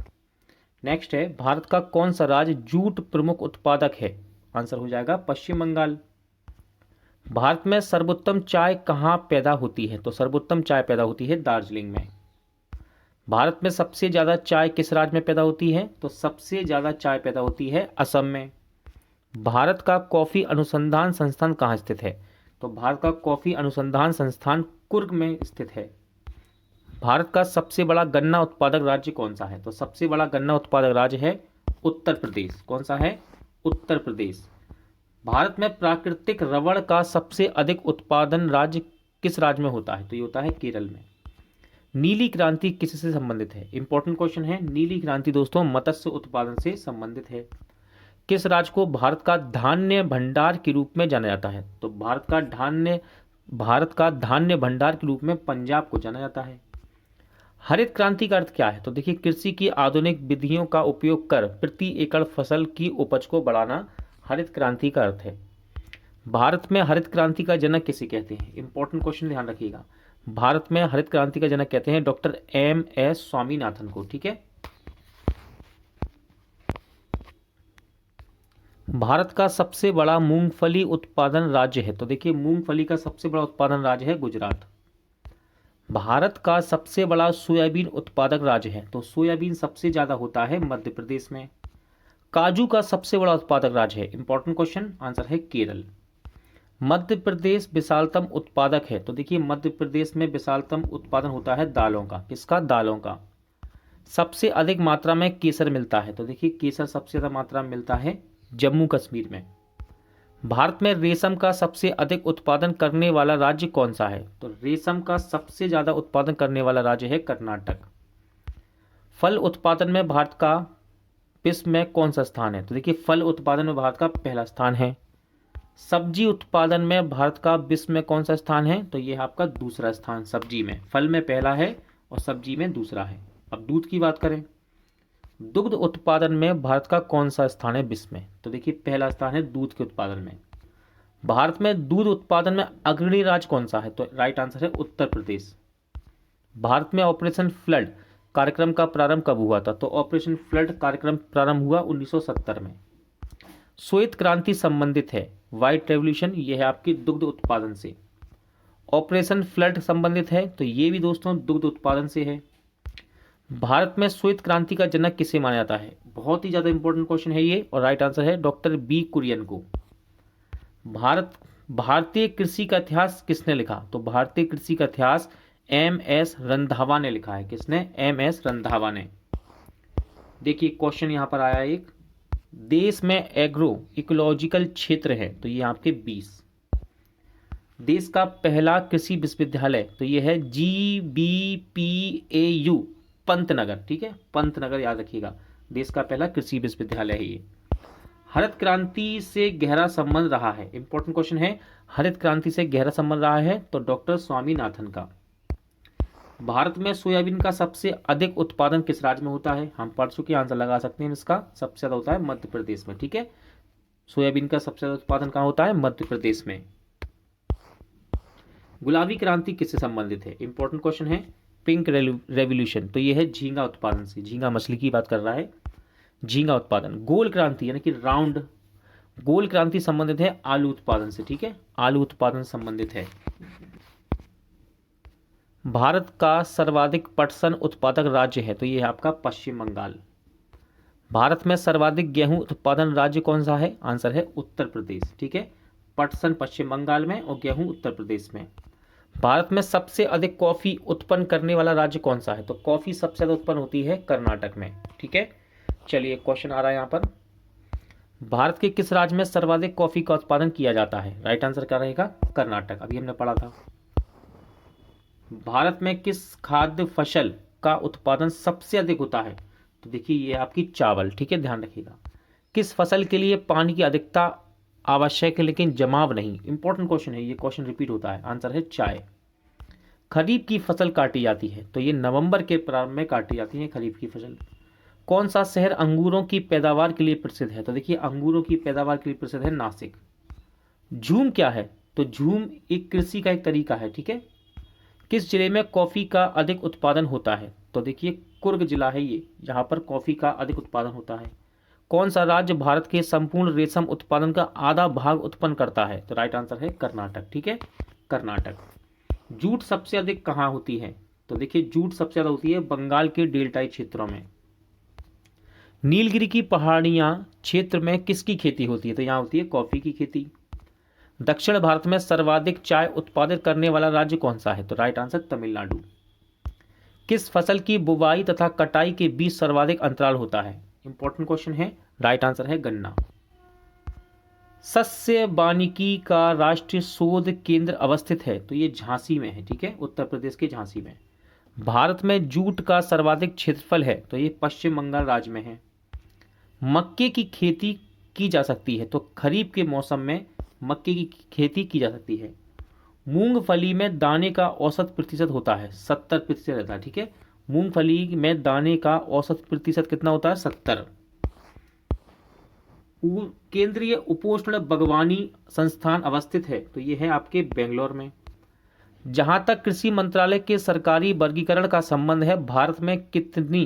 नेक्स्ट है, भारत का कौन सा राज्य जूट प्रमुख उत्पादक है? आंसर हो जाएगा पश्चिम बंगाल। भारत में सर्वोत्तम चाय कहाँ पैदा होती है? तो सर्वोत्तम चाय पैदा होती है दार्जिलिंग में। भारत में सबसे ज़्यादा चाय किस राज्य में पैदा होती है? तो सबसे ज़्यादा चाय पैदा होती है असम में। भारत का कॉफ़ी अनुसंधान संस्थान कहाँ स्थित है? तो भारत का कॉफ़ी अनुसंधान संस्थान कुर्ग में स्थित है। भारत का सबसे बड़ा गन्ना उत्पादक राज्य कौन सा है? तो सबसे बड़ा गन्ना उत्पादक राज्य है उत्तर प्रदेश। कौन सा है? उत्तर प्रदेश। भारत में प्राकृतिक रबड़ का सबसे अधिक उत्पादन राज्य किस राज्य में होता है? तो ये होता है केरल में। नीली क्रांति किससे संबंधित है? इंपॉर्टेंट क्वेश्चन है। नीली क्रांति दोस्तों मत्स्य उत्पादन से संबंधित है। किस राज्य को भारत का धान्य भंडार के रूप में जाना जाता है? तो भारत का धान्य भंडार के रूप में पंजाब को जाना जाता है। हरित क्रांति का अर्थ क्या है? तो देखिए कृषि की आधुनिक विधियों का उपयोग कर प्रति एकड़ फसल की उपज को बढ़ाना हरित क्रांति का अर्थ है। भारत में हरित क्रांति का जनक किसे कहते हैं? इंपॉर्टेंट क्वेश्चन, ध्यान रखिएगा। भारत में हरित क्रांति का जनक कहते हैं डॉक्टर एम.एस. स्वामीनाथन को। ठीक है। भारत का सबसे बड़ा मूंगफली उत्पादन राज्य है, तो देखिए मूंगफली का सबसे बड़ा उत्पादन राज्य है गुजरात। भारत का सबसे बड़ा सोयाबीन उत्पादक राज्य है, तो सोयाबीन सबसे ज़्यादा होता है मध्य प्रदेश में। काजू का सबसे बड़ा उत्पादक राज्य है, इंपॉर्टेंट क्वेश्चन, आंसर है केरल। मध्य प्रदेश विशालतम उत्पादक है, तो देखिए मध्य प्रदेश में विशालतम उत्पादन होता है दालों का। किसका? दालों का। सबसे अधिक मात्रा में केसर मिलता है, तो देखिए केसर सबसे ज़्यादा मात्रा में मिलता है जम्मू कश्मीर में। भारत में रेशम का सबसे अधिक उत्पादन करने वाला राज्य कौन सा है? तो रेशम का सबसे ज़्यादा उत्पादन करने वाला राज्य है कर्नाटक। फल उत्पादन में भारत का विश्व में कौन सा स्थान है? तो देखिए फल उत्पादन में भारत का पहला स्थान है। सब्जी उत्पादन में भारत का विश्व में कौन सा स्थान है? तो ये है आपका दूसरा स्थान सब्जी में। फल में पहला है और सब्जी में दूसरा है। अब दूध की बात करें, दुग्ध उत्पादन में भारत का कौन सा स्थान है विश्व में? तो देखिए पहला स्थान है दूध के उत्पादन में। भारत में दूध उत्पादन में अग्रणी राज्य कौन सा है? तो राइट आंसर है उत्तर प्रदेश। भारत में ऑपरेशन फ्लड कार्यक्रम का प्रारंभ कब हुआ था? तो ऑपरेशन फ्लड कार्यक्रम प्रारंभ हुआ 1970 में। श्वेत क्रांति संबंधित है, व्हाइट रेवोल्यूशन, ये है आपकी दुग्ध उत्पादन से। ऑपरेशन फ्लड संबंधित है, तो ये भी दोस्तों दुग्ध उत्पादन से है। भारत में श्वेत क्रांति का जनक किसे माना जाता है? बहुत ही ज़्यादा इंपॉर्टेंट क्वेश्चन है ये, और राइट आंसर है डॉक्टर बी कुरियन को। भारतीय कृषि का इतिहास किसने लिखा? तो भारतीय कृषि का इतिहास एम.एस. रंधावा ने लिखा है। किसने? एम.एस. रंधावा ने। देखिए क्वेश्चन यहाँ पर आया एक, देश में एग्रो इकोलॉजिकल क्षेत्र है तो ये आपके 20। देश का पहला कृषि विश्वविद्यालय तो ये है GBPAU पंतनगर, ठीक है, पंतनगर याद रखिएगा, देश का पहला कृषि विश्वविद्यालय है ये। हरित क्रांति से गहरा संबंध रहा है, इंपॉर्टेंट क्वेश्चन है, हरित क्रांति से गहरा संबंध रहा है तो डॉक्टर स्वामीनाथन का। भारत में सोयाबीन का सबसे अधिक उत्पादन किस राज्य में होता है, हम पढ़ चुके, आंसर लगा सकते हैं इसका, सबसे ज्यादा होता है मध्य प्रदेश में, ठीक है। सोयाबीन का सबसे ज्यादा उत्पादन कहाँ होता है, मध्य प्रदेश में। गुलाबी क्रांति किससे संबंधित है, इंपॉर्टेंट क्वेश्चन है, पिंक रेवोल्यूशन तो ये है झींगा उत्पादन से, झींगा मछली की बात कर रहा है, झींगा उत्पादन। गोल क्रांति यानी कि राउंड गोल क्रांति संबंधित है आलू उत्पादन से, ठीक है, आलू उत्पादन संबंधित है। भारत का सर्वाधिक पटसन उत्पादक राज्य है तो ये है आपका पश्चिम बंगाल। भारत में सर्वाधिक गेहूं उत्पादन राज्य कौन सा है, आंसर है उत्तर प्रदेश, ठीक है, पटसन पश्चिम बंगाल में और गेहूं उत्तर प्रदेश में। भारत में सबसे अधिक कॉफी उत्पन्न करने वाला राज्य कौन सा है, तो कॉफी सबसे ज्यादा उत्पन्न होती है कर्नाटक में, ठीक है। चलिए क्वेश्चन आ रहा है यहाँ पर, भारत के किस राज्य में सर्वाधिक कॉफी का उत्पादन किया जाता है, राइट आंसर क्या रहेगा, कर्नाटक, अभी हमने पढ़ा था। भारत में किस खाद्य फसल का उत्पादन सबसे अधिक होता है, तो देखिए ये आपकी चावल, ठीक है, ध्यान रखिएगा। किस फसल के लिए पानी की अधिकता आवश्यक है लेकिन जमाव नहीं, इंपॉर्टेंट क्वेश्चन है, ये क्वेश्चन रिपीट होता है, आंसर है चाय। खरीफ की फसल काटी जाती है तो ये नवंबर के प्रारंभ में काटी जाती है खरीफ की फसल। कौन सा शहर अंगूरों की पैदावार के लिए प्रसिद्ध है, तो देखिए अंगूरों की पैदावार के लिए प्रसिद्ध है नासिक। झूम क्या है, तो झूम एक कृषि का एक तरीका है, ठीक है। किस जिले में कॉफी का अधिक उत्पादन होता है, तो देखिए कुर्ग जिला है ये, जहां पर कॉफी का अधिक उत्पादन होता है। कौन सा राज्य भारत के संपूर्ण रेशम उत्पादन का आधा भाग उत्पन्न करता है, तो राइट आंसर है कर्नाटक, ठीक है, कर्नाटक। जूट सबसे अधिक कहाँ होती है, तो देखिए जूट सबसे ज्यादा होती है बंगाल के डेल्टाई क्षेत्रों में। नीलगिरी की पहाड़ियां क्षेत्र में किसकी खेती होती है, तो यहाँ होती है कॉफी की खेती। दक्षिण भारत में सर्वाधिक चाय उत्पादित करने वाला राज्य कौन सा है, तो राइट आंसर तमिलनाडु। किस फसल की बुवाई तथा कटाई के बीच सर्वाधिक अंतराल होता है, इंपॉर्टेंट क्वेश्चन है, राइट आंसर है गन्ना। सस्य वानिकी का राष्ट्रीय शोध केंद्र अवस्थित है तो ये झांसी में है, ठीक है, उत्तर प्रदेश के झांसी में। भारत में जूट का सर्वाधिक क्षेत्रफल है तो ये पश्चिम बंगाल राज्य में है। मक्के की खेती की जा सकती है तो खरीफ के मौसम में मक्के की खेती की जा सकती है। मूंगफली में दाने का औसत प्रतिशत होता है 70% रहता है, ठीक है, मूंगफली में दाने का औसत प्रतिशत कितना होता है 70। केंद्रीय उपोष्ण बागवानी संस्थान अवस्थित है तो ये है आपके बेंगलोर में। जहां तक कृषि मंत्रालय के सरकारी वर्गीकरण का संबंध है, भारत में कितनी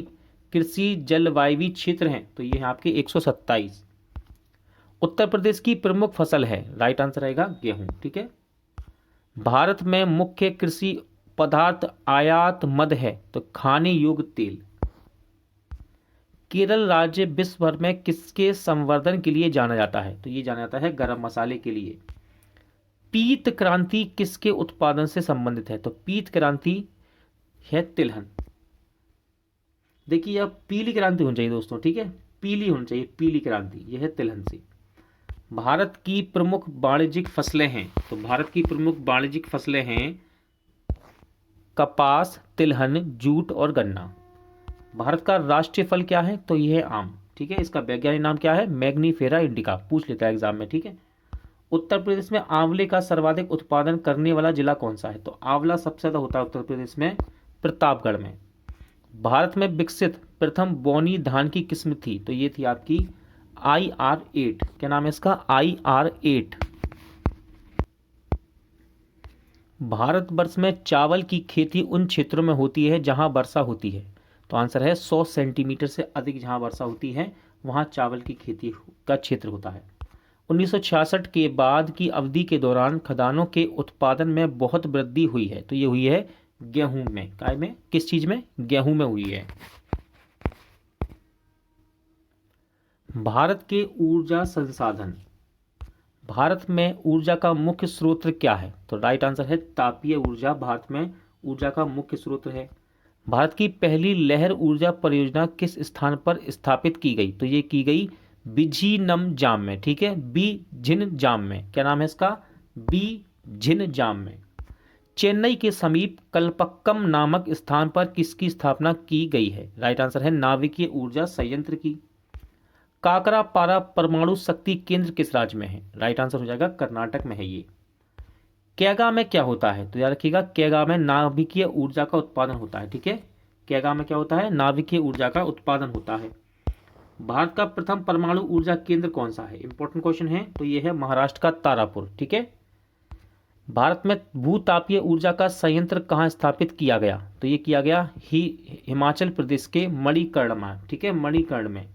कृषि जलवायु क्षेत्र हैं, तो ये है आपके 127। उत्तर प्रदेश की प्रमुख फसल है, राइट आंसर रहेगा गेहूं, ठीक है। भारत में मुख्य कृषि पदार्थ आयात मद है तो खाने योग्य तेल। केरल राज्य विश्व भर में किसके संवर्धन के लिए जाना जाता है, तो ये जाना जाता है गरम मसाले के लिए। पीत क्रांति किसके उत्पादन से संबंधित है, तो पीत क्रांति है तिलहन। देखिए अब पीली क्रांति होनी चाहिए दोस्तों, ठीक है, पीली होनी चाहिए, पीली क्रांति, यह है तिलहन से। भारत की प्रमुख वाणिज्यिक फसलें हैं, तो भारत की प्रमुख वाणिज्यिक फसलें हैं कपास, तिलहन, जूट और गन्ना। भारत का राष्ट्रीय फल क्या है, तो यह है आम, ठीक है, इसका वैज्ञानिक नाम क्या है, मैग्नीफेरा इंडिका, पूछ लेता है एग्जाम में, ठीक है। उत्तर प्रदेश में आंवले का सर्वाधिक उत्पादन करने वाला जिला कौन सा है, तो आंवला सबसे ज्यादा होता है उत्तर प्रदेश में प्रतापगढ़ में। भारत में विकसित प्रथम बौनी धान की किस्म थी, तो ये थी आपकी IR8, क्या नाम है इसका, IR8। भारतवर्ष में चावल की खेती उन क्षेत्रों में होती है जहां वर्षा होती है, तो आंसर है 100 सेंटीमीटर से अधिक जहां वर्षा होती है वहां चावल की खेती का क्षेत्र होता है। 1966 के बाद की अवधि के दौरान खदानों के उत्पादन में बहुत वृद्धि हुई है, तो ये हुई है गेहूं में, काय में, किस चीज में, गेहूं में हुई है। भारत के ऊर्जा संसाधन, भारत में ऊर्जा का मुख्य स्रोत क्या है, तो राइट आंसर है तापीय ऊर्जा, भारत में ऊर्जा का मुख्य स्रोत है। भारत की पहली लहर ऊर्जा परियोजना किस स्थान पर स्थापित की गई? तो ये की गई बिझीनमजाम में, ठीक है, बिझिनजाम में। क्या नाम है इसका? बिझिनजाम में। चेन्नई के समीप कल्पक्कम नामक स्थान पर किसकी स्थापना की गई है? राइट आंसर है नाभिकीय ऊर्जा संयंत्र की। काकरापारा परमाणु शक्ति केंद्र किस राज्य में है? राइट आंसर हो जाएगा कर्नाटक में है ये। कैगा में क्या होता है? तो याद रखिएगा, कैगा में नाभिकीय ऊर्जा का उत्पादन होता है, ठीक है। कैगा में क्या होता है? नाभिकीय ऊर्जा का उत्पादन होता है। भारत का प्रथम परमाणु ऊर्जा केंद्र कौन सा है? इंपॉर्टेंट क्वेश्चन है, तो ये है महाराष्ट्र का तारापुर, ठीक है। भारत में भूतापीय ऊर्जा का संयंत्र कहाँ स्थापित किया गया? तो ये किया गया हिमाचल प्रदेश के मणिकर्ण में, ठीक है, मणिकर्ण में।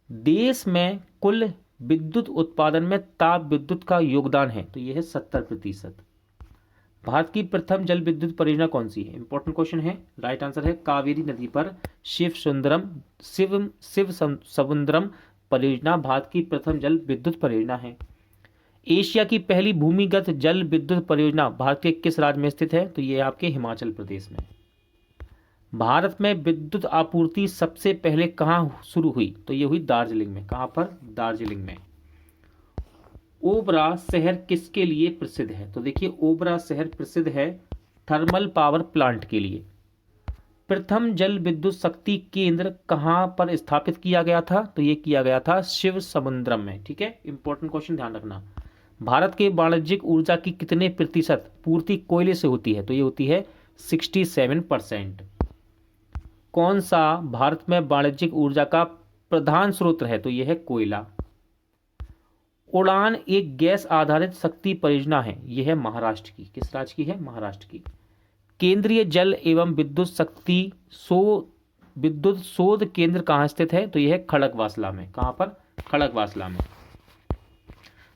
देश में कुल विद्युत उत्पादन में ताप विद्युत का योगदान है, तो यह है 70%। भारत की प्रथम जल विद्युत परियोजना कौन सी है? इंपॉर्टेंट क्वेश्चन है। राइट आंसर है कावेरी नदी पर शिव समुद्रम परियोजना भारत की प्रथम जल विद्युत परियोजना है। एशिया की पहली भूमिगत जल विद्युत परियोजना भारत के किस राज्य में स्थित है? तो ये आपके हिमाचल प्रदेश में। भारत में विद्युत आपूर्ति सबसे पहले कहाँ शुरू हुई? तो ये हुई दार्जिलिंग में। कहाँ पर? दार्जिलिंग में। ओबरा शहर किसके लिए प्रसिद्ध है? तो देखिए, ओबरा शहर प्रसिद्ध है थर्मल पावर प्लांट के लिए। प्रथम जल विद्युत शक्ति केंद्र कहाँ पर स्थापित किया गया था? तो ये किया गया था शिव समुद्रम में, ठीक है। इंपॉर्टेंट क्वेश्चन ध्यान रखना। भारत के वाणिज्यिक ऊर्जा की कितने प्रतिशत पूर्ति कोयले से होती है? तो ये होती है 67%। कौन सा भारत में वाणिज्यिक ऊर्जा का प्रधान स्रोत है? तो यह है कोयला। उड़ान एक गैस आधारित शक्ति परियोजना है, यह है महाराष्ट्र की। किस राज्य की है? महाराष्ट्र की। केंद्रीय जल एवं विद्युत शोध केंद्र कहाँ स्थित है? तो यह है खड़गवासला में। कहाँ पर? खड़गवासला में।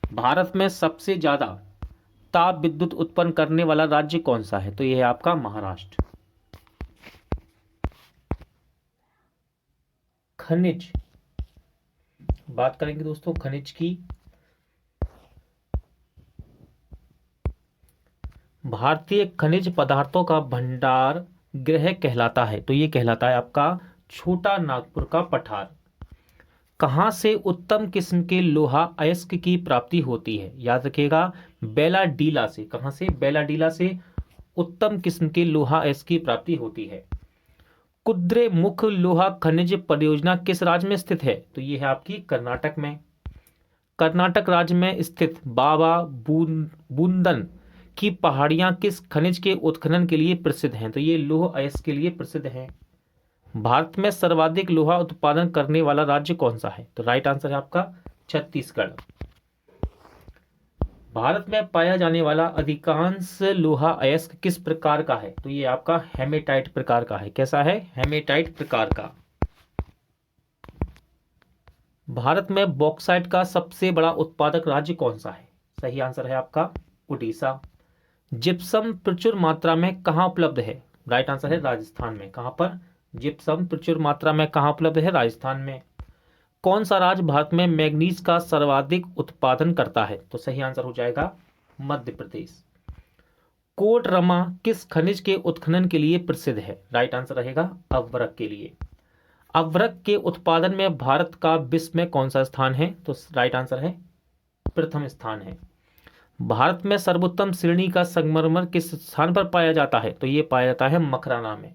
भारत में सबसे ज्यादा ताप विद्युत उत्पन्न करने वाला राज्य कौन सा है? तो यह है आपका महाराष्ट्र। खनिज बात करेंगे दोस्तों, खनिज की। भारतीय खनिज पदार्थों का भंडार गृह कहलाता है, तो ये कहलाता है आपका छोटा नागपुर का पठार। कहाँ से उत्तम किस्म के लोहा अयस्क की प्राप्ति होती है? याद रखिएगा, बेलाडीला से। कहाँ से? बेलाडीला से उत्तम किस्म के लोहा अयस्क की प्राप्ति होती है। कुद्रेमुख लोहा खनिज परियोजना किस राज्य में स्थित है? तो ये है आपकी कर्नाटक में। कर्नाटक राज्य में स्थित बाबा बूंदन की पहाड़ियां किस खनिज के उत्खनन के लिए प्रसिद्ध हैं? तो ये लौह अयस्क के लिए प्रसिद्ध हैं। भारत में सर्वाधिक लोहा उत्पादन करने वाला राज्य कौन सा है? तो राइट आंसर है आपका छत्तीसगढ़। भारत में पाया जाने वाला अधिकांश लोहा अयस्क किस प्रकार का है? तो ये आपका हेमेटाइट प्रकार का है। कैसा है? हेमेटाइट प्रकार का। भारत में बॉक्साइट का सबसे बड़ा उत्पादक राज्य कौन सा है? सही आंसर है आपका उड़ीसा। जिप्सम प्रचुर मात्रा में कहाँ उपलब्ध है? राइट आंसर है राजस्थान में। कहाँ पर? जिप्सम प्रचुर मात्रा में कहाँ उपलब्ध है? राजस्थान में। कौन सा राज्य भारत में मैग्नीज का सर्वाधिक उत्पादन करता है? तो सही आंसर हो जाएगा मध्य प्रदेश। कोडरमा किस खनिज के उत्खनन के लिए प्रसिद्ध है? राइट आंसर रहेगा अभ्रक के लिए। अभ्रक के उत्पादन में भारत का विश्व में कौन सा स्थान है? तो राइट आंसर है प्रथम स्थान है। भारत में सर्वोत्तम श्रेणी का संगमरमर किस स्थान पर पाया जाता है? तो ये पाया जाता है मकराना में।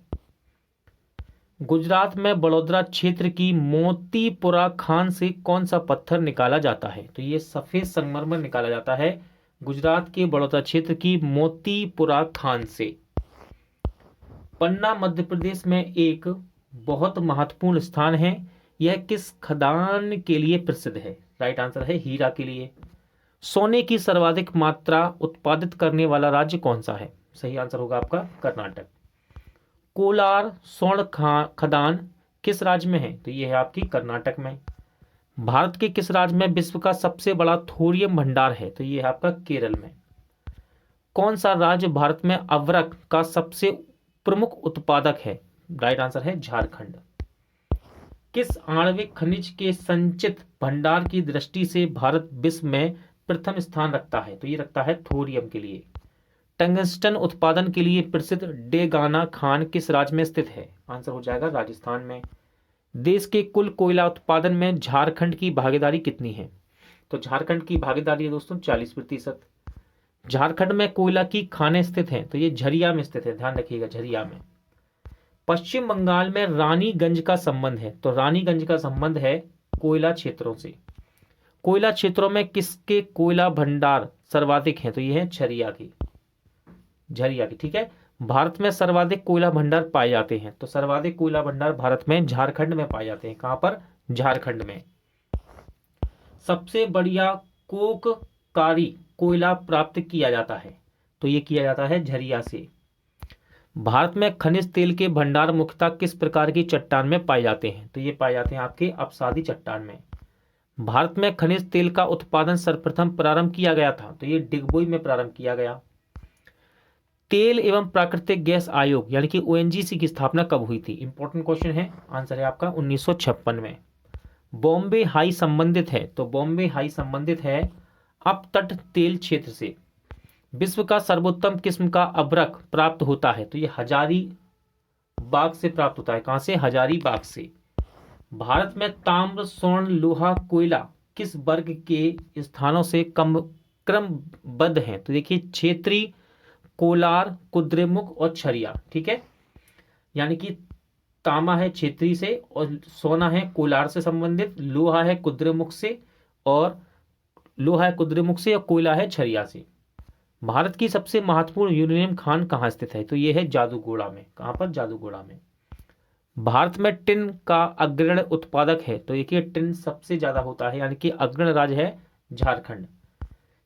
गुजरात में बड़ौदा क्षेत्र की मोतीपुरा खान से कौन सा पत्थर निकाला जाता है? तो ये सफेद संगमरमर निकाला जाता है गुजरात के बड़ौदा क्षेत्र की मोतीपुरा खान से। पन्ना मध्य प्रदेश में एक बहुत महत्वपूर्ण स्थान है, यह किस खदान के लिए प्रसिद्ध है? राइट आंसर है हीरा के लिए। सोने की सर्वाधिक मात्रा उत्पादित करने वाला राज्य कौन सा है? सही आंसर होगा आपका कर्नाटक। कोलार स्वर्ण खदान किस राज्य में है? तो यह है आपकी कर्नाटक में। भारत के किस राज्य में विश्व का सबसे बड़ा थोरियम भंडार है? तो यह है आपका केरल में। कौन सा राज्य भारत में अभ्रक का सबसे प्रमुख उत्पादक है? राइट आंसर है झारखंड। किस आणविक खनिज के संचित भंडार की दृष्टि से भारत विश्व में प्रथम स्थान रखता है? तो ये रखता है थोरियम के लिए। टंगस्टन उत्पादन के लिए प्रसिद्ध डेगाना खान किस राज्य में स्थित है? आंसर हो जाएगा राजस्थान में। देश के कुल कोयला उत्पादन में झारखंड की भागीदारी कितनी है? तो झारखंड की भागीदारी है दोस्तों 40%। झारखंड में कोयला की खानें स्थित हैं, तो ये झरिया में स्थित है, ध्यान रखिएगा, झरिया में। पश्चिम बंगाल में रानीगंज का संबंध है, तो रानीगंज का संबंध है कोयला क्षेत्रों से। कोयला क्षेत्रों में किसके कोयला भंडार सर्वाधिक हैं? तो ये है झरिया की, ठीक है। भारत में सर्वाधिक कोयला भंडार पाए जाते हैं, तो सर्वाधिक कोयला भंडार भारत में झारखंड में पाए जाते हैं। कहां पर? झारखंड में। सबसे बढ़िया कोककारी कोयला प्राप्त किया जाता है, तो ये किया जाता है झरिया से। भारत में खनिज तेल के भंडार मुख्यतः किस प्रकार की चट्टान में पाए जाते हैं? तो ये पाए जाते हैं आपके अपसादी चट्टान में। भारत में खनिज तेल का उत्पादन सर्वप्रथम प्रारंभ किया गया था, तो ये डिगबोई में प्रारंभ किया गया। तेल एवं प्राकृतिक गैस आयोग यानी कि ओएनजीसी की स्थापना कब हुई थी? इंपॉर्टेंट क्वेश्चन है, आंसर है आपका 1956 में। बॉम्बे हाई संबंधित है, तो बॉम्बे हाई संबंधित है अपतट तेल क्षेत्र से। विश्व का सर्वोत्तम किस्म का अभ्रक प्राप्त होता है, तो ये हजारीबाग से प्राप्त होता है। कहां से? हजारीबाग से। भारत में ताम्र, स्वर्ण, लोहा, कोयला किस वर्ग के स्थानों से क्रमबद्ध हैं? तो देखिए क्षेत्रीय, कोलार, कुद्रेमुख और छरिया, ठीक है। यानी कि तांबा है क्षेत्रीय से, और सोना है कोलार से संबंधित, लोहा है कुद्रेमुख से, और कोयला है छरिया से। भारत की सबसे महत्वपूर्ण यूरेनियम खान कहाँ स्थित है? तो यह है जादूगोड़ा में। कहां पर? जादूगोड़ा में। भारत में टिन का अग्रणी उत्पादक है, तो देखिए टिन सबसे ज्यादा होता है, यानी कि अग्रणी राज्य है झारखंड।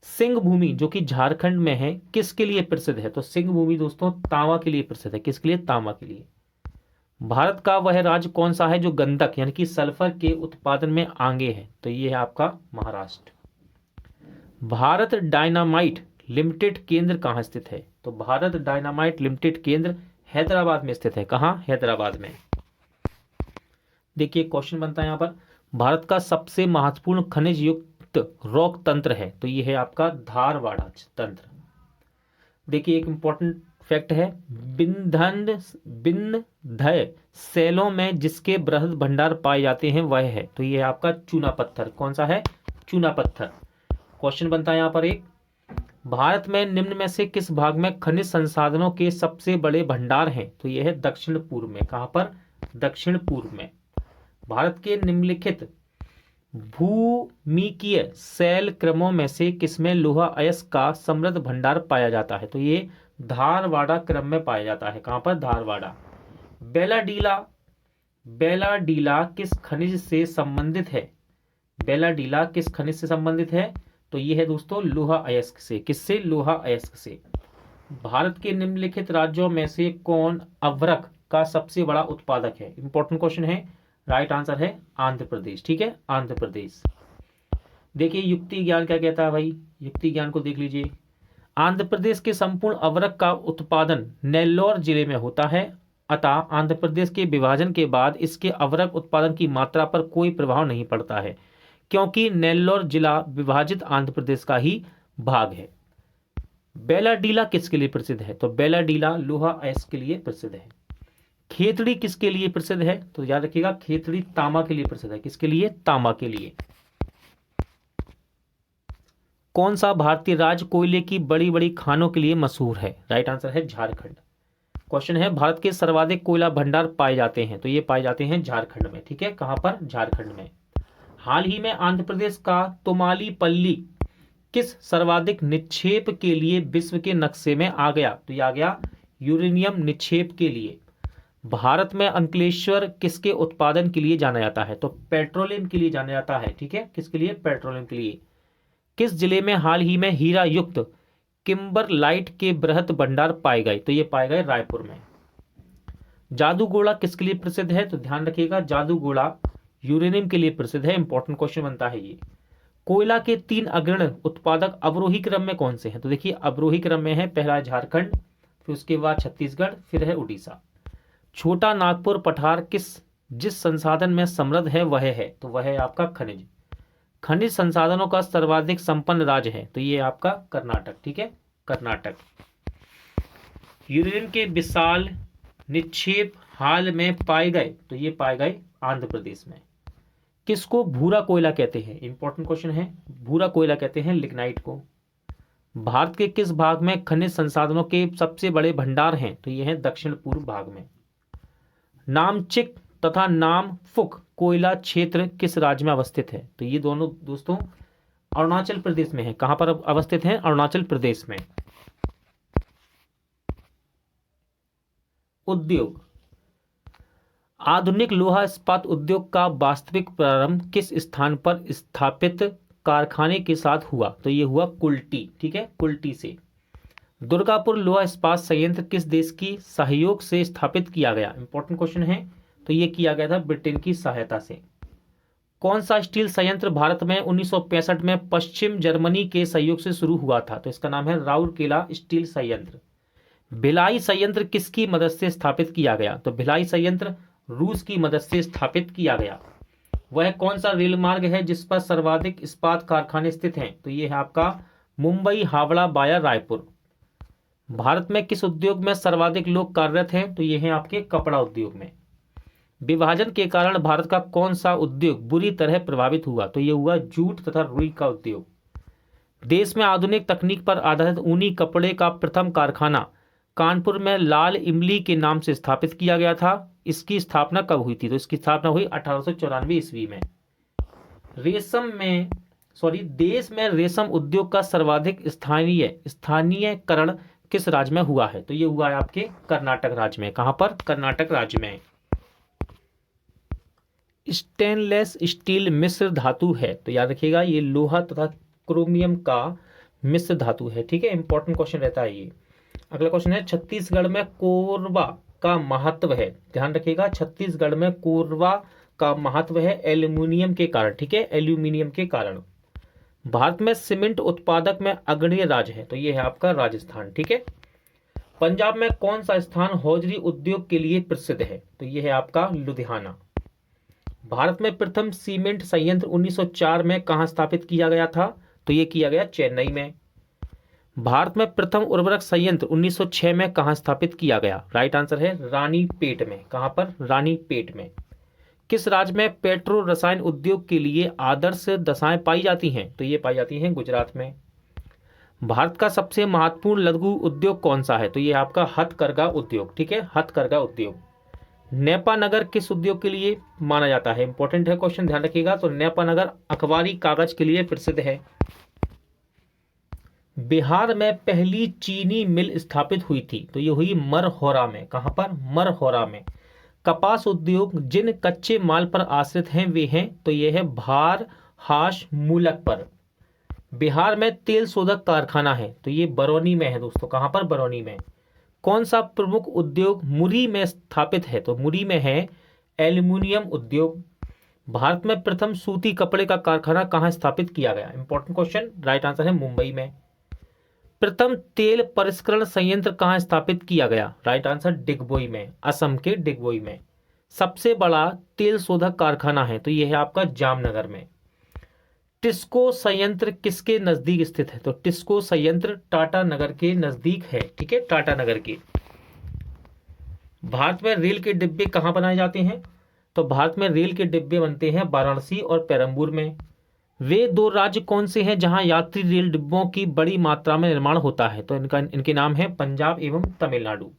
सिंह भूमि जो कि झारखंड में है किसके लिए प्रसिद्ध है? तो सिंह भूमि दोस्तों तांबा के लिए प्रसिद्ध है। किसके लिए? तांबा के लिए। भारत का वह राज्य कौन सा है जो गंधक यानी कि सल्फर के उत्पादन में आगे है? तो ये है आपका महाराष्ट्र। भारत डायनामाइट लिमिटेड केंद्र कहाँ स्थित है? तो भारत डायनामाइट लिमिटेड केंद्र हैदराबाद में स्थित है। कहाँ? हैदराबाद में। देखिए क्वेश्चन बनता है यहां पर, भारत का सबसे महत्वपूर्ण खनिज युक्त रॉक तंत्र है, तो ये है आपका धारवाड़ा तंत्र। देखिए एक इंपॉर्टेंट फैक्ट है, विंध्य शैलों में जिसके बृहद भंडार पाए जाते हैं वह है, तो ये है आपका चूना पत्थर। कौन सा है? चूना पत्थर। क्वेश्चन बनता है यहां पर एक, भारत में निम्न में से किस भाग में खनिज संसाधनों के सबसे बड़े भंडार हैं? तो यह है दक्षिण पूर्व में। कहां पर? दक्षिण पूर्व में। भारत के निम्नलिखित भूमिकीय शैल क्रमों में से किसमें लोहा अयस्क का समृद्ध भंडार पाया जाता है? तो ये धारवाड़ा क्रम में पाया जाता है। कहां पर? धारवाड़ा। बेलाडीला किस खनिज से संबंधित है? बेलाडीला किस खनिज से संबंधित है? तो ये है दोस्तों लोहा अयस्क से। किससे? लोहा अयस्क से। भारत के निम्नलिखित राज्यों में से कौन अभ्रक का सबसे बड़ा उत्पादक है? इंपॉर्टेंट क्वेश्चन है। राइट आंसर है आंध्र प्रदेश, ठीक है, आंध्र प्रदेश। देखिए युक्ति ज्ञान क्या कहता है भाई, युक्ति ज्ञान को देख लीजिए। आंध्र प्रदेश के संपूर्ण अभ्रक का उत्पादन नेल्लौर जिले में होता है, अतः आंध्र प्रदेश के विभाजन के बाद इसके अभ्रक उत्पादन की मात्रा पर कोई प्रभाव नहीं पड़ता है, क्योंकि नेल्लौर जिला विभाजित आंध्र प्रदेश का ही भाग है। बेलाडीला किसके लिए प्रसिद्ध है? तो बेलाडीला लोहा अयस्क के लिए प्रसिद्ध है। खेतड़ी किसके लिए प्रसिद्ध है? तो याद रखिएगा खेतड़ी तांबा के लिए प्रसिद्ध है। किसके लिए? तांबा के लिए। कौन सा भारतीय राज्य कोयले की बड़ी बड़ी खानों के लिए मशहूर है? राइट आंसर है झारखंड। क्वेश्चन है भारत के सर्वाधिक कोयला भंडार पाए जाते हैं, तो ये पाए जाते हैं झारखंड में, ठीक है। कहां पर? झारखंड में। हाल ही में आंध्र प्रदेश का तुमालीपल्ली किस सर्वाधिक निक्षेप के लिए विश्व के नक्शे में आ गया? तो ये आ गया यूरेनियम निक्षेप के लिए। भारत में अंकलेश्वर किसके उत्पादन के लिए जाना जाता है? तो पेट्रोलियम के लिए जाना जाता है, ठीक है। किसके लिए? पेट्रोलियम के लिए। किस जिले में हाल ही में हीरा युक्त किम्बरलाइट के बृहद भंडार पाए गए? तो ये पाए गए रायपुर में। जादूगोड़ा किसके लिए प्रसिद्ध है? तो ध्यान रखिएगा जादूगोड़ा यूरेनियम के लिए प्रसिद्ध है। इंपॉर्टेंट क्वेश्चन बनता है ये। कोयला के 3 अग्रणी उत्पादक अवरोही क्रम में कौन से हैं? तो देखिए अवरोही क्रम में है, पहला है झारखंड, फिर उसके बाद छत्तीसगढ़, फिर है उड़ीसा। छोटा नागपुर पठार जिस संसाधन में समृद्ध है वह है, तो वह है आपका खनिज संसाधनों का सर्वाधिक संपन्न राज्य है, तो ये आपका कर्नाटक, ठीक है, कर्नाटक। यूरेनियम के विशाल निक्षेप हाल में पाए गए, तो ये पाए गए आंध्र प्रदेश में। किसको भूरा कोयला कहते हैं? इंपॉर्टेंट क्वेश्चन है। भूरा कोयला कहते हैं लिग्नाइट को। भारत के किस भाग में खनिज संसाधनों के सबसे बड़े भंडार हैं? तो ये है दक्षिण पूर्व भाग में। नामचिक तथा नामफुक कोयला क्षेत्र किस राज्य में अवस्थित है? तो ये दोनों दोस्तों अरुणाचल प्रदेश में है। कहां पर अवस्थित है? अरुणाचल प्रदेश में। उद्योग। आधुनिक लोहा इस्पात उद्योग का वास्तविक प्रारंभ किस स्थान पर स्थापित कारखाने के साथ हुआ? तो ये हुआ कुल्टी। ठीक है, कुल्टी से। दुर्गापुर लोहा इस्पात संयंत्र किस देश की सहयोग से स्थापित किया गया? इंपॉर्टेंट क्वेश्चन है। तो ये किया गया था ब्रिटेन की सहायता से। कौन सा स्टील संयंत्र भारत में 1965 में पश्चिम जर्मनी के सहयोग से शुरू हुआ था? तो इसका नाम है राउरकेला स्टील संयंत्र। भिलाई संयंत्र किसकी मदद से स्थापित किया गया? तो भिलाई संयंत्र रूस की मदद से स्थापित किया गया। वह कौन सा रेल मार्ग है जिस पर सर्वाधिक इस्पात कारखाने स्थित हैं? तो ये है आपका मुंबई हावड़ा वाया रायपुर। भारत में किस उद्योग में सर्वाधिक लोग कार्यरत हैं? तो ये है आपके कपड़ा उद्योग में। विभाजन के कारण भारत का कौन सा उद्योग बुरी तरह प्रभावित हुआ? तो ये हुआ जूट तथा रुई का उद्योग। देश में आधुनिक तकनीक पर आधारित ऊनी कपड़े का प्रथम कारखाना कानपुर में लाल इमली के नाम से स्थापित किया गया था। इसकी स्थापना कब हुई थी? तो इसकी स्थापना हुई 1894 ईस्वी में। देश में रेशम उद्योग का सर्वाधिक स्थानीयकरण किस राज्य में हुआ है? तो ये हुआ है आपके कर्नाटक राज्य में। कहां पर? कर्नाटक राज्य में। स्टेनलेस स्टील मिश्र धातु है, तो याद रखिएगा ये लोहा तथा क्रोमियम का मिश्र धातु है। ठीक है, इंपॉर्टेंट क्वेश्चन रहता है ये। अगला क्वेश्चन है छत्तीसगढ़ में कोरबा का महत्व है। ध्यान रखिएगा, छत्तीसगढ़ में कोरबा का महत्व है एल्यूमिनियम के कारण। ठीक है, एल्यूमिनियम के कारण। भारत में सीमेंट उत्पादक में अग्रणी राज्य है, तो ये है आपका राजस्थान। ठीक है। पंजाब में कौन सा स्थान हौजरी उद्योग के लिए प्रसिद्ध है? तो ये है आपका लुधियाना। भारत में प्रथम सीमेंट संयंत्र 1904 में कहां स्थापित किया गया था? तो ये किया गया चेन्नई में। भारत में प्रथम उर्वरक संयंत्र 1906 में कहां स्थापित किया गया? राइट आंसर है रानीपेट में। कहां पर? रानीपेट में। किस राज्य में पेट्रो रसायन उद्योग के लिए आदर्श दशाएं पाई जाती हैं? तो ये पाई जाती हैं गुजरात में। भारत का सबसे महत्वपूर्ण लघु उद्योग कौन सा है? तो ये आपका हथकरघा उद्योग। ठीक है, हथकरघा उद्योग। नेपानगर किस उद्योग के लिए माना जाता है? इंपॉर्टेंट है क्वेश्चन, ध्यान रखिएगा। तो नेपानगर अखबारी कागज के लिए प्रसिद्ध है। बिहार में पहली चीनी मिल स्थापित हुई थी, तो ये हुई मरहौरा में। कहां पर? मरहौरा में। कपास उद्योग जिन कच्चे माल पर आश्रित हैं वे हैं, तो ये है भार हाश मूलक पर। बिहार में तेल शोधक कारखाना है, तो ये बरौनी में है दोस्तों। कहां पर? बरौनी में। कौन सा प्रमुख उद्योग मुरी में स्थापित है? तो मुरी में है एल्यूमिनियम उद्योग। भारत में प्रथम सूती कपड़े का कारखाना कहां स्थापित किया गया? इंपॉर्टेंट क्वेश्चन, राइट आंसर है मुंबई में। प्रथम तेल परिष्करण संयंत्र कहां स्थापित किया गया? राइट आंसर डिगबोई में, असम के डिगबोई में। सबसे बड़ा तेल शोधक कारखाना है, तो यह है आपका जामनगर में। टिस्को संयंत्र किसके नजदीक स्थित है? तो टिस्को संयंत्र टाटा नगर के नजदीक है। ठीक है, टाटा नगर के। भारत में रेल के डिब्बे कहां बनाए जाते हैं? तो भारत में रेल के डिब्बे बनते हैं वाराणसी और पेरम्बूर में। वे दो राज्य कौन से हैं जहां यात्री रेल डिब्बों की बड़ी मात्रा में निर्माण होता है? तो इनके नाम है पंजाब एवं तमिलनाडु।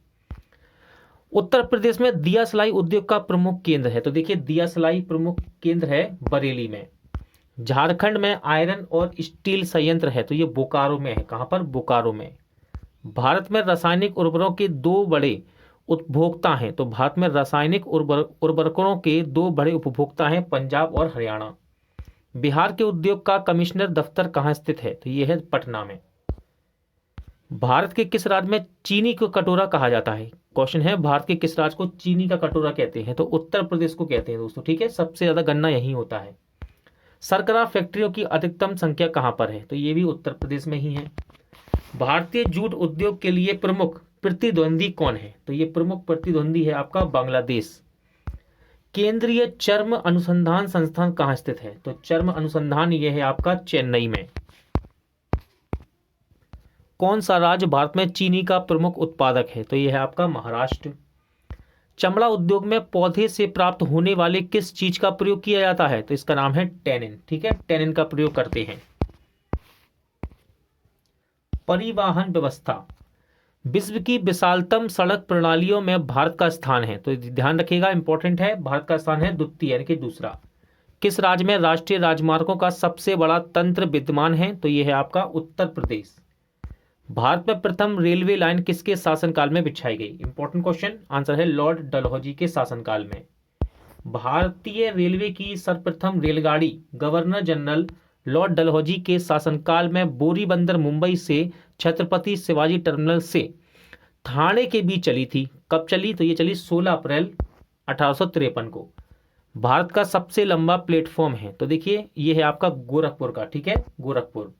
उत्तर प्रदेश में दिया सलाई उद्योग का प्रमुख केंद्र है, तो देखिए दिया सलाई प्रमुख केंद्र है बरेली में। झारखंड में आयरन और स्टील संयंत्र है, तो ये बोकारो में है। कहां पर? बोकारो में। भारत में रासायनिक उर्वरकों के दो बड़े उपभोक्ता हैं, तो भारत में रासायनिक उर्वरकों के दो बड़े उपभोक्ता हैं पंजाब और हरियाणा। बिहार के उद्योग का कमिश्नर दफ्तर कहां स्थित है? तो यह है पटना में। भारत के किस राज्य में चीनी को कटोरा कहा जाता है? क्वेश्चन है, भारत के किस राज्य को चीनी का कटोरा कहते हैं? तो उत्तर प्रदेश को कहते हैं दोस्तों। ठीक है, सबसे ज्यादा गन्ना यहीं होता है। शर्करा फैक्ट्रियों की अधिकतम संख्या कहां पर है? तो ये भी उत्तर प्रदेश में ही है। भारतीय जूट उद्योग के लिए प्रमुख प्रतिद्वंदी कौन है? तो ये प्रमुख प्रतिद्वंदी है आपका बांग्लादेश। केंद्रीय चर्म अनुसंधान संस्थान कहां स्थित है? तो चर्म अनुसंधान ये है आपका चेन्नई में। कौन सा राज्य भारत में चीनी का प्रमुख उत्पादक है? तो ये है आपका महाराष्ट्र। चमड़ा उद्योग में पौधे से प्राप्त होने वाले किस चीज का प्रयोग किया जाता है? तो इसका नाम है टैनिन। ठीक है, टैनिन का प्रयोग करते हैं। परिवहन व्यवस्था, विश्व की विशालतम सड़क प्रणालियों में भारत का स्थान है। तो ध्यान रखिएगा, इंपॉर्टेंट है, भारत का स्थान है द्वितीय यानी कि दूसरा। किस राज्य में राष्ट्रीय राजमार्गों का सबसे बड़ा तंत्र विद्यमान है? तो यह है आपका उत्तर प्रदेश। भारत में प्रथम रेलवे लाइन किसके शासनकाल में बिछाई गई? इंपॉर्टेंट क्वेश्चन, आंसर है लॉर्ड डलहौजी के शासनकाल में। भारतीय रेलवे की सर्वप्रथम रेलगाड़ी गवर्नर जनरल लॉर्ड डलहौजी के शासनकाल में बोरीबंदर मुंबई से छत्रपति शिवाजी टर्मिनल से ठाणे के बीच चली थी। कब चली? तो ये चली 16 अप्रैल 1853 को। भारत का सबसे लंबा प्लेटफॉर्म है, तो देखिए ये है आपका गोरखपुर का। ठीक है, गोरखपुर।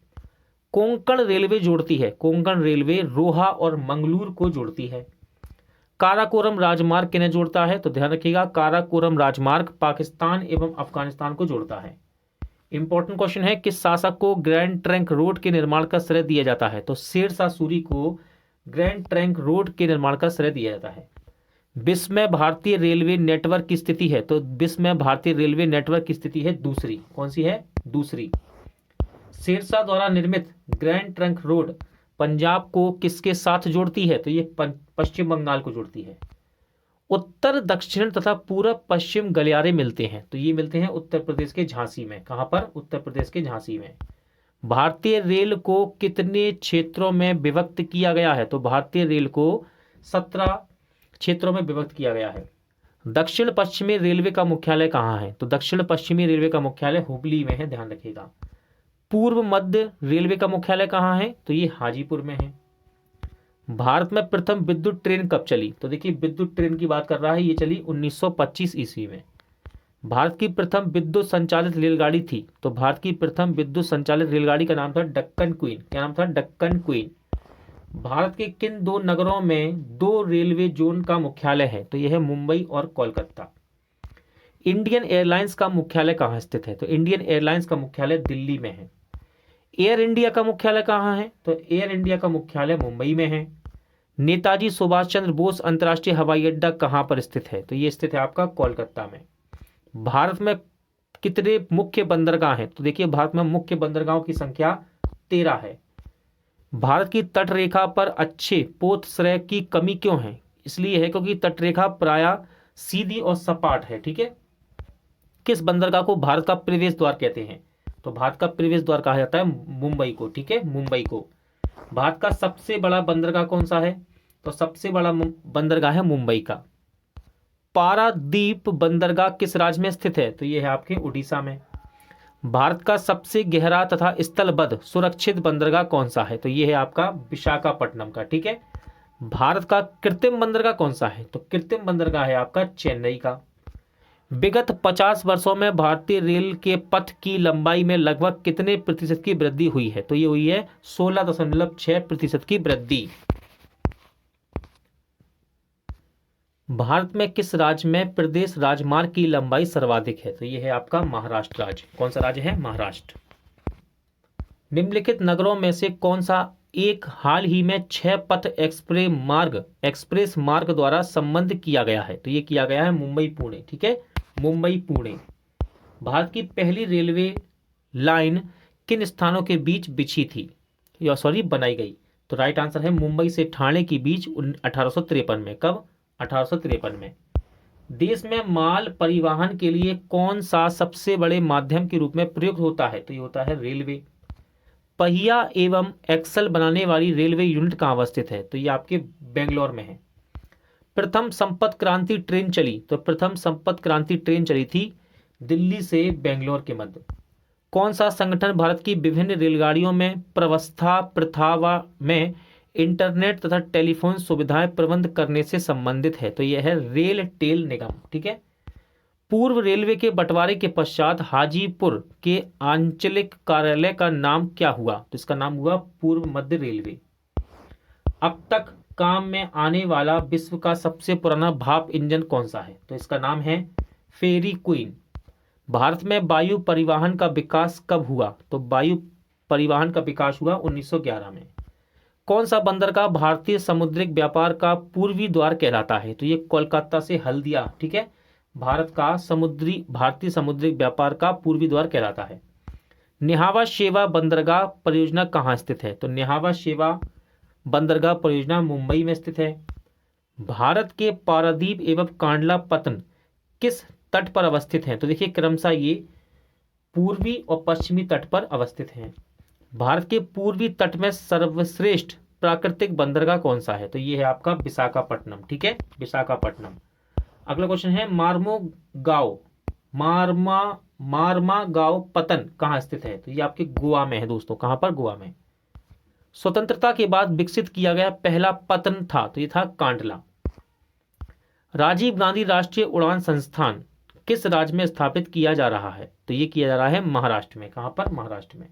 कोंकण रेलवे जोड़ती है, कोंकण रेलवे रोहा और मंगलूर को जोड़ती है। काराकोरम राजमार्ग किन्हें जोड़ता है? तो ध्यान रखिएगा, काराकोरम राजमार्ग पाकिस्तान एवं अफगानिस्तान को जोड़ता है। इंपॉर्टेंट क्वेश्चन है, किस शासक को ग्रैंड ट्रंक रोड के निर्माण का श्रेय दिया जाता है? तो शेर शाह सूरी को ग्रैंड ट्रंक रोड के निर्माण का श्रेय दिया जाता है। विश्व में भारतीय रेलवे नेटवर्क की स्थिति है? तो विश्व में भारतीय रेलवे नेटवर्क की स्थिति है दूसरी। कौन सी है? दूसरी। शेरशाह द्वारा निर्मित ग्रैंड ट्रंक रोड पंजाब को किसके साथ जोड़ती है? तो ये पश्चिम बंगाल को जोड़ती है। उत्तर दक्षिण तथा पूर्व पश्चिम गलियारे मिलते हैं, तो ये मिलते हैं उत्तर प्रदेश के झांसी में। कहां पर? उत्तर प्रदेश के झांसी में। भारतीय रेल को कितने क्षेत्रों में विभक्त किया गया है? तो भारतीय रेल को 17 क्षेत्रों में विभक्त किया गया है। दक्षिण पश्चिमी रेलवे का मुख्यालय कहाँ है? तो दक्षिण पश्चिमी रेलवे का मुख्यालय हुबली में है, ध्यान रखिएगा। पूर्व मध्य रेलवे का मुख्यालय कहाँ है? तो ये हाजीपुर में है। भारत में प्रथम विद्युत ट्रेन कब चली? तो देखिए विद्युत ट्रेन की बात कर रहा है, ये चली 1925 ईस्वी में। भारत की प्रथम विद्युत संचालित रेलगाड़ी थी, तो भारत की प्रथम विद्युत संचालित रेलगाड़ी का नाम था डक्कन क्वीन। क्या नाम था? डक्कन क्वीन। भारत के किन दो नगरों में 2 रेलवे जोन का मुख्यालय है? तो यह है मुंबई और कोलकाता। इंडियन एयरलाइंस का मुख्यालय कहाँ स्थित है? तो इंडियन एयरलाइंस का मुख्यालय दिल्ली में है। एयर इंडिया का मुख्यालय कहाँ है? तो एयर इंडिया का मुख्यालय मुंबई में है। नेताजी सुभाष चंद्र बोस अंतर्राष्ट्रीय हवाई अड्डा कहाँ पर स्थित है? तो ये स्थित है आपका कोलकाता में। भारत में कितने मुख्य बंदरगाह हैं? तो देखिए भारत में मुख्य बंदरगाहों की संख्या 13 है। भारत की तटरेखा पर अच्छे पोतश्रय की कमी क्यों है? इसलिए है क्योंकि तटरेखा प्रायः सीधी और सपाट है। ठीक है। किस बंदरगाह को भारत का प्रवेश द्वार कहते हैं? तो भारत का प्रवेश द्वार कहा जाता है मुंबई को। ठीक है, मुंबई को। भारत का सबसे बड़ा बंदरगाह कौन सा है? तो सबसे बड़ा बंदरगाह है मुंबई का। पारादीप बंदरगाह किस राज्य में स्थित है? तो यह है आपके उड़ीसा में। भारत का सबसे गहरा तथा स्थलबद्ध सुरक्षित बंदरगाह कौन सा है? तो यह है आपका विशाखापट्टनम का। ठीक है। भारत का कृत्रिम बंदरगाह कौन सा है? तो कृत्रिम बंदरगाह है आपका चेन्नई का। विगत 50 वर्षों में भारतीय रेल के पथ की लंबाई में लगभग कितने प्रतिशत की वृद्धि हुई है? तो ये हुई है 16.6% की वृद्धि। भारत में किस राज्य में प्रदेश राजमार्ग की लंबाई सर्वाधिक है? तो यह है आपका महाराष्ट्र राज्य। कौन सा राज्य है? महाराष्ट्र। निम्नलिखित नगरों में से कौन सा एक हाल ही में 6 पथ एक्सप्रेस मार्ग द्वारा संबद्ध किया गया है? तो ये किया गया है मुंबई पुणे। ठीक है, मुंबई पुणे। भारत की पहली रेलवे लाइन किन स्थानों के बीच बिछी थी या बनाई गई? तो राइट आंसर है मुंबई से ठाणे के बीच 1853 में। कब? 1853 में। देश में माल परिवहन के लिए कौन सा सबसे बड़े माध्यम के रूप में प्रयुक्त होता है? तो ये होता है रेलवे। पहिया एवं एक्सल बनाने वाली रेलवे यूनिट कहाँ अवस्थित है? तो ये आपके बेंगलोर में है। प्रथम संपर्क क्रांति ट्रेन चली, तो प्रथम संपर्क क्रांति ट्रेन चली थी दिल्ली से बेंगलोर के मध्य। कौन सा संगठन भारत की विभिन्न रेलगाड़ियों में प्रवस्था प्रथावा में इंटरनेट तथा टेलीफोन सुविधाएं प्रबंध करने से संबंधित है? तो यह है रेल टेल निगम। ठीक है। पूर्व रेलवे के बंटवारे के पश्चात हाजीपुर के आंचलिक कार्यालय का नाम क्या हुआ? तो इसका नाम हुआ पूर्व मध्य रेलवे। अब तक काम में आने वाला विश्व का सबसे पुराना भाप इंजन कौन सा है? तो इसका नाम है फेरी क्वीन। भारत में वायु परिवहन का विकास कब हुआ? तो वायु परिवहन का विकास हुआ 1911 में। कौन सा बंदरगाह भारतीय समुद्रिक व्यापार का पूर्वी द्वार कहलाता है? तो ये कोलकाता से हल्दिया, ठीक है, भारतीय समुद्रिक व्यापार का पूर्वी द्वार कहलाता है। न्हावा शेवा बंदरगाह परियोजना कहाँ स्थित है? तो न्हावा शेवा बंदरगाह परियोजना मुंबई में स्थित है। भारत के पारादीप एवं कांडला पत्तन किस तट पर अवस्थित हैं? तो देखिए क्रमशः ये पूर्वी और पश्चिमी तट पर अवस्थित हैं। भारत के पूर्वी तट में सर्वश्रेष्ठ प्राकृतिक बंदरगाह कौन सा है? तो ये है आपका विशाखापट्टनम, ठीक है, विशाखापट्टनम। अगला क्वेश्चन है मार्मागांव पतन कहाँ स्थित है? तो ये आपके गोवा में है दोस्तों। कहाँ पर? गोवा में। स्वतंत्रता के बाद विकसित किया गया पहला पतन था, तो ये था कांडला। राजीव गांधी राष्ट्रीय उड़ान संस्थान किस राज्य में स्थापित किया जा रहा है? तो ये किया जा रहा है महाराष्ट्र में। कहाँ पर? महाराष्ट्र में।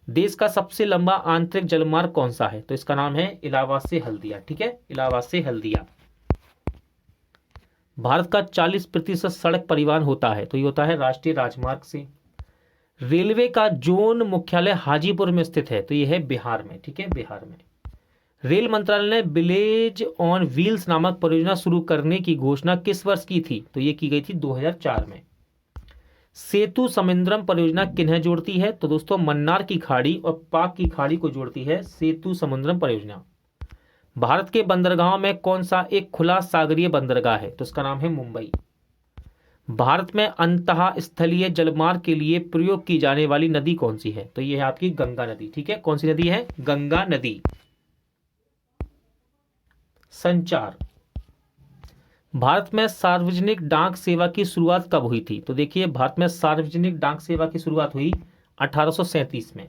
देश का सबसे लंबा आंतरिक जलमार्ग कौन सा है? तो इसका नाम है इलाहाबाद से हल्दिया, ठीक है, इलाहाबाद से हल्दिया। भारत का 40% सड़क परिवहन होता है, तो ये होता है राष्ट्रीय राजमार्ग से। रेलवे का जोन मुख्यालय हाजीपुर में स्थित है, तो ये है बिहार में, ठीक है, बिहार में। रेल मंत्रालय ने विलेज ऑन व्हील्स नामक परियोजना शुरू करने की घोषणा किस वर्ष की थी? तो ये की गई थी 2004 में। सेतु समुद्रम परियोजना किन्हें जोड़ती है? तो दोस्तों मन्नार की खाड़ी और पाक की खाड़ी को जोड़ती है सेतु समुद्रम परियोजना। भारत के बंदरगाहों में कौन सा एक खुला सागरीय बंदरगाह है? तो इसका नाम है मुंबई। भारत में अंतः स्थलीय जलमार्ग के लिए प्रयोग की जाने वाली नदी कौन सी है? तो ये है आपकी गंगा नदी, ठीक है। कौन सी नदी है? गंगा नदी। संचार। भारत में सार्वजनिक डाक सेवा की शुरुआत कब हुई थी? तो देखिए भारत में सार्वजनिक डाक सेवा की शुरुआत हुई 1837 में।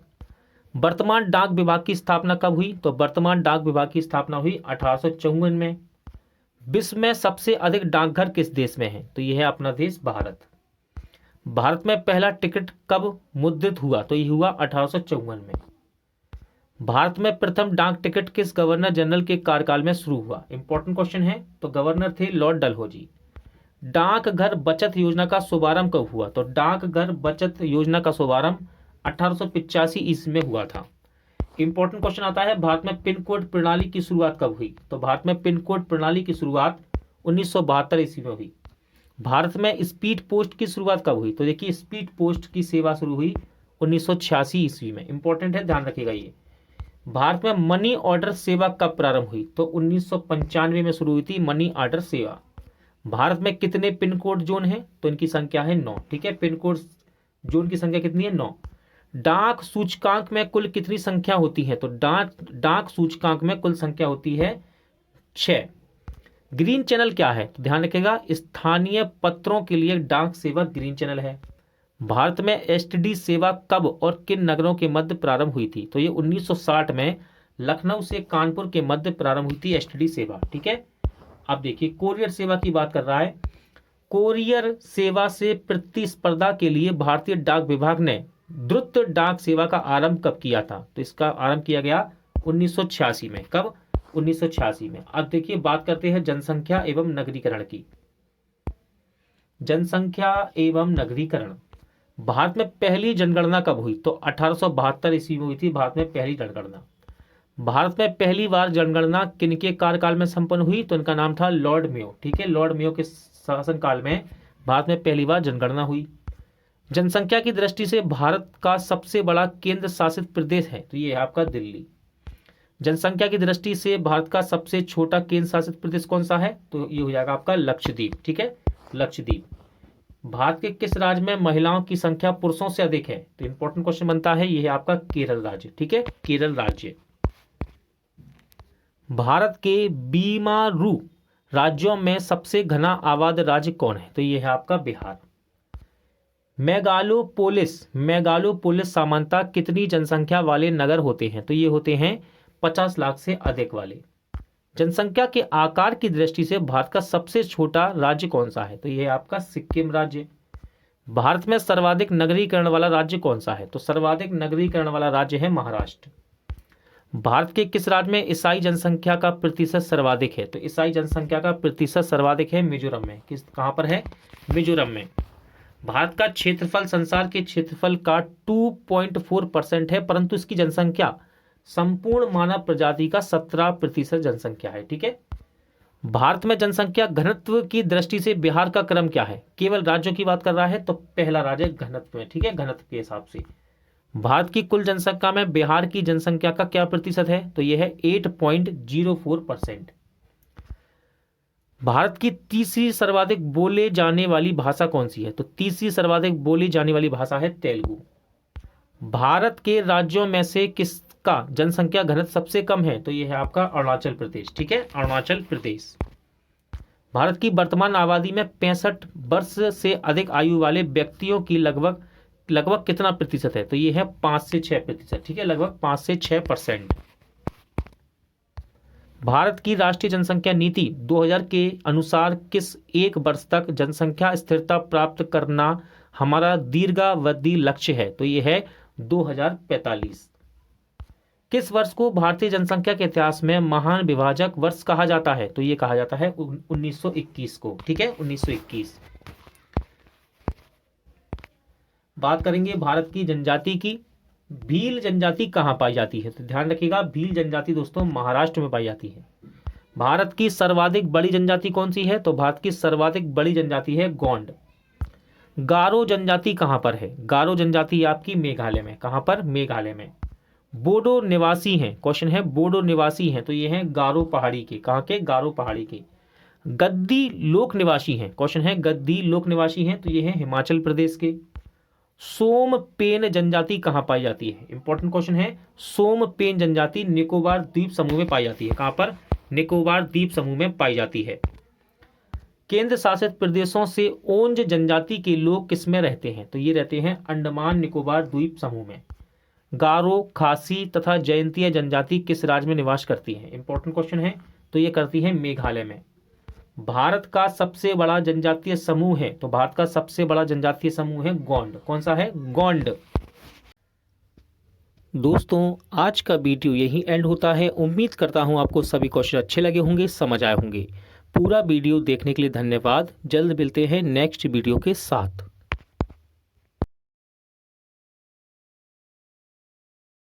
वर्तमान डाक विभाग की स्थापना कब हुई? तो वर्तमान डाक विभाग की स्थापना हुई 1854 में। विश्व में सबसे अधिक डाकघर किस देश में है? तो यह है अपना देश भारत। भारत में पहला टिकट कब मुद्रित हुआ? तो यह हुआ 1854 में। भारत में प्रथम डाक टिकट किस गवर्नर जनरल के कार्यकाल में शुरू हुआ? इंपॉर्टेंट क्वेश्चन है। तो गवर्नर थे लॉर्ड डलहौजी। डाकघर बचत योजना का शुभारंभ कब हुआ? तो डाकघर बचत योजना का शुभारंभ 1885 ईस्वी में हुआ था। इंपॉर्टेंट क्वेश्चन आता है भारत में पिन कोड प्रणाली की शुरुआत कब हुई? तो भारत में पिन कोड प्रणाली की शुरुआत 1972 ईस्वी में हुई। भारत में स्पीड पोस्ट की शुरुआत कब हुई? तो देखिए स्पीड पोस्ट की सेवा शुरू हुई 1986 ईस्वी में। इंपॉर्टेंट है, ध्यान रखिएगा ये। भारत में मनी ऑर्डर सेवा कब प्रारंभ हुई? तो 1995 में शुरू हुई थी मनी ऑर्डर सेवा। भारत में कितने पिन कोड जोन है? तो इनकी संख्या है 9, ठीक है। पिन कोड जोन की संख्या कितनी है? 9। डाक सूचकांक में कुल कितनी संख्या होती है? तो डाक सूचकांक में कुल संख्या होती है 6। ग्रीन चैनल क्या है? तो ध्यान रखिएगा स्थानीय पत्रों के लिए डाक सेवा ग्रीन चैनल है। भारत में एसटीडी सेवा कब और किन नगरों के मध्य प्रारंभ हुई थी? तो ये 1960 में लखनऊ से कानपुर के मध्य प्रारंभ हुई थी एसटीडी सेवा, ठीक है। अब देखिए कोरियर सेवा की बात कर रहा है। कोरियर सेवा से प्रतिस्पर्धा के लिए भारतीय डाक विभाग ने द्रुत डाक सेवा का आरंभ कब किया था? तो इसका आरंभ किया गया 1986 में। कब? 1986 में। अब देखिए बात करते हैं जनसंख्या एवं नगरीकरण की। जनसंख्या एवं नगरीकरण। भारत में पहली जनगणना कब हुई? तो 1872 ईस्वी में हुई थी भारत में पहली जनगणना। भारत में पहली बार जनगणना किनके कार्यकाल में संपन्न हुई? तो इनका नाम था लॉर्ड मेयो, ठीक है। लॉर्ड मेयो के शासनकाल में भारत में पहली बार जनगणना हुई। जनसंख्या की दृष्टि से भारत का सबसे बड़ा केंद्र शासित प्रदेश है, तो ये है आपका दिल्ली। जनसंख्या की दृष्टि से भारत का सबसे छोटा केंद्र शासित प्रदेश कौन सा है? तो ये हो जाएगा आपका लक्षद्वीप, ठीक है, लक्षद्वीप। भारत के किस राज्य में महिलाओं की संख्या पुरुषों से अधिक है? तो इंपॉर्टेंट क्वेश्चन बनता है, ये है आपका केरल राज्य, ठीक है, केरल राज्य। भारत के बीमारू राज्यों में सबसे घना आबाद राज्य कौन है? तो ये है आपका बिहार। मेगालोपोलिस सामान्यतः कितनी जनसंख्या वाले नगर होते हैं? तो ये होते हैं 50 लाख से अधिक वाले। जनसंख्या के आकार की दृष्टि से भारत का सबसे छोटा राज्य कौन सा है? तो ये है आपका सिक्किम राज्य। भारत में सर्वाधिक नगरीकरण वाला राज्य कौन सा है? तो सर्वाधिक नगरीकरण वाला राज्य है महाराष्ट्र। भारत के किस राज्य में ईसाई जनसंख्या का प्रतिशत सर्वाधिक है? तो ईसाई जनसंख्या का प्रतिशत सर्वाधिक है मिजोरम में। कहां पर है? मिजोरम में। भारत का क्षेत्रफल संसार के क्षेत्रफल का 2.4% है, परंतु इसकी जनसंख्या संपूर्ण मानव प्रजाति का 17% जनसंख्या है। ठीक है। भारत में जनसंख्या घनत्व की दृष्टि से बिहार का क्रम क्या है? केवल राज्यों की बात कर रहा है तो पहला राज्य घनत्व में। ठीक है, घनत्व के हिसाब से भारत की कुल जनसंख्या में बिहार की जनसंख्या का क्या प्रतिशत है? तो यह है 8.04%। भारत की तीसरी सर्वाधिक बोले जाने वाली भाषा कौन सी है? तो तीसरी सर्वाधिक बोली जाने वाली भाषा है तेलुगु। भारत के राज्यों में से किसका जनसंख्या घनत्व सबसे कम है? तो यह है आपका अरुणाचल प्रदेश। ठीक है, अरुणाचल प्रदेश। भारत की वर्तमान आबादी में 65 वर्ष से अधिक आयु वाले व्यक्तियों की लगभग कितना प्रतिशत है? तो यह है 5 से 6%। ठीक है, लगभग 5 से 6%। भारत की राष्ट्रीय जनसंख्या नीति 2000 के अनुसार किस एक वर्ष तक जनसंख्या स्थिरता प्राप्त करना हमारा दीर्घावधि लक्ष्य है? तो यह है 2045। किस वर्ष को भारतीय जनसंख्या के इतिहास में महान विभाजक वर्ष कहा जाता है? तो यह कहा जाता है 1921 को। ठीक है, 1921। बात करेंगे भारत की जनजाति की। भील जनजाति कहाँ पाई जाती है? तो ध्यान रखिएगा, भील जनजाति दोस्तों महाराष्ट्र में पाई जाती है। भारत की सर्वाधिक बड़ी जनजाति कौन सी है? तो भारत की सर्वाधिक बड़ी जनजाति है गोंड। गारो जनजाति कहाँ पर है? गारो जनजाति आपकी मेघालय में। कहाँ पर? मेघालय में। बोडो निवासी हैं, क्वेश्चन है बोडो निवासी हैं, तो ये हैं गारो पहाड़ी के। कहाँ के? गारो पहाड़ी के। गद्दी लोक निवासी हैं, क्वेश्चन है गद्दी लोक निवासी हैं, तो ये हैं हिमाचल प्रदेश के। सोमपेन जनजाति कहाँ पाई जाती है? इंपॉर्टेंट क्वेश्चन है। सोमपेन जनजाति निकोबार द्वीप समूह में पाई जाती है। कहाँ पर? निकोबार द्वीप समूह में पाई जाती है। केंद्र शासित प्रदेशों से ओंज जनजाति के लोग किसमें रहते हैं? तो ये रहते हैं अंडमान निकोबार द्वीप समूह में। गारो, खासी तथा जयंतिया जनजाति किस राज्य में निवास करती हैं? इंपॉर्टेंट क्वेश्चन है, तो ये करती है मेघालय में। भारत का सबसे बड़ा जनजातीय समूह है, तो भारत का सबसे बड़ा जनजातीय समूह है गोंड। कौन सा है? गोंड। दोस्तों आज का वीडियो यही एंड होता है। उम्मीद करता हूं आपको सभी क्वेश्चन अच्छे लगे होंगे, समझ आए होंगे। पूरा वीडियो देखने के लिए धन्यवाद। जल्द मिलते हैं नेक्स्ट वीडियो के साथ।